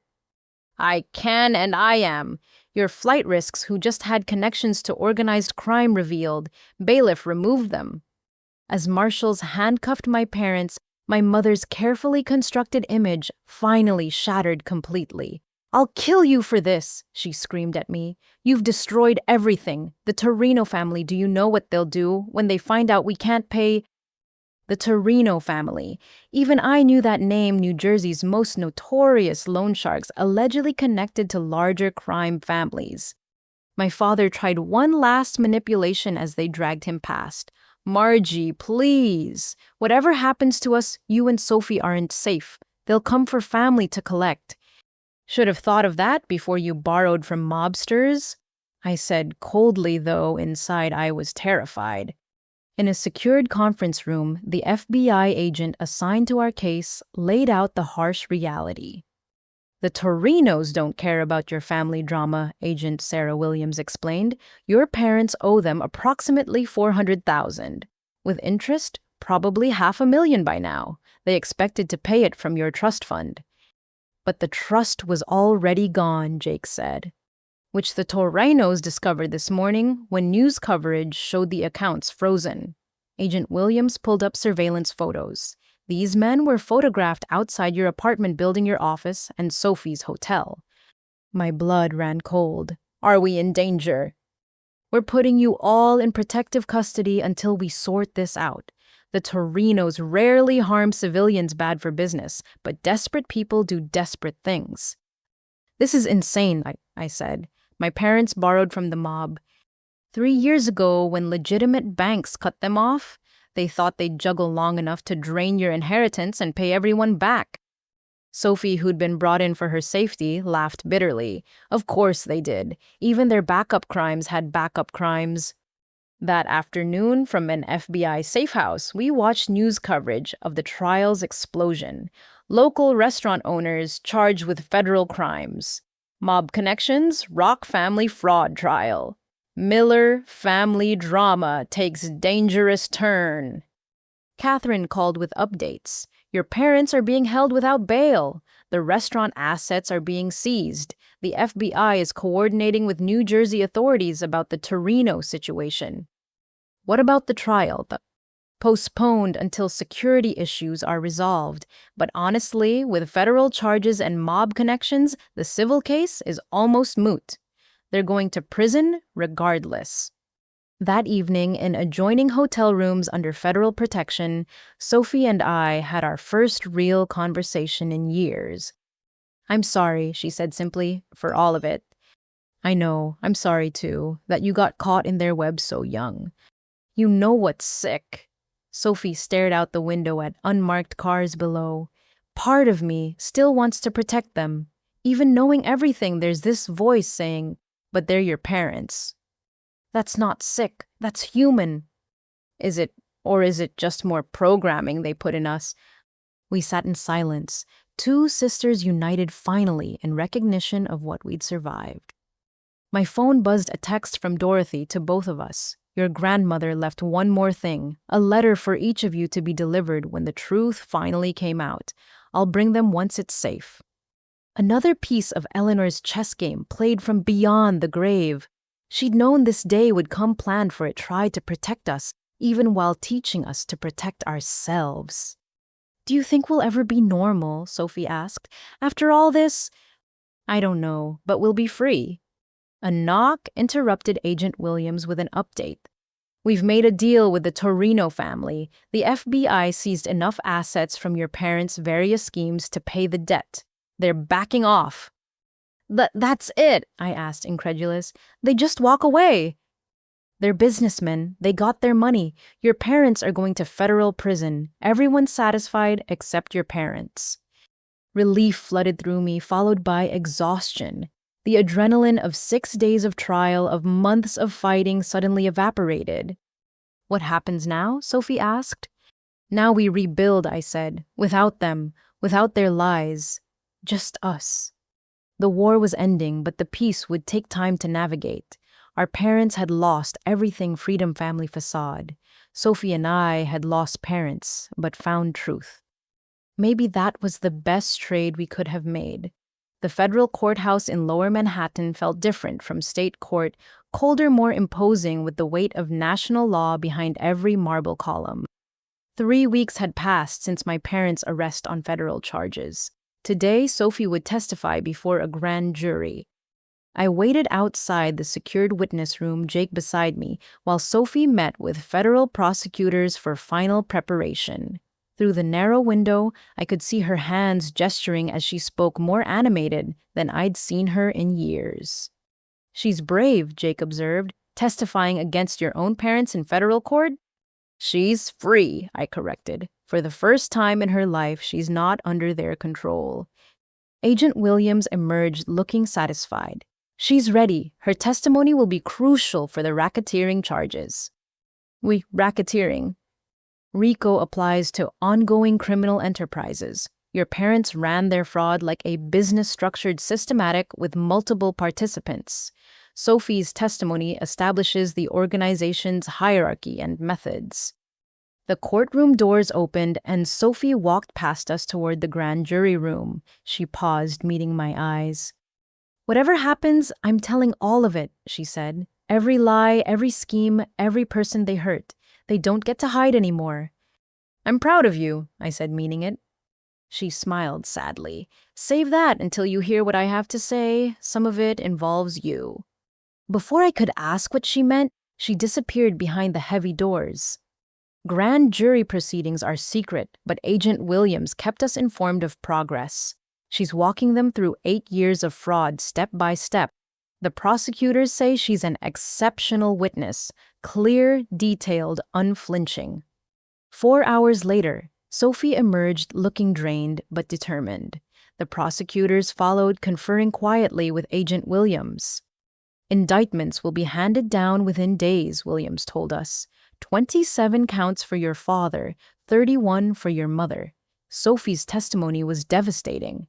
"I can and I am. Your flight risks who just had connections to organized crime revealed. Bailiff removed them." As marshals handcuffed my parents, my mother's carefully constructed image finally shattered completely. "I'll kill you for this," she screamed at me. "You've destroyed everything. The Torino family, do you know what they'll do when they find out we can't pay?" The Torino family. Even I knew that name, New Jersey's most notorious loan sharks allegedly connected to larger crime families. My father tried one last manipulation as they dragged him past. "Margie, please. Whatever happens to us, you and Sophie aren't safe. They'll come for family to collect." "Should have thought of that before you borrowed from mobsters," I said coldly, though inside I was terrified. In a secured conference room, the FBI agent assigned to our case laid out the harsh reality. "The Torinos don't care about your family drama," Agent Sarah Williams explained. "Your parents owe them approximately $400,000. With interest, probably $500,000 by now. They expected to pay it from your trust fund." "But the trust was already gone," Jake said. "Which the Torinos discovered this morning when news coverage showed the accounts frozen." Agent Williams pulled up surveillance photos. These men were photographed outside your apartment building, your office, and Sophie's hotel. My blood ran cold. Are we in danger? We're putting you all in protective custody until we sort this out. The Torinos rarely harm civilians bad for business, but desperate people do desperate things. This is insane, I said. My parents borrowed from the mob. 3 years ago, when legitimate banks cut them off, they thought they'd juggle long enough to drain your inheritance and pay everyone back. Sophie, who'd been brought in for her safety, laughed bitterly. Of course they did. Even their backup crimes had backup crimes. That afternoon, from an FBI safe house, we watched news coverage of the trial's explosion. Local restaurant owners charged with federal crimes. Mob connections, Rock family fraud trial. Miller family drama takes dangerous turn. Catherine called with updates. Your parents are being held without bail. The restaurant assets are being seized. The FBI is coordinating with New Jersey authorities about the Torino situation. What about the trial? Postponed until security issues are resolved. But honestly, with federal charges and mob connections, the civil case is almost moot. They're going to prison regardless. That evening, in adjoining hotel rooms under federal protection, Sophie and I had our first real conversation in years. I'm sorry, she said simply, for all of it. I know, I'm sorry too, that you got caught in their web so young. You know what's sick? Sophie stared out the window at unmarked cars below. Part of me still wants to protect them. Even knowing everything, there's this voice saying, but they're your parents. That's not sick. That's human. Is it, or is it just more programming they put in us? We sat in silence, two sisters united finally in recognition of what we'd survived. My phone buzzed a text from Dorothy to both of us. Your grandmother left one more thing, a letter for each of you to be delivered when the truth finally came out. I'll bring them once it's safe. Another piece of Eleanor's chess game played from beyond the grave. She'd known this day would come, planned for it, tried to protect us, even while teaching us to protect ourselves. Do you think we'll ever be normal? Sophie asked. After all this? I don't know, but we'll be free. A knock interrupted Agent Williams with an update. We've made a deal with the Torino family. The FBI seized enough assets from your parents' various schemes to pay the debt. They're backing off. That's it, I asked, incredulous. They just walk away. They're businessmen. They got their money. Your parents are going to federal prison. Everyone's satisfied except your parents. Relief flooded through me, followed by exhaustion. The adrenaline of 6 days of trial, of months of fighting, suddenly evaporated. What happens now? Sophie asked. Now we rebuild, I said. Without them, without their lies. Just us. The war was ending, but the peace would take time to navigate. Our parents had lost everything Freedom Family facade. Sophie and I had lost parents, but found truth. Maybe that was the best trade we could have made. The federal courthouse in Lower Manhattan felt different from state court, colder, more imposing, with the weight of national law behind every marble column. 3 weeks had passed since my parents' arrest on federal charges. Today, Sophie would testify before a grand jury. I waited outside the secured witness room, Jake beside me, while Sophie met with federal prosecutors for final preparation. Through the narrow window, I could see her hands gesturing as she spoke, more animated than I'd seen her in years. She's brave, Jake observed, testifying against your own parents in federal court. She's free, I corrected. For the first time in her life, she's not under their control. Agent Williams emerged looking satisfied. She's ready. Her testimony will be crucial for the racketeering charges. Racketeering. RICO applies to ongoing criminal enterprises. Your parents ran their fraud like a business structured systematic with multiple participants. Sophie's testimony establishes the organization's hierarchy and methods. The courtroom doors opened and Sophie walked past us toward the grand jury room. She paused, meeting my eyes. Whatever happens, I'm telling all of it, she said. Every lie, every scheme, every person they hurt. They don't get to hide anymore. I'm proud of you, I said, meaning it. She smiled sadly. Save that until you hear what I have to say. Some of it involves you. Before I could ask what she meant, she disappeared behind the heavy doors. Grand jury proceedings are secret, but Agent Williams kept us informed of progress. She's walking them through 8 years of fraud step by step. The prosecutors say she's an exceptional witness, clear, detailed, unflinching. 4 hours later, Sophie emerged looking drained but determined. The prosecutors followed, conferring quietly with Agent Williams. Indictments will be handed down within days, Williams told us. 27 counts for your father, 31 for your mother. Sophie's testimony was devastating.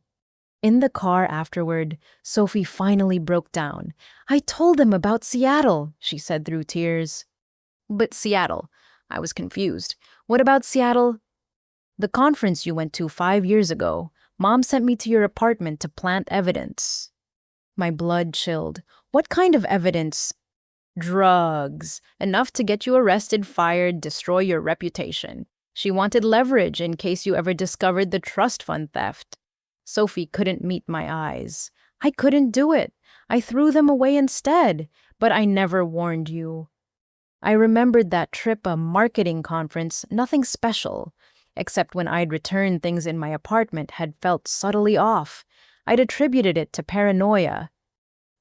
In the car afterward, Sophie finally broke down. I told them about Seattle, she said through tears. But Seattle? I was confused. What about Seattle? The conference you went to 5 years ago. Mom sent me to your apartment to plant evidence. My blood chilled. What kind of evidence? Drugs. Enough to get you arrested, fired, destroy your reputation. She wanted leverage in case you ever discovered the trust fund theft. Sophie couldn't meet my eyes. I couldn't do it. I threw them away instead, but I never warned you. I remembered that trip, a marketing conference, nothing special, except when I'd returned things in my apartment had felt subtly off. I'd attributed it to paranoia.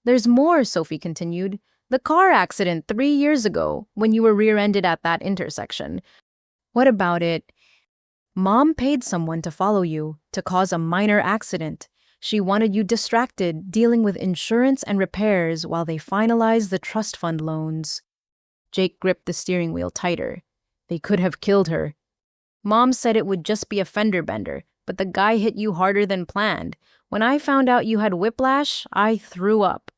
There's more, Sophie continued. The car accident 3 years ago, when you were rear-ended at that intersection. What about it? Mom paid someone to follow you, to cause a minor accident. She wanted you distracted, dealing with insurance and repairs while they finalized the trust fund loans. Jake gripped the steering wheel tighter. They could have killed her. Mom said it would just be a fender bender, but the guy hit you harder than planned. When I found out you had whiplash, I threw up.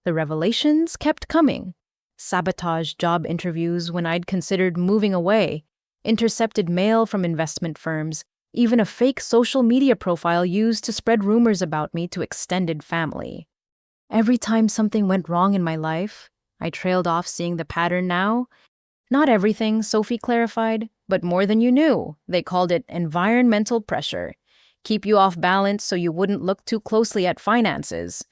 The revelations kept coming. Sabotage job interviews when I'd considered moving away, intercepted mail from investment firms, even a fake social media profile used to spread rumors about me to extended family. Every time something went wrong in my life, I trailed off, seeing the pattern now. Not everything, Sophie clarified, but more than you knew. They called it environmental pressure. Keep you off balance so you wouldn't look too closely at finances.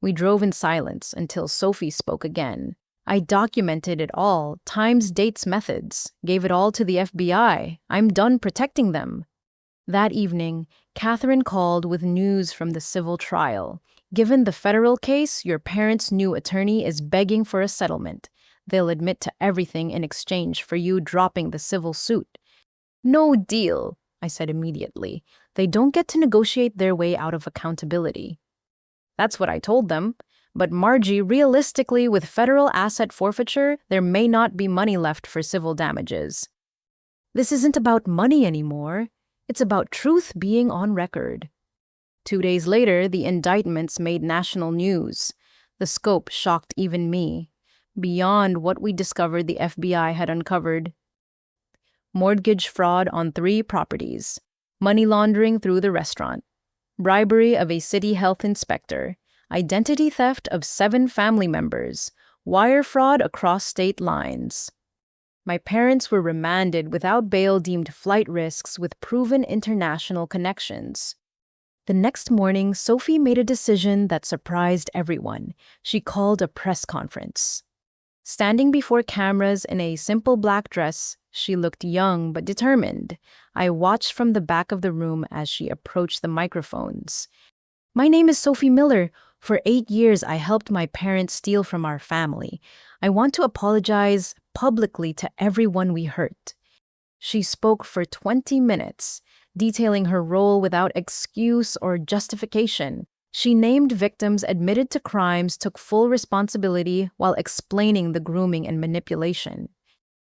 We drove in silence until Sophie spoke again. I documented it all, times, dates, methods, gave it all to the FBI. I'm done protecting them. That evening, Catherine called with news from the civil trial. Given the federal case, your parents' new attorney is begging for a settlement. They'll admit to everything in exchange for you dropping the civil suit. No deal, I said immediately. They don't get to negotiate their way out of accountability. That's what I told them. But Margie, realistically, with federal asset forfeiture, there may not be money left for civil damages. This isn't about money anymore. It's about truth being on record. 2 days later, the indictments made national news. The scope shocked even me. Beyond what we discovered the FBI had uncovered. Mortgage fraud on 3 properties. Money laundering through the restaurant. Bribery of a city health inspector. Identity theft of 7 family members. Wire fraud across state lines. My parents were remanded without bail, deemed flight risks with proven international connections. The next morning, Sophie made a decision that surprised everyone. She called a press conference. Standing before cameras in a simple black dress, she looked young but determined. I watched from the back of the room as she approached the microphones. My name is Sophie Miller. For 8 years, I helped my parents steal from our family. I want to apologize publicly to everyone we hurt. She spoke for 20 minutes, detailing her role without excuse or justification. She named victims, admitted to crimes, took full responsibility while explaining the grooming and manipulation.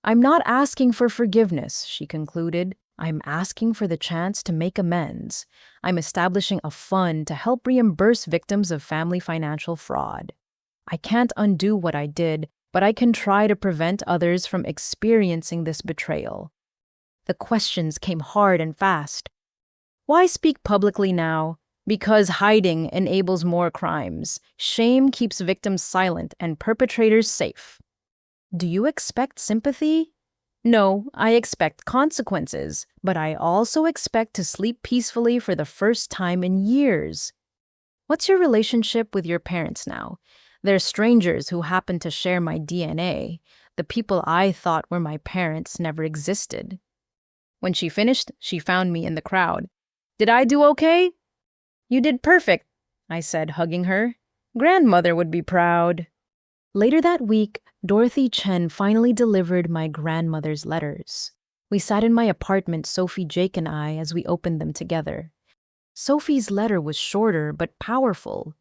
I'm not asking for forgiveness, she concluded. I'm asking for the chance to make amends. I'm establishing a fund to help reimburse victims of family financial fraud. I can't undo what I did, but I can try to prevent others from experiencing this betrayal. The questions came hard and fast. Why speak publicly now? Because hiding enables more crimes. Shame keeps victims silent and perpetrators safe. Do you expect sympathy? No, I expect consequences, but I also expect to sleep peacefully for the first time in years. What's your relationship with your parents now? They're strangers who happen to share my DNA. The people I thought were my parents never existed. When she finished, she found me in the crowd. Did I do okay? You did perfect, I said, hugging her. Grandmother would be proud. Later that week, Dorothy Chen finally delivered my grandmother's letters. We sat in my apartment, Sophie, Jake, and I, as we opened them together. Sophie's letter was shorter but powerful.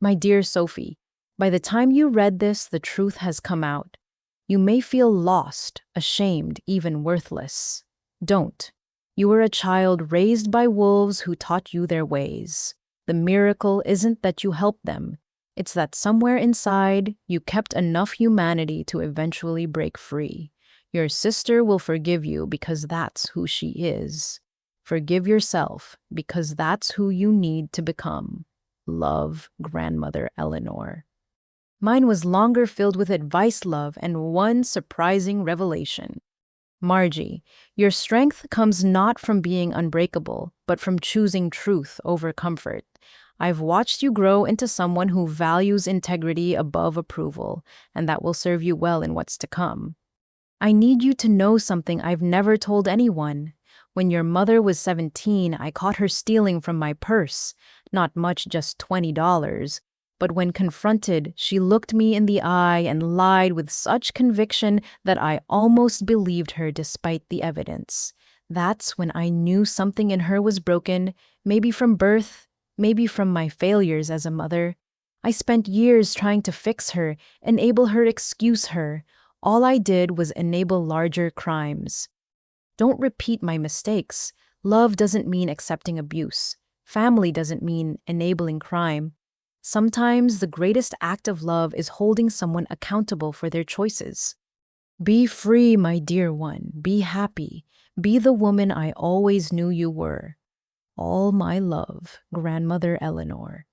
My dear Sophie, by the time you read this, the truth has come out. You may feel lost, ashamed, even worthless. Don't. You were a child raised by wolves who taught you their ways. The miracle isn't that you helped them. It's that somewhere inside, you kept enough humanity to eventually break free. Your sister will forgive you because that's who she is. Forgive yourself because that's who you need to become. Love, Grandmother Eleanor. Mine was longer, filled with advice, love, and one surprising revelation. Margie, your strength comes not from being unbreakable, but from choosing truth over comfort. I've watched you grow into someone who values integrity above approval, and that will serve you well in what's to come. I need you to know something I've never told anyone. When your mother was 17, I caught her stealing from my purse. Not much, just $20. But when confronted, she looked me in the eye and lied with such conviction that I almost believed her despite the evidence. That's when I knew something in her was broken, maybe from birth, maybe from my failures as a mother. I spent years trying to fix her, enable her, excuse her. All I did was enable larger crimes. Don't repeat my mistakes. Love doesn't mean accepting abuse. Family doesn't mean enabling crime. Sometimes the greatest act of love is holding someone accountable for their choices. Be free, my dear one. Be happy. Be the woman I always knew you were. All my love, Grandmother Eleanor.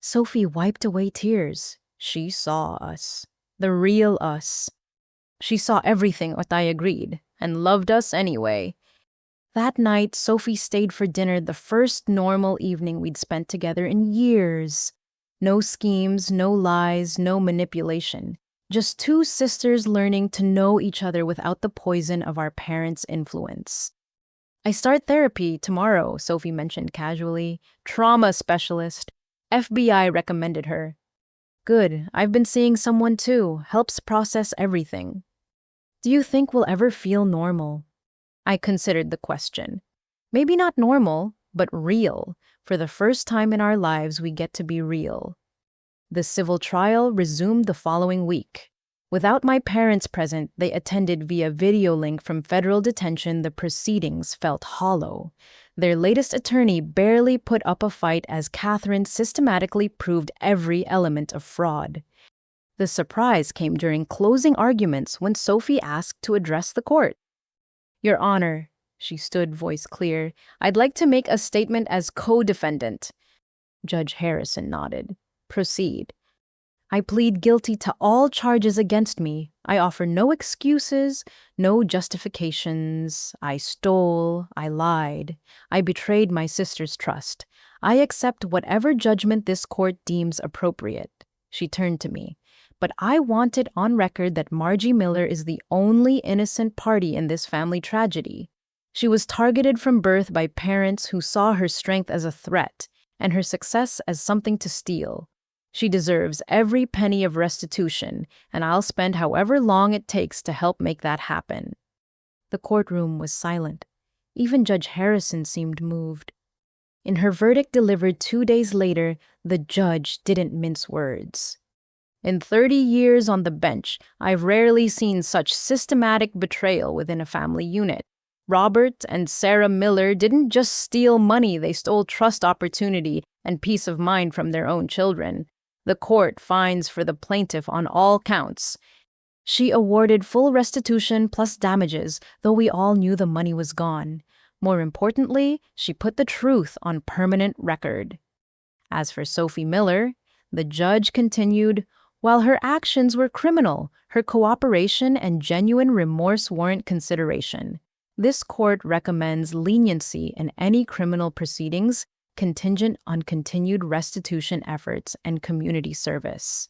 Sophie wiped away tears. She saw us. The real us. She saw everything what I agreed, and loved us anyway. That night, Sophie stayed for dinner, the first normal evening we'd spent together in years. No schemes, no lies, no manipulation. Just two sisters learning to know each other without the poison of our parents' influence. I start therapy tomorrow, Sophie mentioned casually. Trauma specialist. FBI recommended her. Good, I've been seeing someone too. Helps process everything. Do you think we'll ever feel normal? I considered the question. Maybe not normal, but real. For the first time in our lives, we get to be real. The civil trial resumed the following week. Without my parents present, they attended via video link from federal detention. The proceedings felt hollow. Their latest attorney barely put up a fight as Catherine systematically proved every element of fraud. The surprise came during closing arguments when Sophie asked to address the court. Your Honor, she stood, voice clear, I'd like to make a statement as co-defendant. Judge Harrison nodded. Proceed. I plead guilty to all charges against me. I offer no excuses, no justifications. I stole, I lied, I betrayed my sister's trust. I accept whatever judgment this court deems appropriate. She turned to me. But I want it on record that Margie Miller is the only innocent party in this family tragedy. She was targeted from birth by parents who saw her strength as a threat and her success as something to steal. She deserves every penny of restitution, and I'll spend however long it takes to help make that happen. The courtroom was silent. Even Judge Harrison seemed moved. In her verdict delivered 2 days later, the judge didn't mince words. In 30 years on the bench, I've rarely seen such systematic betrayal within a family unit. Robert and Sarah Miller didn't just steal money, they stole trust, opportunity, and peace of mind from their own children. The court finds for the plaintiff on all counts. She awarded full restitution plus damages, though we all knew the money was gone. More importantly, she put the truth on permanent record. As for Sophie Miller, the judge continued, While her actions were criminal, her cooperation and genuine remorse warrant consideration. This court recommends leniency in any criminal proceedings contingent on continued restitution efforts and community service.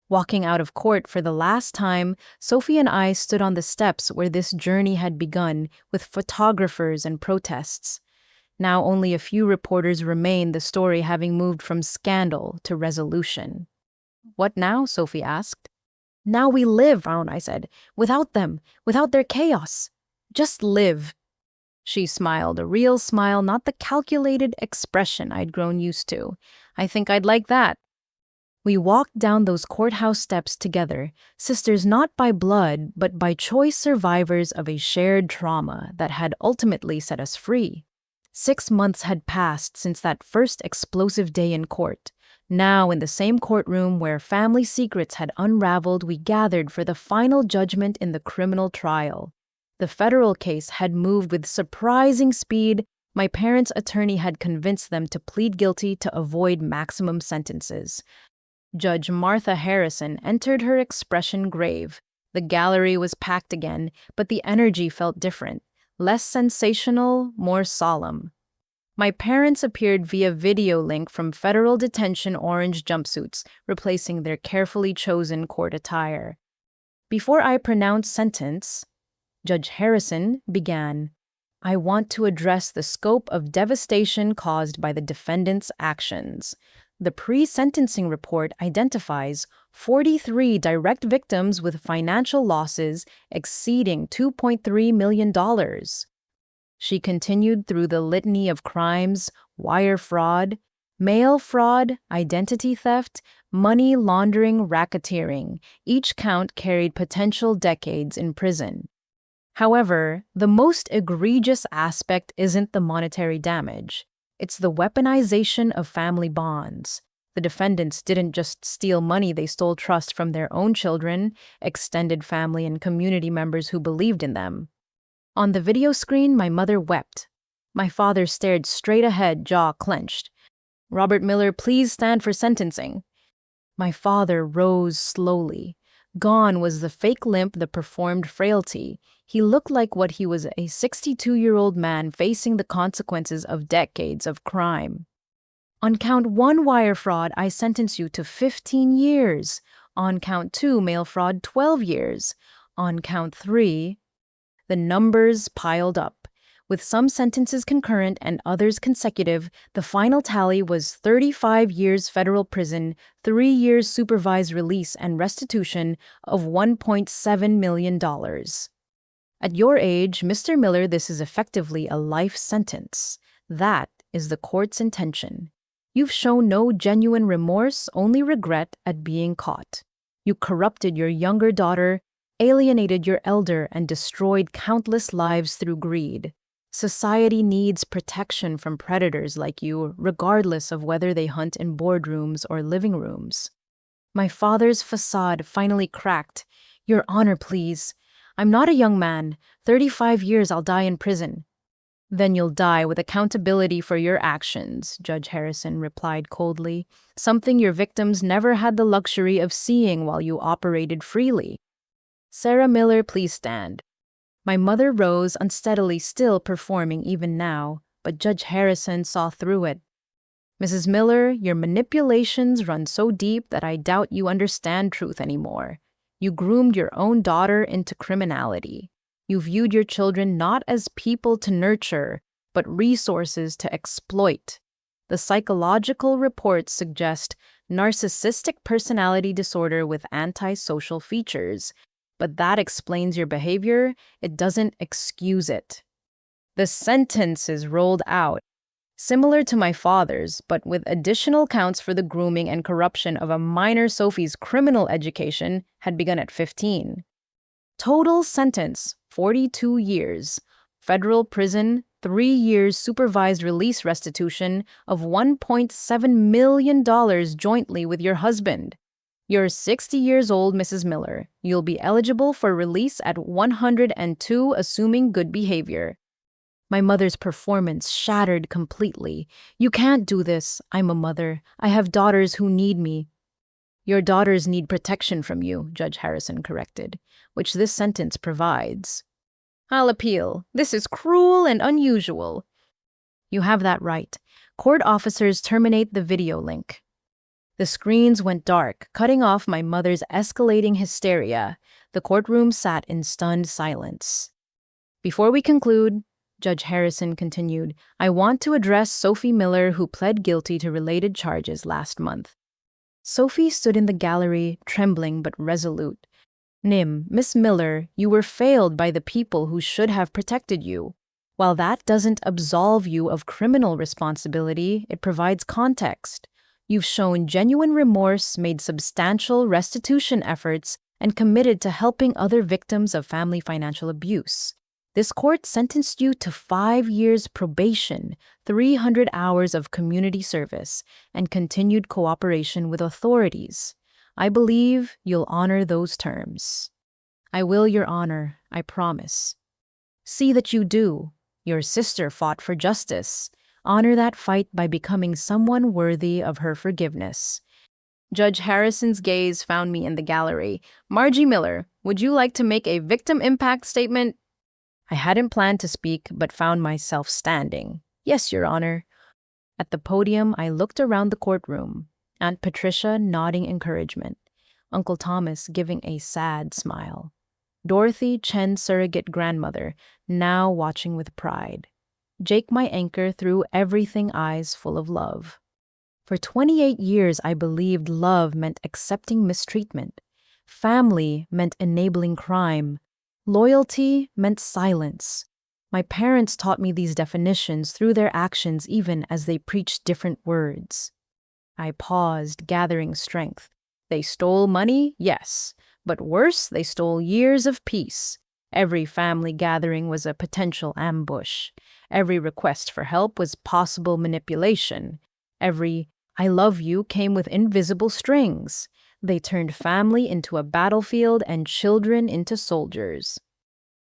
Walking out of court for the last time, Sophie and I stood on the steps where this journey had begun, with photographers and protests. Now only a few reporters remain, the story having moved from scandal to resolution. "What now?" Sophie asked. "Now we live," I said. "Without them, without their chaos. Just live." She smiled, a real smile, not the calculated expression I'd grown used to. "I think I'd like that." We walked down those courthouse steps together, sisters not by blood, but by choice, survivors of a shared trauma that had ultimately set us free. 6 months had passed since that first explosive day in court. Now, in the same courtroom where family secrets had unraveled, we gathered for the final judgment in the criminal trial. The federal case had moved with surprising speed. My parents' attorney had convinced them to plead guilty to avoid maximum sentences. Judge Martha Harrison entered, her expression grave. The gallery was packed again, but the energy felt different. Less sensational, more solemn. My parents appeared via video link from federal detention, orange jumpsuits, replacing their carefully chosen court attire. Before I pronounced sentence, Judge Harrison began, "I want to address the scope of devastation caused by the defendant's actions. The pre-sentencing report identifies 43 direct victims with financial losses exceeding $2.3 million. She continued through the litany of crimes: wire fraud, mail fraud, identity theft, money laundering, racketeering. Each count carried potential decades in prison. However, the most egregious aspect isn't the monetary damage. It's the weaponization of family bonds. The defendants didn't just steal money, they stole trust from their own children, extended family, and community members who believed in them. On the video screen, my mother wept. My father stared straight ahead, jaw clenched. "Robert Miller, please stand for sentencing." My father rose slowly. Gone was the fake limp, the performed frailty. He looked like what he was, a 62-year-old man facing the consequences of decades of crime. "On count 1, wire fraud, I sentence you to 15 years. On count 2, mail fraud, 12 years. On count 3, the numbers piled up. With some sentences concurrent and others consecutive, the final tally was 35 years federal prison, 3 years supervised release, and restitution of $1.7 million. At your age, Mr. Miller, this is effectively a life sentence. That is the court's intention. You've shown no genuine remorse, only regret at being caught. You corrupted your younger daughter, alienated your elder, and destroyed countless lives through greed. Society needs protection from predators like you, regardless of whether they hunt in boardrooms or living rooms." My father's facade finally cracked. "Your Honor, please. I'm not a young man. 35 years, I'll die in prison." "Then you'll die with accountability for your actions," Judge Harrison replied coldly, "something your victims never had the luxury of seeing while you operated freely. Sarah Miller, please stand." My mother rose unsteadily, still performing even now, but Judge Harrison saw through it. "Mrs. Miller, your manipulations run so deep that I doubt you understand truth anymore. You groomed your own daughter into criminality. You viewed your children not as people to nurture, but resources to exploit. The psychological reports suggest narcissistic personality disorder with antisocial features. But that explains your behavior. It doesn't excuse it." The sentence is rolled out, similar to my father's, but with additional counts for the grooming and corruption of a minor. Sophie's criminal education had begun at 15. Total sentence, 42 years. Federal prison, 3 years supervised release, restitution of $1.7 million jointly with your husband. You're 60 years old, Mrs. Miller. You'll be eligible for release at 102, assuming good behavior. My mother's performance shattered completely. "You can't do this. I'm a mother. I have daughters who need me." Your daughters need protection from you, Judge Harrison corrected, which this sentence provides. I'll appeal. This is cruel and unusual. You have that right. Court officers terminate the video link. The screens went dark, cutting off my mother's escalating hysteria. The courtroom sat in stunned silence. Before we conclude, Judge Harrison continued, I want to address Sophie Miller, who pled guilty to related charges last month. Sophie stood in the gallery, trembling but resolute. Miss Miller, you were failed by the people who should have protected you. While that doesn't absolve you of criminal responsibility, it provides context. You've shown genuine remorse, made substantial restitution efforts, and committed to helping other victims of family financial abuse. This court sentenced you to 5 years probation, 300 hours of community service, and continued cooperation with authorities. I believe you'll honor those terms. I will, Your Honor, I promise. See that you do. Your sister fought for justice. Honor that fight by becoming someone worthy of her forgiveness. Judge Harrison's gaze found me in the gallery. Margie Miller, would you like to make a victim impact statement? I hadn't planned to speak, but found myself standing. Yes, Your Honor. At the podium, I looked around the courtroom. Aunt Patricia nodding encouragement. Uncle Thomas giving a sad smile. Dorothy, Chen's surrogate grandmother, now watching with pride. Jake, my anchor, through everything eyes full of love. For 28 years, I believed love meant accepting mistreatment. Family meant enabling crime. Loyalty meant silence. My parents taught me these definitions through their actions even as they preached different words. I paused, gathering strength. They stole money, yes, but worse, they stole years of peace. Every family gathering was a potential ambush. Every request for help was possible manipulation. Every I love you came with invisible strings. They turned family into a battlefield and children into soldiers.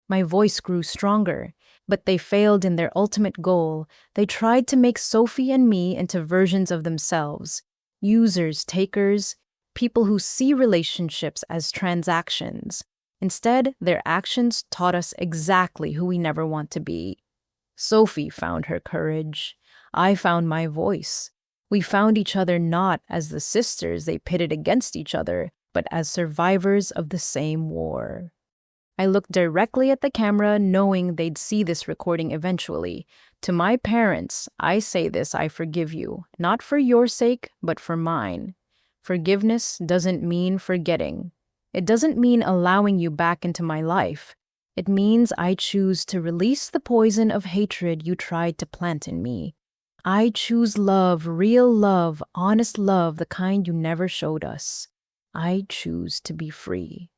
My voice grew stronger, but they failed in their ultimate goal. They tried to make Sophie and me into versions of themselves. Users, takers, people who see relationships as transactions. Instead, their actions taught us exactly who we never want to be. Sophie found her courage. I found my voice. We found each other not as the sisters they pitted against each other, but as survivors of the same war. I looked directly at the camera, knowing they'd see this recording eventually. To my parents, I say this, I forgive you, not for your sake, but for mine. Forgiveness doesn't mean forgetting. It doesn't mean allowing you back into my life. It means I choose to release the poison of hatred you tried to plant in me. I choose love, real love, honest love, the kind you never showed us. I choose to be free.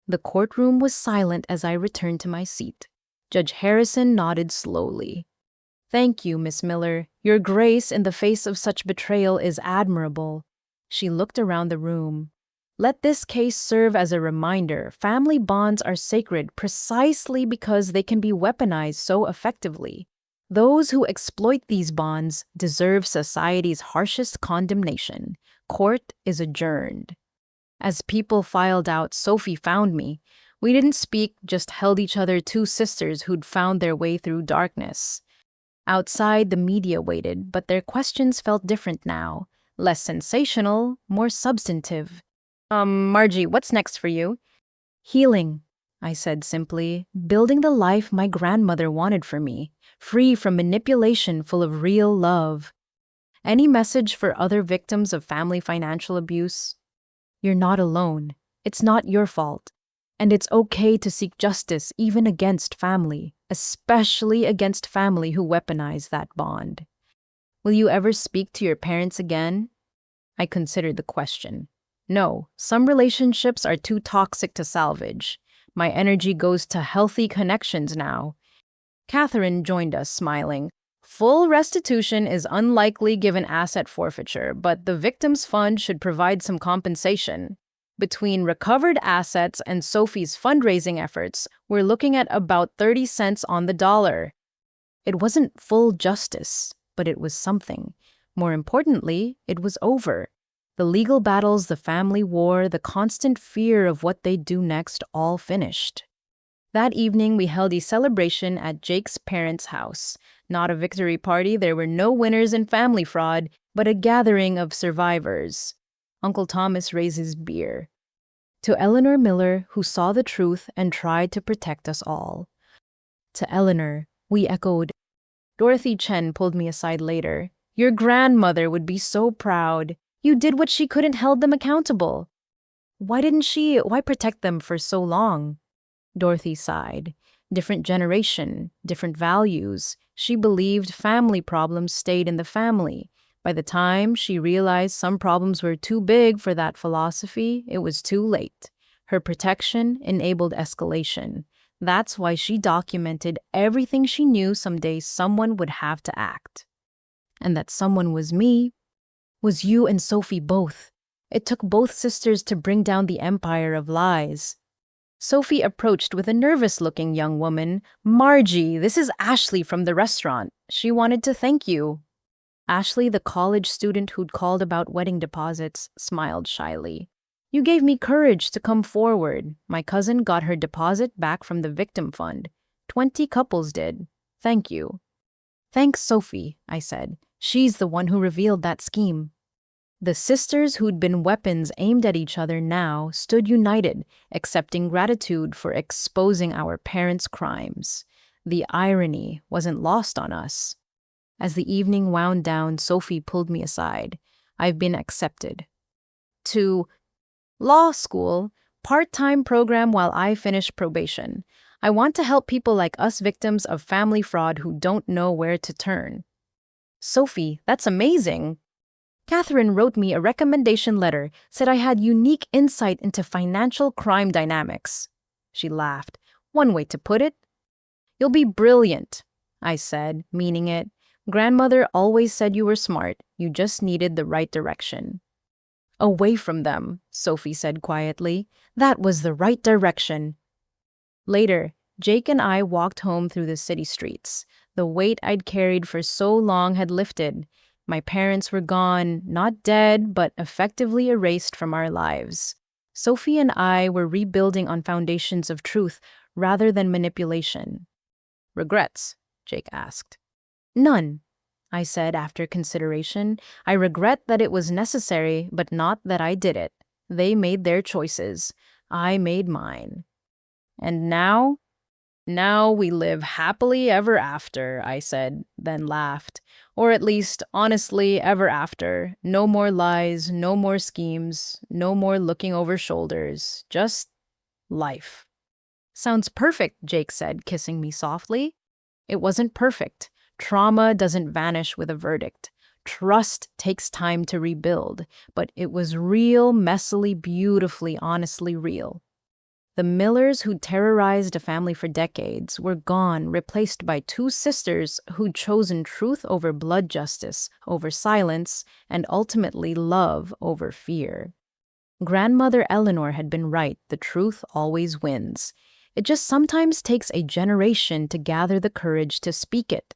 The courtroom was silent as I returned to my seat. Judge Harrison nodded slowly. Thank you, Miss Miller. Your grace in the face of such betrayal is admirable. She looked around the room. Let this case serve as a reminder. Family bonds are sacred precisely because they can be weaponized so effectively. Those who exploit these bonds deserve society's harshest condemnation. Court is adjourned. As people filed out, Sophie found me. We didn't speak, just held each other, two sisters who'd found their way through darkness. Outside, the media waited, but their questions felt different now. Less sensational, more substantive. Margie, what's next for you? Healing, I said simply, building the life my grandmother wanted for me, free from manipulation, full of real love. Any message for other victims of family financial abuse? You're not alone. It's not your fault. And it's okay to seek justice even against family, especially against family who weaponize that bond. Will you ever speak to your parents again? I considered the question. No, some relationships are too toxic to salvage. My energy goes to healthy connections now. Catherine joined us, smiling. Full restitution is unlikely given asset forfeiture, but the victims' fund should provide some compensation. Between recovered assets and Sophie's fundraising efforts, we're looking at about 30 cents on the dollar. It wasn't full justice, but it was something. More importantly, it was over. The legal battles, the family war, the constant fear of what they'd do next all finished. That evening, we held a celebration at Jake's parents' house. Not a victory party, there were no winners in family fraud, but a gathering of survivors. Uncle Thomas raises beer. To Eleanor Miller, who saw the truth and tried to protect us all. To Eleanor, we echoed. Dorothy Chen pulled me aside later. Your grandmother would be so proud. You did what she couldn't hold them accountable. Why protect them for so long? Dorothy sighed. Different generation, different values. She believed family problems stayed in the family. By the time she realized some problems were too big for that philosophy, it was too late. Her protection enabled escalation. That's why she documented everything she knew someday someone would have to act. And that someone was me, was you and Sophie both. It took both sisters to bring down the empire of lies. Sophie approached with a nervous-looking young woman. Margie, this is Ashley from the restaurant. She wanted to thank you. Ashley, the college student who'd called about wedding deposits, smiled shyly. You gave me courage to come forward. My cousin got her deposit back from the victim fund. 20 couples did. Thank you. Thanks, Sophie, I said. She's the one who revealed that scheme. The sisters who'd been weapons aimed at each other now stood united, accepting gratitude for exposing our parents' crimes. The irony wasn't lost on us. As the evening wound down, Sophie pulled me aside. I've been accepted. To law school, part-time program while I finish probation. I want to help people like us victims of family fraud who don't know where to turn. Sophie, that's amazing. Catherine wrote me a recommendation letter, said I had unique insight into financial crime dynamics. She laughed. One way to put it. You'll be brilliant, I said, meaning it. Grandmother always said you were smart. You just needed the right direction. Away from them, Sophie said quietly. That was the right direction. Later, Jake and I walked home through the city streets. The weight I'd carried for so long had lifted. My parents were gone, not dead, but effectively erased from our lives. Sophie and I were rebuilding on foundations of truth rather than manipulation. Regrets? Jake asked. None, I said after consideration. I regret that it was necessary, but not that I did it. They made their choices. I made mine. And now? Now we live happily ever after, I said, then laughed. Or at least, honestly, ever after. No more lies, no more schemes, no more looking over shoulders. Just life. Sounds perfect, Jake said, kissing me softly. It wasn't perfect. Trauma doesn't vanish with a verdict. Trust takes time to rebuild, but it was real, messily, beautifully, honestly real. The Millers who'd terrorized a family for decades were gone, replaced by two sisters who'd chosen truth over blood justice, over silence, and ultimately love over fear. Grandmother Eleanor had been right, the truth always wins. It just sometimes takes a generation to gather the courage to speak it.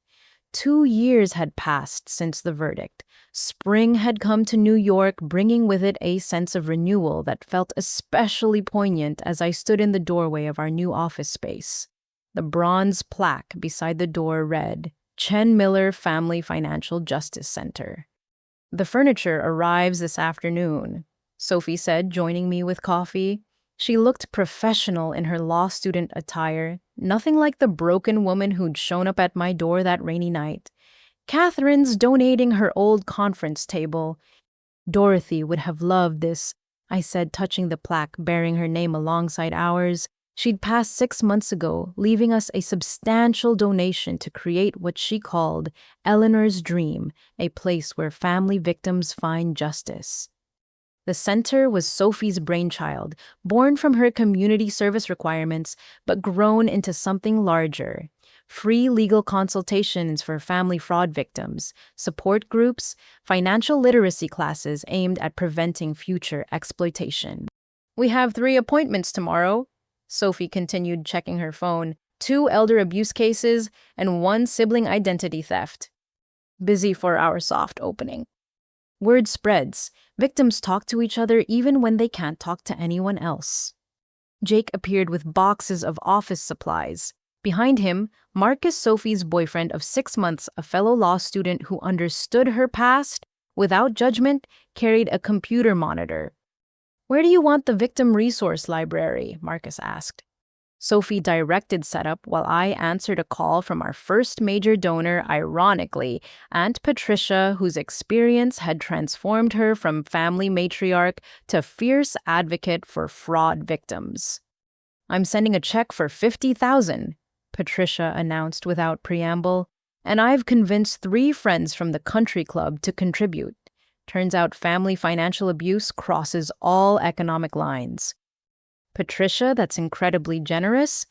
2 years had passed since the verdict. Spring had come to New York, bringing with it a sense of renewal that felt especially poignant as I stood in the doorway of our new office space. The bronze plaque beside the door read, Chen Miller Family Financial Justice Center. The furniture arrives this afternoon, Sophie said, joining me with coffee. She looked professional in her law student attire, nothing like the broken woman who'd shown up at my door that rainy night. Catherine's donating her old conference table. Dorothy would have loved this, I said, touching the plaque bearing her name alongside ours. She'd passed 6 months ago, leaving us a substantial donation to create what she called Eleanor's Dream, a place where family victims find justice. The center was Sophie's brainchild, born from her community service requirements, but grown into something larger. Free legal consultations for family fraud victims, support groups, financial literacy classes aimed at preventing future exploitation. We have 3 appointments tomorrow, Sophie continued, checking her phone. 2 elder abuse cases and 1 sibling identity theft. Busy for our soft opening. Word spreads. Victims talk to each other even when they can't talk to anyone else. Jake appeared with boxes of office supplies. Behind him, Marcus, Sophie's boyfriend of 6 months, a fellow law student who understood her past, without judgment, carried a computer monitor. "Where do you want the victim resource library?" Marcus asked. Sophie directed setup while I answered a call from our first major donor, ironically, Aunt Patricia, whose experience had transformed her from family matriarch to fierce advocate for fraud victims. "I'm sending a check for $50,000, Patricia announced without preamble, "and I've convinced 3 friends from the country club to contribute. Turns out family financial abuse crosses all economic lines." "Patricia, that's incredibly generous.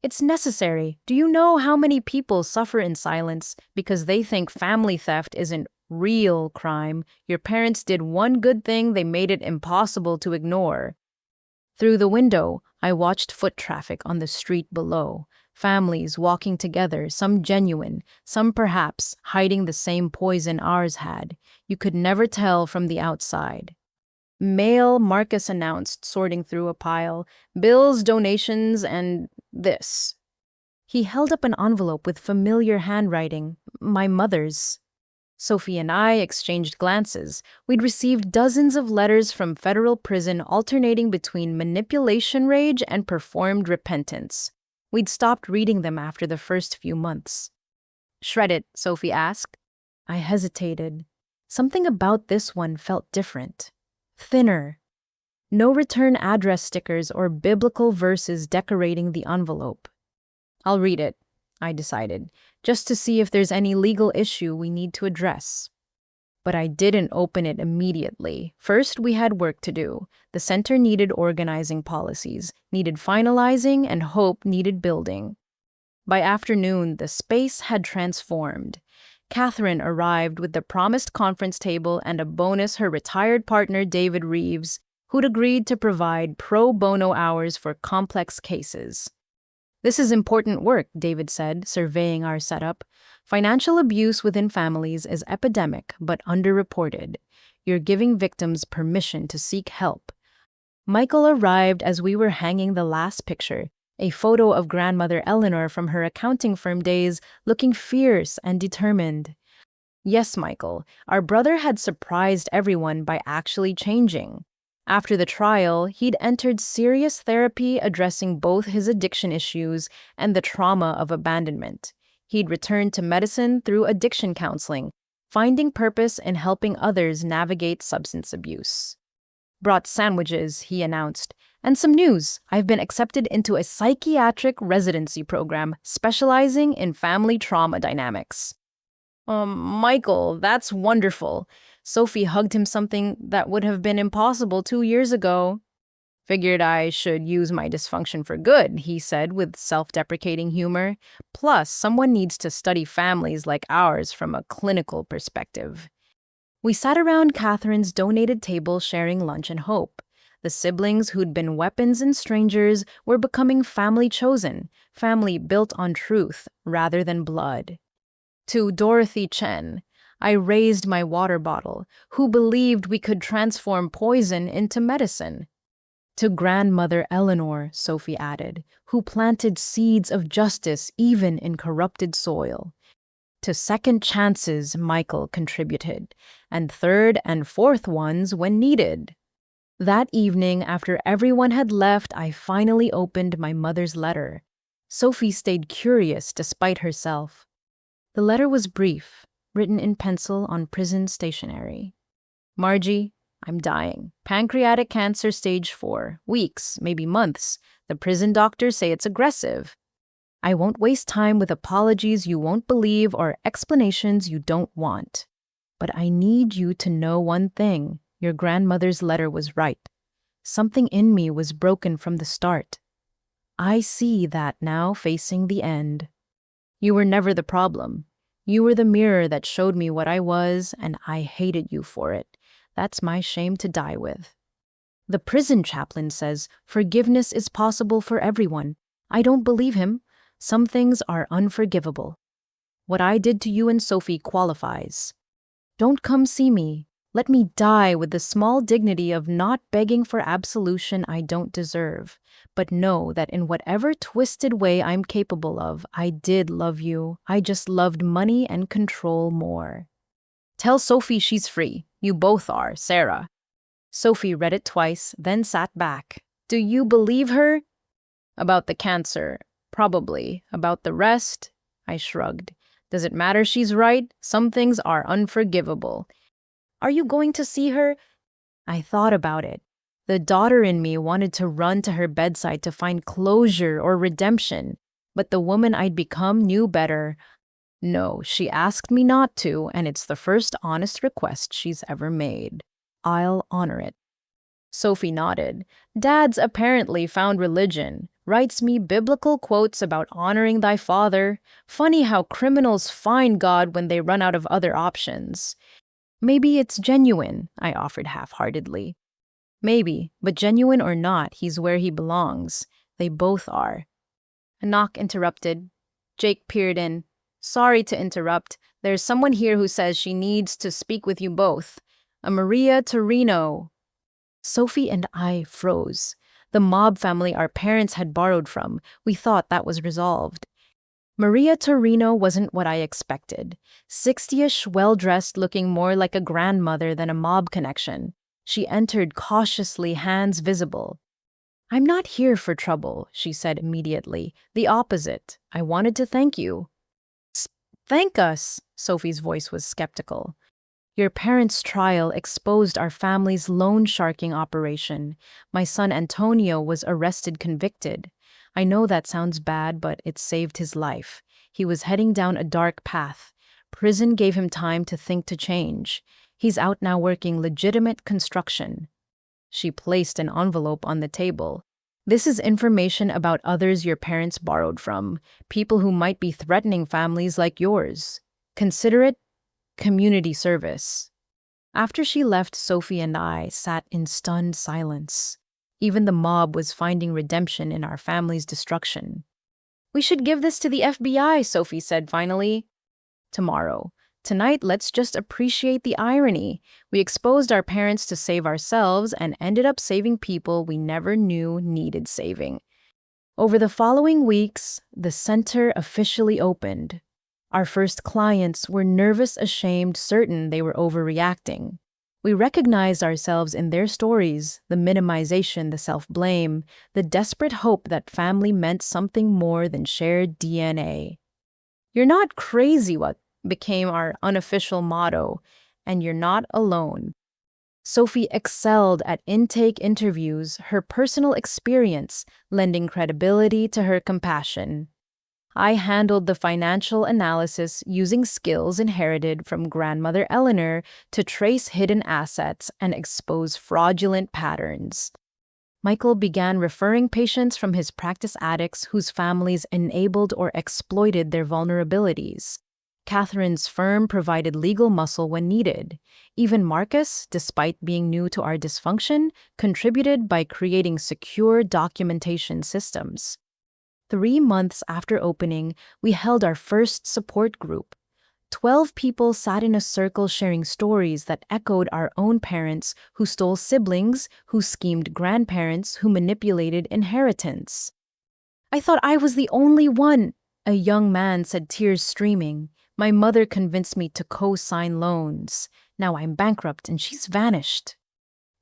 It's necessary. Do you know how many people suffer in silence because they think family theft isn't real crime? Your parents did one good thing, they made it impossible to ignore." Through the window, I watched foot traffic on the street below. Families walking together, some genuine, some perhaps hiding the same poison ours had. You could never tell from the outside. "Mail," Marcus announced, sorting through a pile. "Bills, donations, and this." He held up an envelope with familiar handwriting, my mother's. Sophie and I exchanged glances. We'd received dozens of letters from federal prison alternating between manipulation rage and performed repentance. We'd stopped reading them after the first few months. "Shred it," Sophie asked. I hesitated. Something about this one felt different. Thinner. No return address stickers or biblical verses decorating the envelope. "I'll read it," I decided, just to see if there's any legal issue we need to address. But I didn't open it immediately. First, we had work to do. The center needed organizing policies, needed finalizing, and hope needed building. By afternoon, the space had transformed. Catherine arrived with the promised conference table and a bonus, her retired partner David Reeves, who'd agreed to provide pro bono hours for complex cases. "This is important work," David said, surveying our setup. "Financial abuse within families is epidemic but underreported. You're giving victims permission to seek help." Michael arrived as we were hanging the last picture, a photo of grandmother Eleanor from her accounting firm days, looking fierce and determined. "Yes, Michael, our brother had surprised everyone by actually changing. After the trial, he'd entered serious therapy addressing both his addiction issues and the trauma of abandonment. He'd returned to medicine through addiction counseling, finding purpose in helping others navigate substance abuse. Brought sandwiches," he announced. "And some news. I've been accepted into a psychiatric residency program specializing in family trauma dynamics." Michael, that's wonderful." Sophie hugged him, something that would have been impossible 2 years ago. "Figured I should use my dysfunction for good," he said with self-deprecating humor. "Plus, someone needs to study families like ours from a clinical perspective." We sat around Catherine's donated table sharing lunch and hope. The siblings who'd been weapons and strangers were becoming family chosen, family built on truth rather than blood. To Dorothy Chen, I raised my water bottle, who believed we could transform poison into medicine. To grandmother Eleanor, Sophie added, who planted seeds of justice even in corrupted soil. To second chances, Michael contributed, and third and fourth ones when needed. That evening, after everyone had left, I finally opened my mother's letter. Sophie stayed curious despite herself. The letter was brief, written in pencil on prison stationery. "Margie, I'm dying. Pancreatic cancer stage 4. Weeks, maybe months. The prison doctors say it's aggressive. I won't waste time with apologies you won't believe or explanations you don't want. But I need you to know one thing. Your grandmother's letter was right. Something in me was broken from the start. I see that now facing the end. You were never the problem. You were the mirror that showed me what I was, and I hated you for it. That's my shame to die with. The prison chaplain says forgiveness is possible for everyone. I don't believe him. Some things are unforgivable. What I did to you and Sophie qualifies. Don't come see me. Let me die with the small dignity of not begging for absolution I don't deserve, but know that in whatever twisted way I'm capable of, I did love you. I just loved money and control more. Tell Sophie she's free. You both are, Sarah. Sophie read it twice, then sat back. Do you believe her? About the cancer. Probably. About the rest? I shrugged. Does it matter she's right? Some things are unforgivable. Are you going to see her? I thought about it. The daughter in me wanted to run to her bedside to find closure or redemption, but the woman I'd become knew better. No, she asked me not to, and it's the first honest request she's ever made. I'll honor it. Sophie nodded. Dad's apparently found religion. Writes me biblical quotes about honoring thy father. Funny how criminals find God when they run out of other options. Maybe it's genuine, I offered half-heartedly. Maybe, but genuine or not, he's where he belongs. They both are. A knock interrupted. Jake peered in. Sorry to interrupt. There's someone here who says she needs to speak with you both. A Maria Torino. Sophie and I froze. The mob family our parents had borrowed from. We thought that was resolved. Maria Torino wasn't what I expected. 60-ish, well-dressed, looking more like a grandmother than a mob connection. She entered cautiously, hands visible. I'm not here for trouble, she said immediately. The opposite. I wanted to thank you. Thank us, Sophie's voice was skeptical. Your parents' trial exposed our family's loan sharking operation. My son Antonio was arrested convicted. I know that sounds bad, but it saved his life. He was heading down a dark path. Prison gave him time to think to change. He's out now working legitimate construction. She placed an envelope on the table. This is information about others your parents borrowed from, people who might be threatening families like yours. Consider it community service. After she left, Sophie and I sat in stunned silence. Even the mob was finding redemption in our family's destruction. We should give this to the FBI, Sophie said finally. Tomorrow. Tonight, let's just appreciate the irony. We exposed our parents to save ourselves and ended up saving people we never knew needed saving. Over the following weeks, the center officially opened. Our first clients were nervous, ashamed, certain they were overreacting. We recognized ourselves in their stories, the minimization, the self-blame, the desperate hope that family meant something more than shared DNA. You're not crazy, what became our unofficial motto, and you're not alone. Sophie excelled at intake interviews, her personal experience lending credibility to her compassion. I handled the financial analysis using skills inherited from grandmother Eleanor to trace hidden assets and expose fraudulent patterns. Michael began referring patients from his practice addicts whose families enabled or exploited their vulnerabilities. Catherine's firm provided legal muscle when needed. Even Marcus, despite being new to our dysfunction, contributed by creating secure documentation systems. 3 months after opening, we held our first support group. 12 people sat in a circle sharing stories that echoed our own parents who stole siblings, who schemed grandparents, who manipulated inheritance. I thought I was the only one, a young man said, tears streaming. My mother convinced me to co-sign loans. Now I'm bankrupt and she's vanished.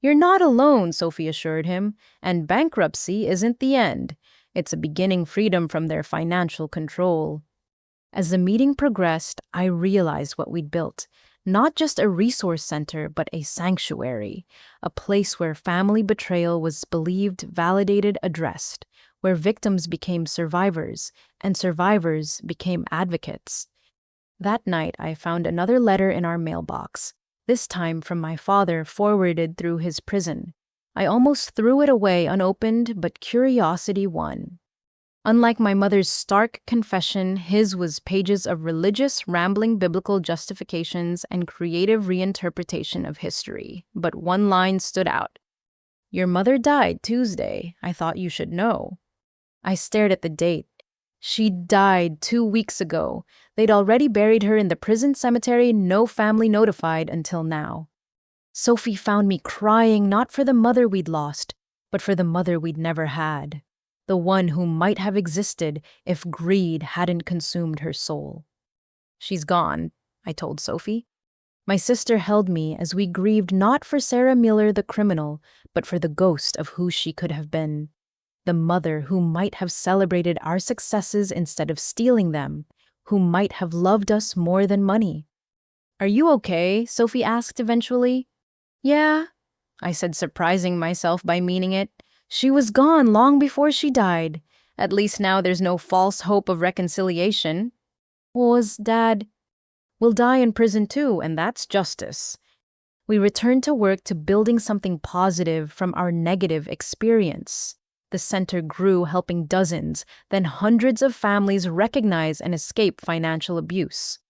You're not alone, Sophie assured him, and bankruptcy isn't the end. It's a beginning freedom from their financial control. As the meeting progressed, I realized what we'd built. Not just a resource center, but a sanctuary. A place where family betrayal was believed, validated, addressed. Where victims became survivors, and survivors became advocates. That night, I found another letter in our mailbox. This time from my father, forwarded through his prison. I almost threw it away unopened, but curiosity won. Unlike my mother's stark confession, his was pages of religious, rambling biblical justifications and creative reinterpretation of history. But one line stood out. Your mother died Tuesday. I thought you should know. I stared at the date. She died 2 weeks ago. They'd already buried her in the prison cemetery, no family notified until now. Sophie found me crying not for the mother we'd lost, but for the mother we'd never had, the one who might have existed if greed hadn't consumed her soul. She's gone, I told Sophie. My sister held me as we grieved not for Sarah Miller the criminal, but for the ghost of who she could have been, the mother who might have celebrated our successes instead of stealing them, who might have loved us more than money. "Are you okay?" Sophie asked eventually. "Yeah," I said, surprising myself by meaning it. "She was gone long before she died. At least now there's no false hope of reconciliation." "Was Dad?" "Will die in prison too, and that's justice." We returned to work to building something positive from our negative experience. The center grew, helping dozens, then hundreds of families recognize and escape financial abuse.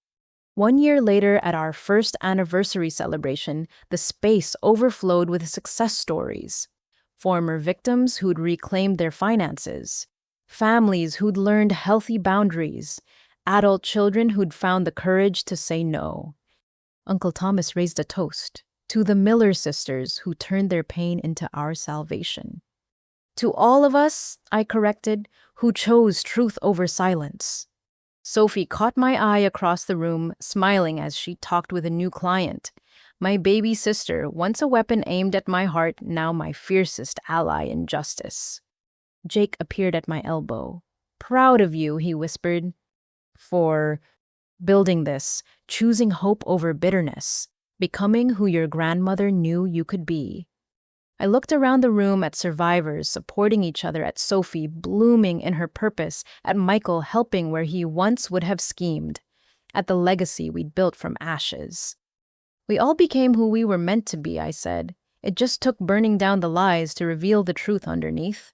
1 year later, at our first anniversary celebration, the space overflowed with success stories. Former victims who'd reclaimed their finances, families who'd learned healthy boundaries, adult children who'd found the courage to say no. Uncle Thomas raised a toast to the Miller sisters who turned their pain into our salvation. To all of us, I corrected, who chose truth over silence. Sophie caught my eye across the room, smiling as she talked with a new client. My baby sister, once a weapon aimed at my heart, now my fiercest ally in justice. Jake appeared at my elbow. "Proud of you," he whispered, "for building this, choosing hope over bitterness, becoming who your grandmother knew you could be." I looked around the room at survivors supporting each other, at Sophie blooming in her purpose, at Michael helping where he once would have schemed, at the legacy we'd built from ashes. "We all became who we were meant to be," I said. "It just took burning down the lies to reveal the truth underneath."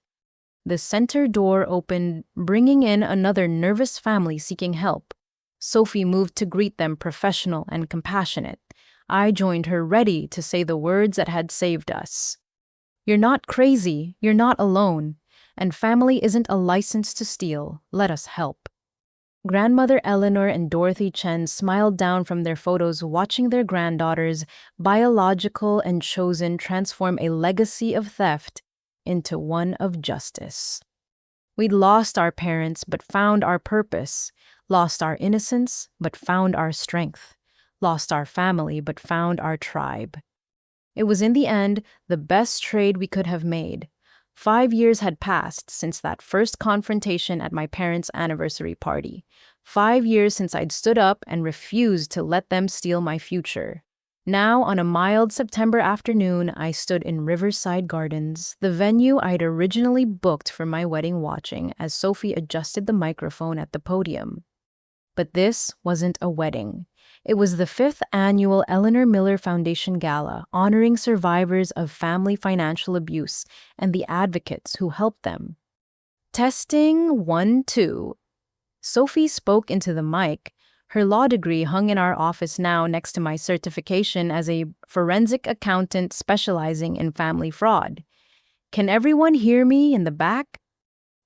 The center door opened, bringing in another nervous family seeking help. Sophie moved to greet them, professional and compassionate. I joined her, ready to say the words that had saved us. "You're not crazy, you're not alone, and family isn't a license to steal. Let us help." Grandmother Eleanor and Dorothy Chen smiled down from their photos, watching their granddaughters, biological and chosen, transform a legacy of theft into one of justice. We'd lost our parents but found our purpose, lost our innocence but found our strength, lost our family but found our tribe. It was in the end the best trade we could have made. 5 years had passed since that first confrontation at my parents' anniversary party. 5 years since I'd stood up and refused to let them steal my future. Now, on a mild September afternoon, I stood in Riverside Gardens, the venue I'd originally booked for my wedding, watching as Sophie adjusted the microphone at the podium. But this wasn't a wedding. It was the 5th annual Eleanor Miller Foundation Gala, honoring survivors of family financial abuse and the advocates who helped them. "Testing 1, 2. Sophie spoke into the mic. Her law degree hung in our office now next to my certification as a forensic accountant specializing in family fraud. "Can everyone hear me in the back?"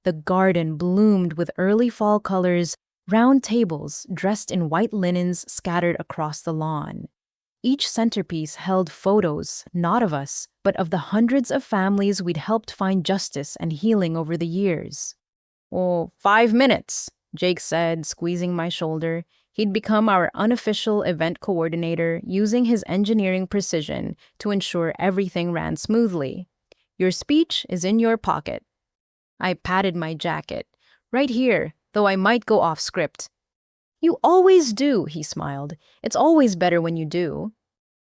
The garden bloomed with early fall colors, round tables dressed in white linens scattered across the lawn. Each centerpiece held photos, not of us, but of the hundreds of families we'd helped find justice and healing over the years. "Oh, 5 minutes, Jake said, squeezing my shoulder. He'd become our unofficial event coordinator, using his engineering precision to ensure everything ran smoothly. "Your speech is in your pocket." I patted my jacket. "Right here, though I might go off script." "You always do," he smiled. "It's always better when you do."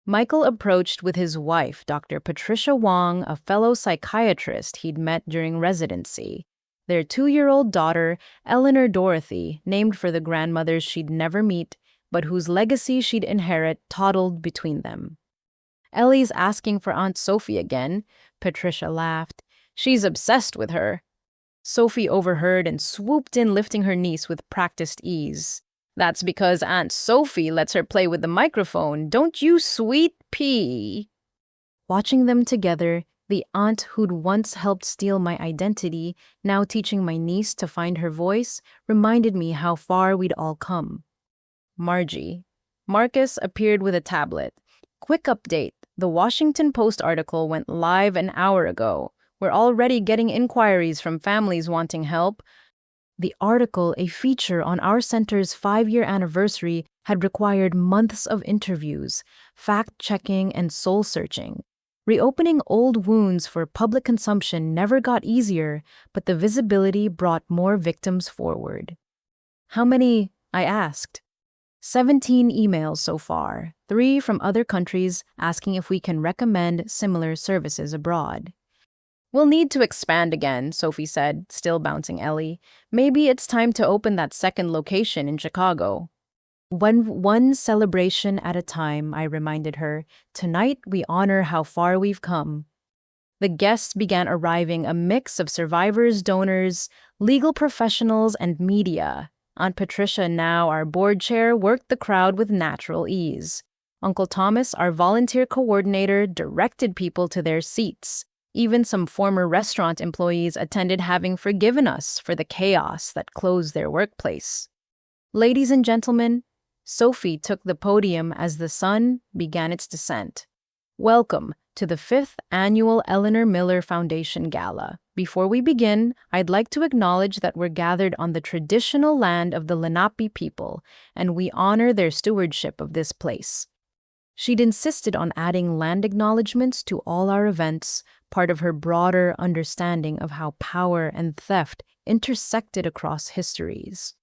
Michael approached with his wife, Dr. Patricia Wong, a fellow psychiatrist he'd met during residency. Their 2-year-old daughter, Eleanor Dorothy, named for the grandmothers she'd never meet, but whose legacy she'd inherit, toddled between them. "Ellie's asking for Aunt Sophie again," Patricia laughed. "She's obsessed with her." Sophie overheard and swooped in, lifting her niece with practiced ease. "That's because Aunt Sophie lets her play with the microphone, don't you, sweet pea?" Watching them together, the aunt who'd once helped steal my identity, now teaching my niece to find her voice, reminded me how far we'd all come. "Margie." Marcus appeared with a tablet. "Quick update. The Washington Post article went live an hour ago. We're already getting inquiries from families wanting help. The article, a feature on our center's 5-year anniversary, had required months of interviews, fact-checking, and soul-searching. Reopening old wounds for public consumption never got easier, but the visibility brought more victims forward. How many? I asked. 17 emails so far, 3 from other countries asking if we can recommend similar services abroad. We'll need to expand again, Sophie said, still bouncing Ellie. Maybe it's time to open that second location in Chicago. One celebration at a time, I reminded her. Tonight we honor how far we've come. The guests began arriving, a mix of survivors, donors, legal professionals, and media. Aunt Patricia, now our board chair, worked the crowd with natural ease. Uncle Thomas, our volunteer coordinator, directed people to their seats. Even some former restaurant employees attended, having forgiven us for the chaos that closed their workplace. Ladies and gentlemen, Sophie took the podium as the sun began its descent. Welcome to the 5th Annual Eleanor Miller Foundation Gala. Before we begin, I'd like to acknowledge that we're gathered on the traditional land of the Lenape people, and we honor their stewardship of this place. She'd insisted on adding land acknowledgments to all our events, part of her broader understanding of how power and theft intersected across histories.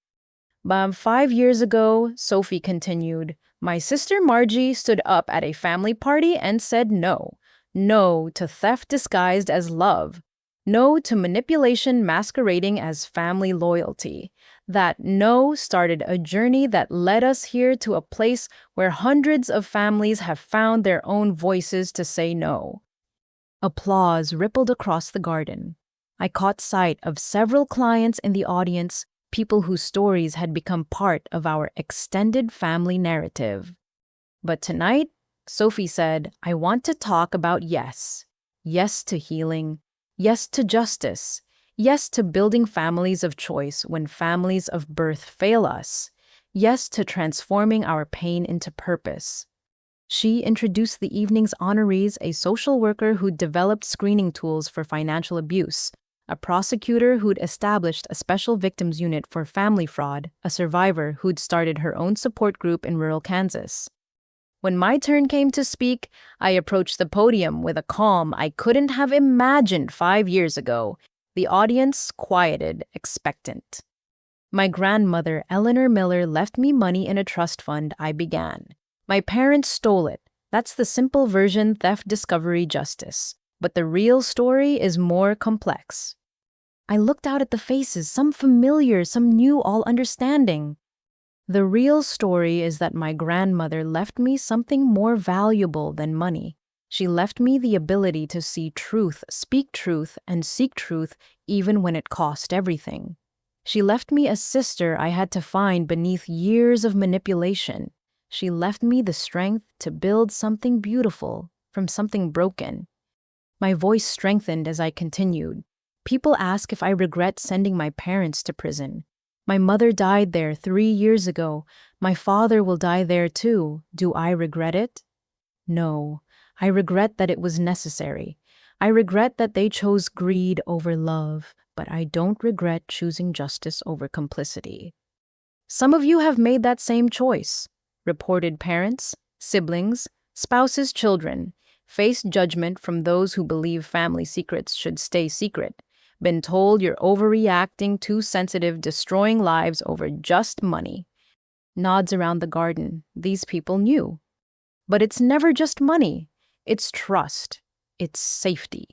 5 years ago, Sophie continued, my sister Margie stood up at a family party and said no. No to theft disguised as love. No to manipulation masquerading as family loyalty. That no started a journey that led us here to a place where hundreds of families have found their own voices to say no. Applause rippled across the garden. I caught sight of several clients in the audience, people whose stories had become part of our extended family narrative. But tonight, Sophie said, I want to talk about yes. Yes to healing. Yes to justice. Yes to building families of choice when families of birth fail us. Yes to transforming our pain into purpose. She introduced the evening's honorees, a social worker who'd developed screening tools for financial abuse, a prosecutor who'd established a special victims unit for family fraud, a survivor who'd started her own support group in rural Kansas. When my turn came to speak, I approached the podium with a calm I couldn't have imagined 5 years ago. The audience quieted, expectant. My grandmother, Eleanor Miller, left me money in a trust fund, I began. My parents stole it. That's the simple version, theft, discovery, justice. But the real story is more complex. I looked out at the faces, some familiar, some new, all understanding. The real story is that my grandmother left me something more valuable than money. She left me the ability to see truth, speak truth, and seek truth even when it cost everything. She left me a sister I had to find beneath years of manipulation. She left me the strength to build something beautiful from something broken. My voice strengthened as I continued. People ask if I regret sending my parents to prison. My mother died there 3 years ago. My father will die there too. Do I regret it? No. I regret that it was necessary. I regret that they chose greed over love, but I don't regret choosing justice over complicity. Some of you have made that same choice. Reported parents, siblings, spouses, children, faced judgment from those who believe family secrets should stay secret, been told you're overreacting, too sensitive, destroying lives over just money. Nods around the garden. These people knew. But it's never just money. It's trust. It's safety.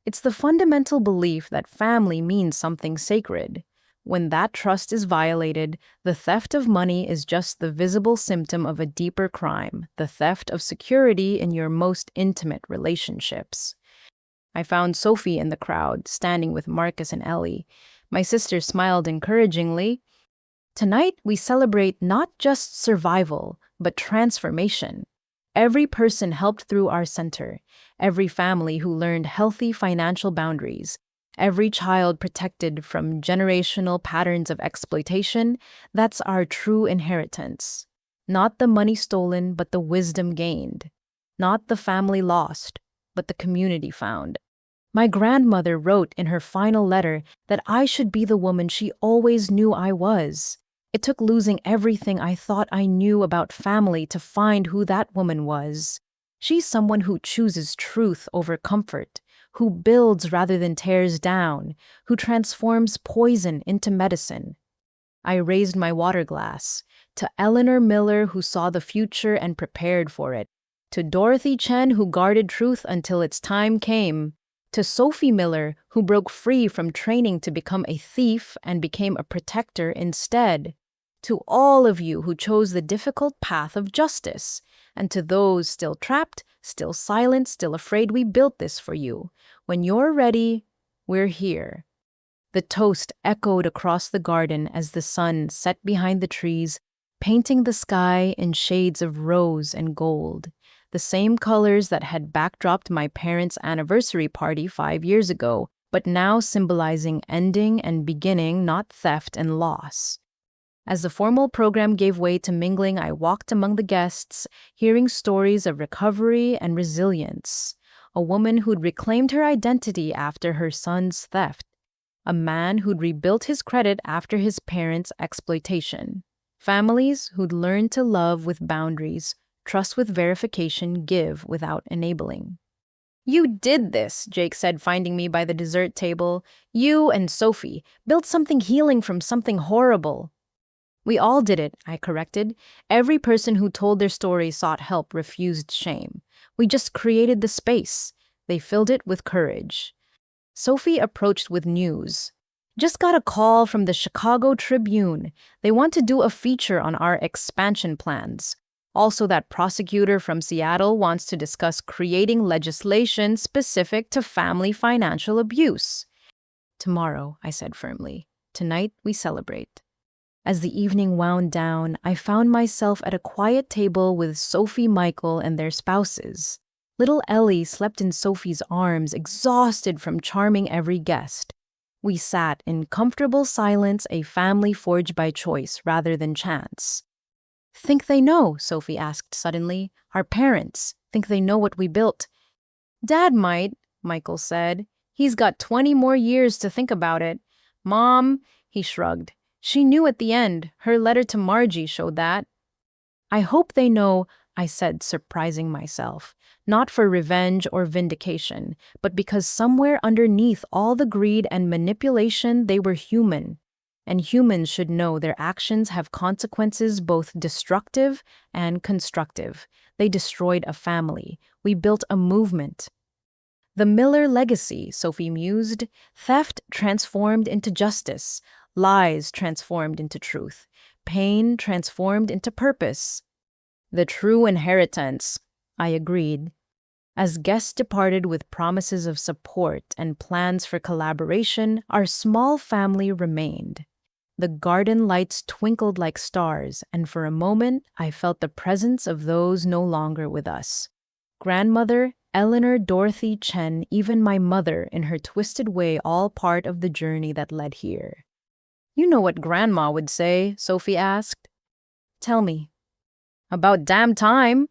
It's the fundamental belief that family means something sacred. When that trust is violated, the theft of money is just the visible symptom of a deeper crime, the theft of security in your most intimate relationships. I found Sophie in the crowd, standing with Marcus and Ellie. My sister smiled encouragingly. Tonight, we celebrate not just survival, but transformation. Every person helped through our center, every family who learned healthy financial boundaries, every child protected from generational patterns of exploitation, that's our true inheritance. Not the money stolen, but the wisdom gained. Not the family lost, but the community found. My grandmother wrote in her final letter that I should be the woman she always knew I was. It took losing everything I thought I knew about family to find who that woman was. She's someone who chooses truth over comfort, who builds rather than tears down, who transforms poison into medicine. I raised my water glass to Eleanor Miller, who saw the future and prepared for it, to Dorothy Chen, who guarded truth until its time came, to Sophie Miller, who broke free from training to become a thief and became a protector instead, to all of you who chose the difficult path of justice, and to those still trapped, still silent, still afraid, we built this for you. When you're ready, we're here. The toast echoed across the garden as the sun set behind the trees, painting the sky in shades of rose and gold, the same colors that had backdropped my parents' anniversary party 5 years ago, but now symbolizing ending and beginning, not theft and loss. As the formal program gave way to mingling, I walked among the guests, hearing stories of recovery and resilience. A woman who'd reclaimed her identity after her son's theft. A man who'd rebuilt his credit after his parents' exploitation. Families who'd learned to love with boundaries, trust with verification, give without enabling. "You did this," Jake said, finding me by the dessert table. "You and Sophie built something healing from something horrible." "We all did it," I corrected. "Every person who told their story sought help, refused shame. We just created the space." They filled it with courage. Sophie approached with news. "Just got a call from the Chicago Tribune. They want to do a feature on our expansion plans. Also, that prosecutor from Seattle wants to discuss creating legislation specific to family financial abuse." "Tomorrow," I said firmly. "Tonight, we celebrate." As the evening wound down, I found myself at a quiet table with Sophie, Michael, and their spouses. Little Ellie slept in Sophie's arms, exhausted from charming every guest. We sat in comfortable silence, a family forged by choice rather than chance. "Think they know?" Sophie asked suddenly. "Our parents. Think they know what we built?" "Dad might," Michael said. "He's got 20 more years to think about it." "Mom," he shrugged. "She knew at the end. Her letter to Margie showed that." "I hope they know," I said, surprising myself. Not for revenge or vindication, but because somewhere underneath all the greed and manipulation, they were human. And humans should know their actions have consequences both destructive and constructive. They destroyed a family. We built a movement. "The Miller legacy," Sophie mused. "Theft transformed into justice. Lies transformed into truth. Pain transformed into purpose." "The true inheritance," I agreed. As guests departed with promises of support and plans for collaboration, our small family remained. The garden lights twinkled like stars, and for a moment I felt the presence of those no longer with us. Grandmother, Eleanor, Dorothy, Chen, even my mother in her twisted way, all part of the journey that led here. "You know what Grandma would say?" Sophie asked. "Tell me." "About damn time."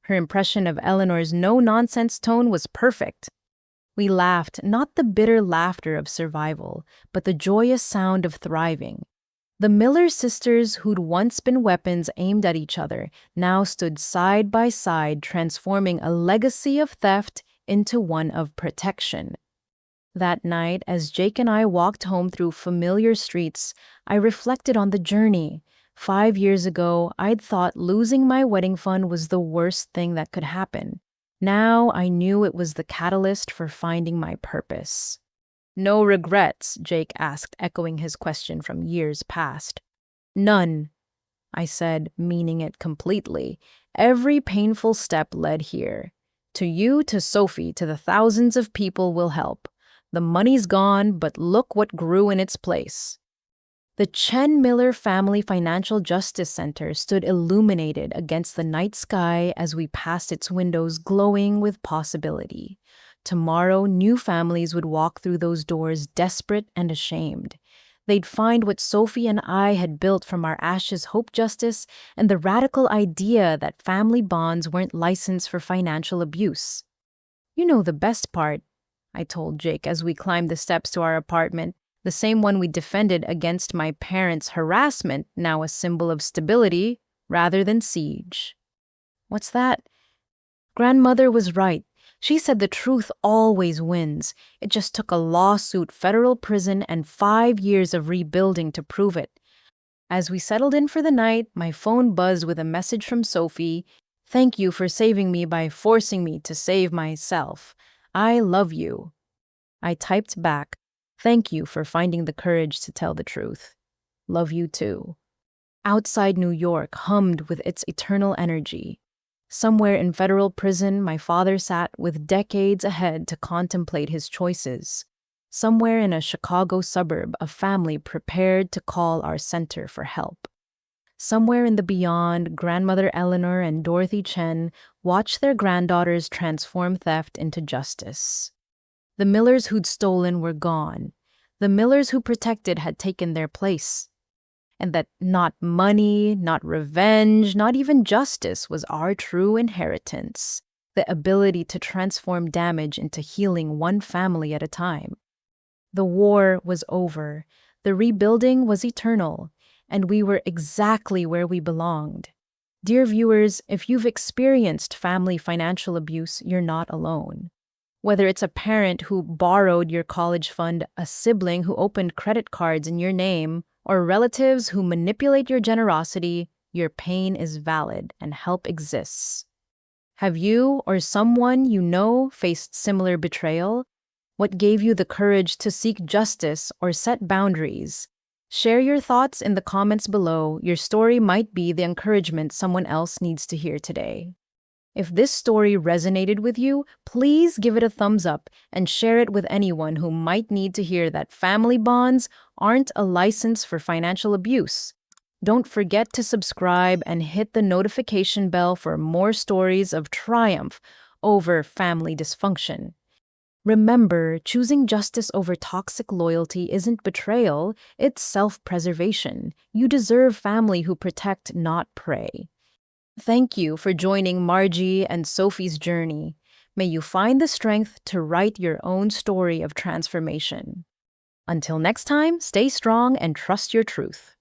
Her impression of Eleanor's no-nonsense tone was perfect. We laughed, not the bitter laughter of survival, but the joyous sound of thriving. The Miller sisters, who'd once been weapons aimed at each other, now stood side by side, transforming a legacy of theft into one of protection. That night, as Jake and I walked home through familiar streets, I reflected on the journey. 5 years ago, I'd thought losing my wedding fund was the worst thing that could happen. Now I knew it was the catalyst for finding my purpose. "No regrets?" Jake asked, echoing his question from years past. "None," I said, meaning it completely. Every painful step led here. To you, to Sophie, to the thousands of people we'll help. The money's gone, but look what grew in its place. The Chen Miller Family Financial Justice Center stood illuminated against the night sky as we passed its windows, glowing with possibility. Tomorrow, new families would walk through those doors, desperate and ashamed. They'd find what Sophie and I had built from our ashes hope justice and the radical idea that family bonds weren't licensed for financial abuse. You know the best part, I told Jake as we climbed the steps to our apartment, the same one we defended against my parents' harassment, now a symbol of stability rather than siege. What's that? Grandmother was right. She said the truth always wins. It just took a lawsuit, federal prison, and 5 years of rebuilding to prove it. As we settled in for the night, my phone buzzed with a message from Sophie. "Thank you for saving me by forcing me to save myself. I love you." I typed back, "Thank you for finding the courage to tell the truth. Love you too." Outside New York hummed with its eternal energy. Somewhere in federal prison, my father sat with decades ahead to contemplate his choices. Somewhere in a Chicago suburb, a family prepared to call our center for help. Somewhere in the beyond, grandmother Eleanor and Dorothy Chen watched their granddaughters transform theft into justice. The Millers who'd stolen were gone. The Millers who protected had taken their place. And that not money, not revenge, not even justice was our true inheritance, the ability to transform damage into healing one family at a time. The war was over, the rebuilding was eternal, and we were exactly where we belonged. Dear viewers, if you've experienced family financial abuse, you're not alone. Whether it's a parent who borrowed your college fund, a sibling who opened credit cards in your name, or relatives who manipulate your generosity, your pain is valid and help exists. Have you or someone you know faced similar betrayal? What gave you the courage to seek justice or set boundaries? Share your thoughts in the comments below. Your story might be the encouragement someone else needs to hear today. If this story resonated with you, please give it a thumbs up and share it with anyone who might need to hear that family bonds aren't a license for financial abuse. Don't forget to subscribe and hit the notification bell for more stories of triumph over family dysfunction. Remember, choosing justice over toxic loyalty isn't betrayal, it's self-preservation. You deserve family who protect, not prey. Thank you for joining Margie and Sophie's journey. May you find the strength to write your own story of transformation. Until next time, stay strong and trust your truth.